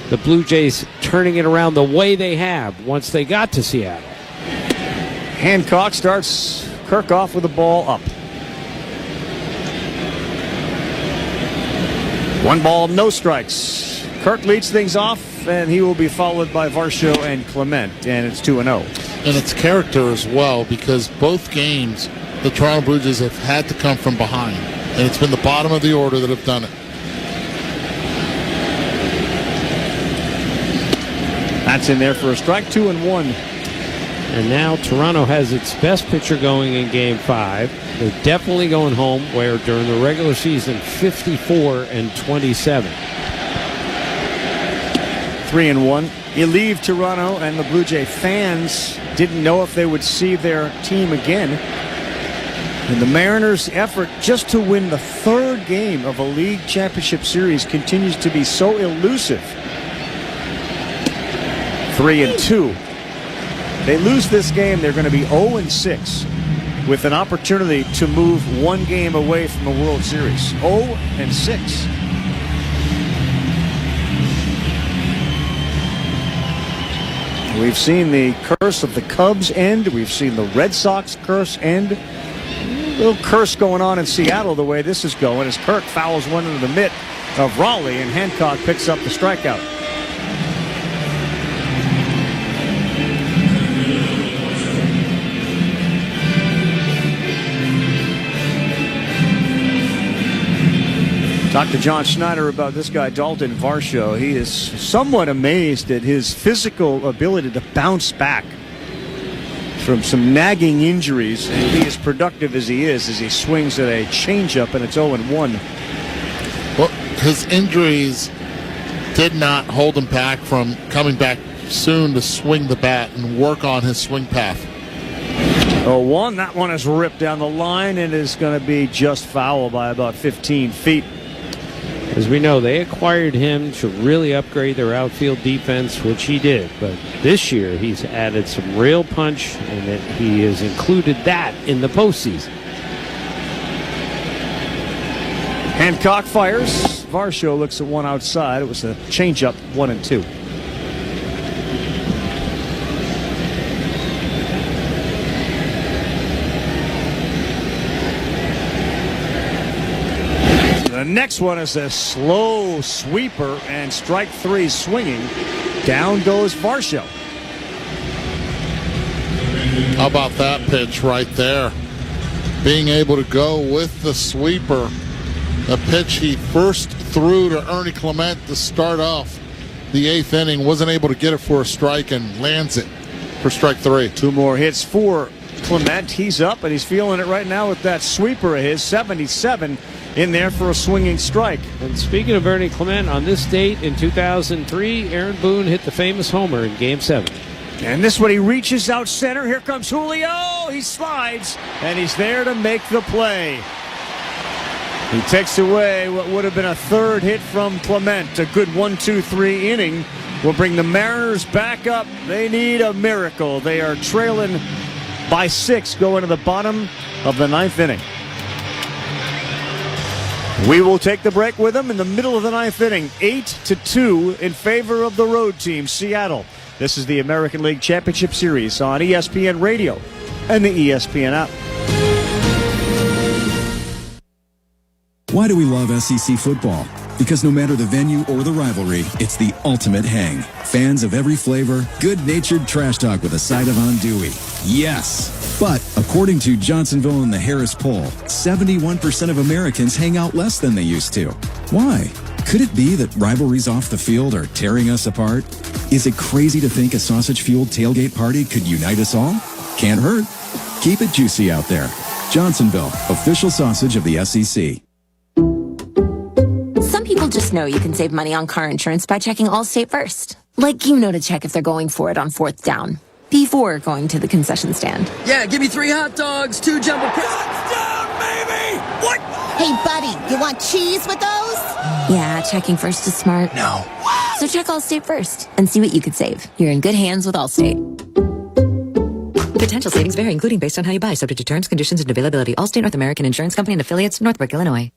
the Blue Jays turning it around the way they have once they got to Seattle. Hancock starts Kirk off with the ball up. 1 ball, no strikes. Kirk leads things off, and he will be followed by Varsho and Clement, and it's 2-0. And it's character as well, because both games the Toronto Blue Jays have had to come from behind, and it's been the bottom of the order that have done it. That's in there for a strike, 2-1. And now Toronto has its best pitcher going in Game 5. They're definitely going home, where during the regular season, 54-27. 3-1. You leave Toronto, and the Blue Jay fans didn't know if they would see their team again. And the Mariners' effort just to win the 3rd game of a league championship series continues to be so elusive. 3-2. They lose this game, they're going to be 0-6 with an opportunity to move 1 game away from the World Series. 0-6. We've seen the curse of the Cubs end. We've seen the Red Sox curse end. A little curse going on in Seattle the way this is going as Kirk fouls one into the mitt of Raleigh, and Hancock picks up the strikeout. Talked to John Schneider about this guy, Dalton Varsho. He is somewhat amazed at his physical ability to bounce back from some nagging injuries and be as productive as he is as he swings at a changeup, and it's 0-1. Well, his injuries did not hold him back from coming back soon to swing the bat and work on his swing path. 0-1. That one is ripped down the line and is going to be just foul by about 15 feet. As we know, they acquired him to really upgrade their outfield defense, which he did. But this year, he's added some real punch, and he has included that in the postseason. Hancock fires. Varsho looks at one outside. It was a changeup, 1-2. The next one is a slow sweeper, and strike 3 swinging. Down goes Varsho. How about that pitch right there? Being able to go with the sweeper. A pitch he first threw to Ernie Clement to start off the 8th inning. Wasn't able to get it for a strike and lands it for strike 3. 2 more hits for Clement. He's up, and he's feeling it right now with that sweeper of his. 77 in there for a swinging strike. And speaking of Ernie Clement, on this date in 2003, Aaron Boone hit the famous homer in Game 7. And this one, he reaches out center. Here comes Julio. He slides, and he's there to make the play. He takes away what would have been a 3rd hit from Clement. A good 1-2-3 inning will bring the Mariners back up. They need a miracle. They are trailing by 6 going to the bottom of the 9th inning. We will take the break with them in the middle of the 9th inning. 8-2 in favor of the road team, Seattle. This is the American League Championship Series on ESPN Radio and the ESPN app. Why do we love SEC football? Because no matter the venue or the rivalry, it's the ultimate hang. Fans of every flavor, good-natured trash talk with a side of andouille. Yes! But according to Johnsonville and the Harris poll, 71% of Americans hang out less than they used to. Why? Could it be that rivalries off the field are tearing us apart? Is it crazy to think a sausage-fueled tailgate party could unite us all? Can't hurt. Keep it juicy out there. Johnsonville, official sausage of the SEC. Some people just know you can save money on car insurance by checking Allstate first. Like, you know to check if they're going for it on 4th down before going to the concession stand. Yeah, give me 3 hot dogs, 2 jumbo touchdown, baby! What? Hey, buddy, you want cheese with those? Yeah, checking first is smart. No. So check Allstate first and see what you could save. You're in good hands with Allstate. Potential savings vary, including based on how you buy, subject to terms, conditions, and availability. Allstate North American Insurance Company and affiliates, Northbrook, Illinois.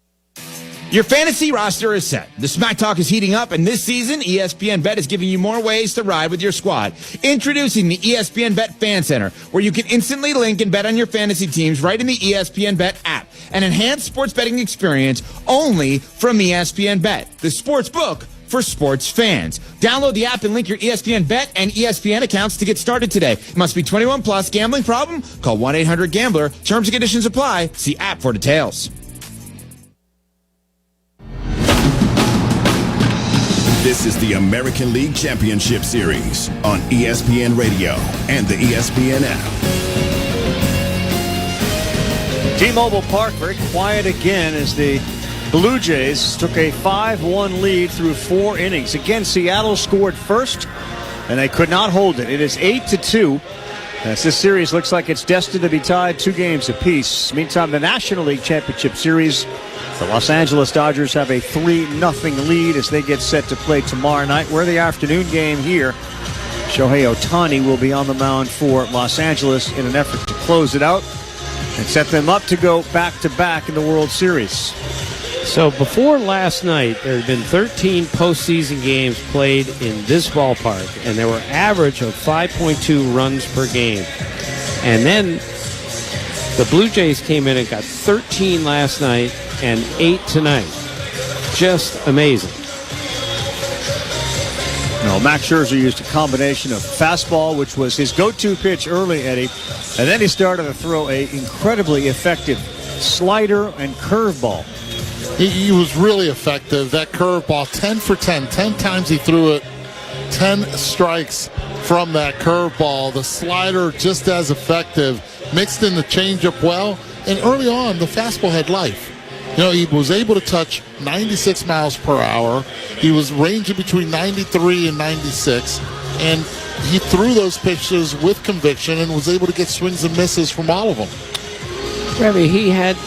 Your fantasy roster is set. The Smack Talk is heating up, and this season, ESPN Bet is giving you more ways to ride with your squad. Introducing the ESPN Bet Fan Center, where you can instantly link and bet on your fantasy teams right in the ESPN Bet app. An enhanced sports betting experience only from ESPN Bet, the sports book for sports fans. Download the app and link your ESPN Bet and ESPN accounts to get started today. Must be 21 plus. Gambling problem? Call 1-800-GAMBLER. Terms and conditions apply. See app for details. This is the American League Championship Series on ESPN Radio and the ESPN app. T-Mobile Park very quiet again as the Blue Jays took a 5-1 lead through 4 innings. Again, Seattle scored first, and they could not hold it. It is 8-2. As this series looks like it's destined to be tied 2 games apiece. Meantime, the National League Championship Series, the Los Angeles Dodgers have a 3-0 lead as they get set to play tomorrow night. We're the afternoon game here. Shohei Ohtani will be on the mound for Los Angeles in an effort to close it out and set them up to go back-to-back in the World Series. So before last night, there had been 13 postseason games played in this ballpark, and there were average of 5.2 runs per game. And then the Blue Jays came in and got 13 last night and 8 tonight. Just amazing. No, Max Scherzer used a combination of fastball, which was his go-to pitch early, Eddie, and then he started to throw an incredibly effective slider and curveball. He was really effective. That curveball, 10 for 10. 10 times he threw it. 10 strikes from that curveball. The slider just as effective. Mixed in the changeup well. And early on, the fastball had life. You know, he was able to touch 96 miles per hour. He was ranging between 93 and 96. And he threw those pitches with conviction and was able to get swings and misses from all of them. Ravi, he had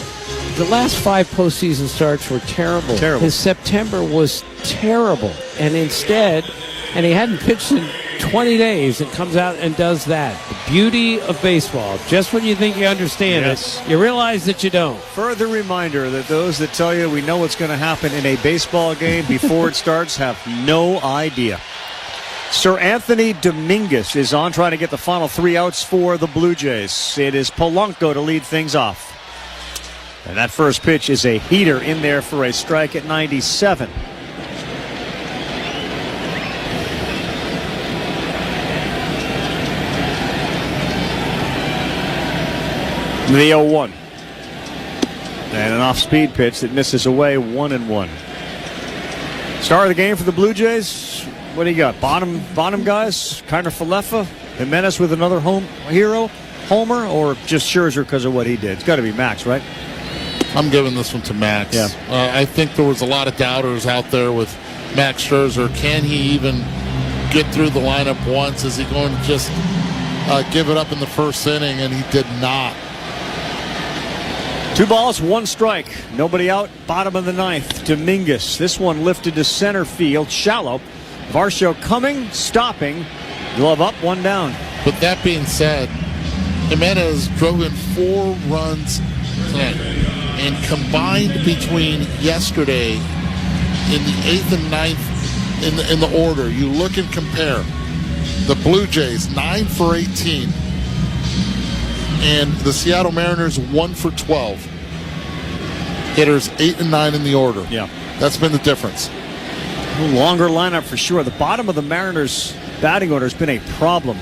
the last 5 postseason starts were terrible. His September was terrible. And instead, and he hadn't pitched in 20 days and comes out and does that. The beauty of baseball. Just when you think you understand it, you realize that you don't. Further reminder that those that tell you we know what's going to happen in a baseball game before it starts have no idea. Sir Anthony Dominguez is on, trying to get the final 3 outs for the Blue Jays. It is Polanco to lead things off. And that first pitch is a heater in there for a strike at 97. The 0-1. And an off-speed pitch that misses away, 1-1. Start of the game for the Blue Jays. What do you got? Bottom guys? Kiner Falefa? Jimenez with another homer? Or just Scherzer because of what he did? It's got to be Max, right? I'm giving this one to Max. Yeah. I think there was a lot of doubters out there with Max Scherzer. Can he even get through the lineup once? Is he going to just give it up in the first inning? And he did not. 2 balls, 1 strike. Nobody out. Bottom of the 9th. Dominguez. This one lifted to center field. Shallow. Varsho coming, stopping. Glove up, 1 down. But that being said, Jimenez drove in 4 runs tonight. And combined between yesterday in the 8th and 9th in the order, you look and compare. The Blue Jays, 9 for 18. And the Seattle Mariners, 1 for 12. Hitters 8 and 9 in the order. Yeah. That's been the difference. A longer lineup for sure. The bottom of the Mariners' batting order has been a problem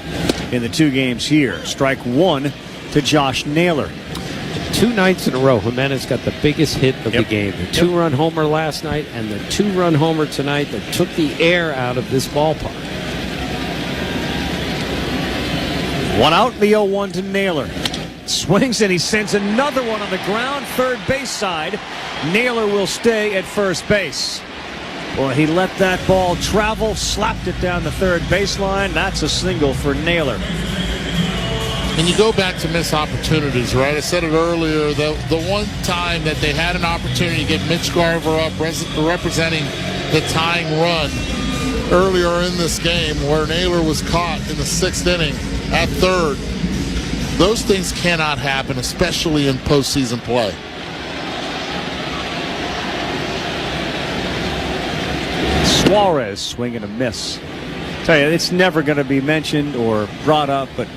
in the 2 games here. Strike 1 to Josh Naylor. 2 nights in a row, Jimenez got the biggest hit of the game. The 2-run homer last night and the 2-run homer tonight that took the air out of this ballpark. 1 out, the 0-1 to Naylor. Swings and he sends another one on the ground, third base side. Naylor will stay at first base. Well, he let that ball travel, slapped it down the third baseline. That's a single for Naylor. And you go back to missed opportunities, right? I said it earlier, the one time that they had an opportunity to get Mitch Garver up representing the tying run earlier in this game where Naylor was caught in the 6th inning at third. Those things cannot happen, especially in postseason play. Suarez swing and a miss. Tell you, it's never going to be mentioned or brought up, but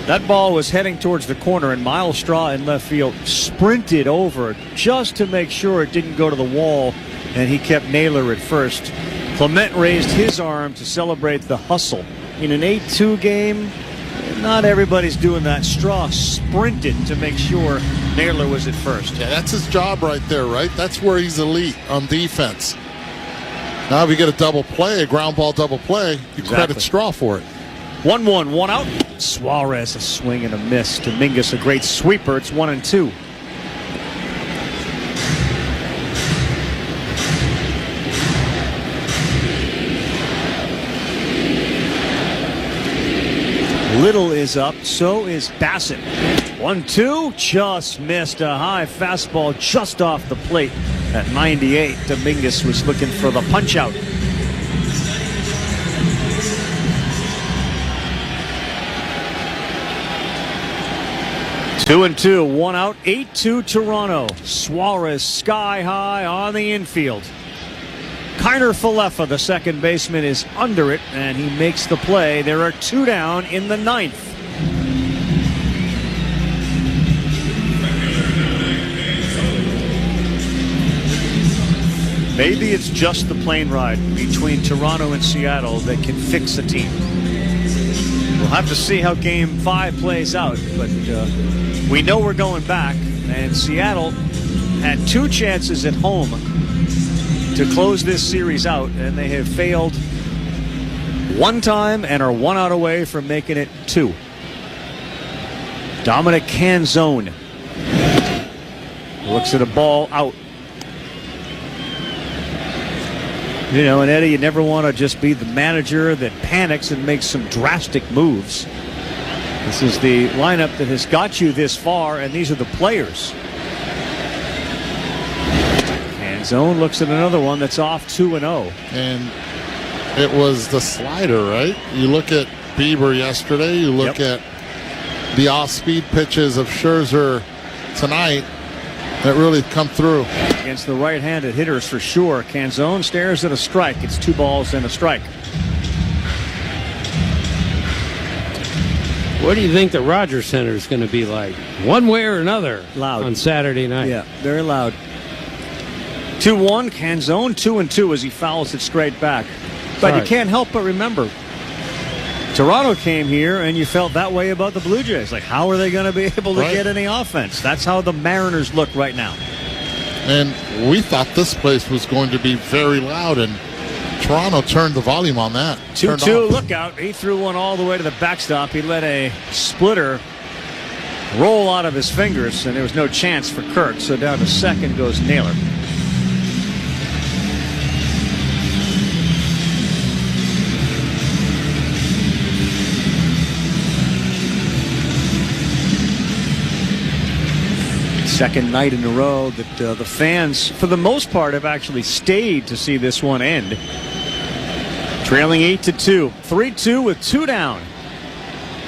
that ball was heading towards the corner, and Miles Straw in left field sprinted over it just to make sure it didn't go to the wall, and he kept Naylor at first. Clement raised his arm to celebrate the hustle. In an 8-2 game, not everybody's doing that. Straw sprinted to make sure Naylor was at first. Yeah, that's his job right there, right? That's where he's elite on defense. Now if you get a double play, a ground ball double play, you credit Straw for it. 1-1, 1 out. Suarez a swing and a miss. Dominguez a great sweeper. It's 1-2. Little is up, so is Bassett. 1-2, just missed a high fastball just off the plate at 98. Dominguez was looking for the punch out. Two and two, 1 out, 8-2 Toronto. Suarez sky high on the infield. Kiner Falefa, the second baseman, is under it, and he makes the play. There are 2 down in the 9th. Maybe it's just the plane ride between Toronto and Seattle that can fix a team. We'll have to see how Game 5 plays out, but we know we're going back, and Seattle had 2 chances at home to close this series out, and they have failed 1 time and are 1 out away from making it 2. Dominic Canzone looks at a ball out. You know, and Eddie, you never want to just be the manager that panics and makes some drastic moves. This is the lineup that has got you this far, and these are the players. Zone looks at another one that's off 2-0. And it was the slider, right? You look at Bieber yesterday. You look at the off-speed pitches of Scherzer tonight that really come through. Against the right-handed hitters for sure. Canzone stares at a strike. It's 2 balls and a strike. What do you think the Rogers Center is going to be like? One way or another. Loud. On Saturday night. Yeah, very loud. 2-1, Canzone 2-2 as he fouls it straight back. But you can't help but remember, Toronto came here and you felt that way about the Blue Jays. Like, how are they going to be able to get any offense? That's how the Mariners look right now. And we thought this place was going to be very loud, and Toronto turned the volume on that. 2-2, look out. He threw one all the way to the backstop. He let a splitter roll out of his fingers, and there was no chance for Kirk. So down to second goes Naylor. Second night in a row that the fans, for the most part, have actually stayed to see this one end. Trailing 8-2, 3-2 with 2 down.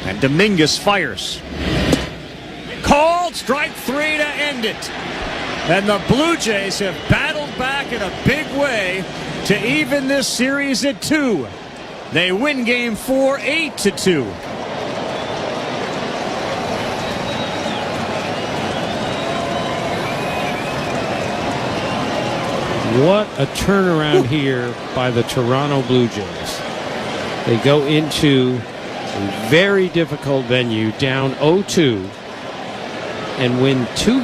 And Dominguez fires. Called strike 3 to end it. And the Blue Jays have battled back in a big way to even this series at 2. They win game 4, 8-2. What a turnaround here by the Toronto Blue Jays. They go into a very difficult venue, down 0-2, and win 2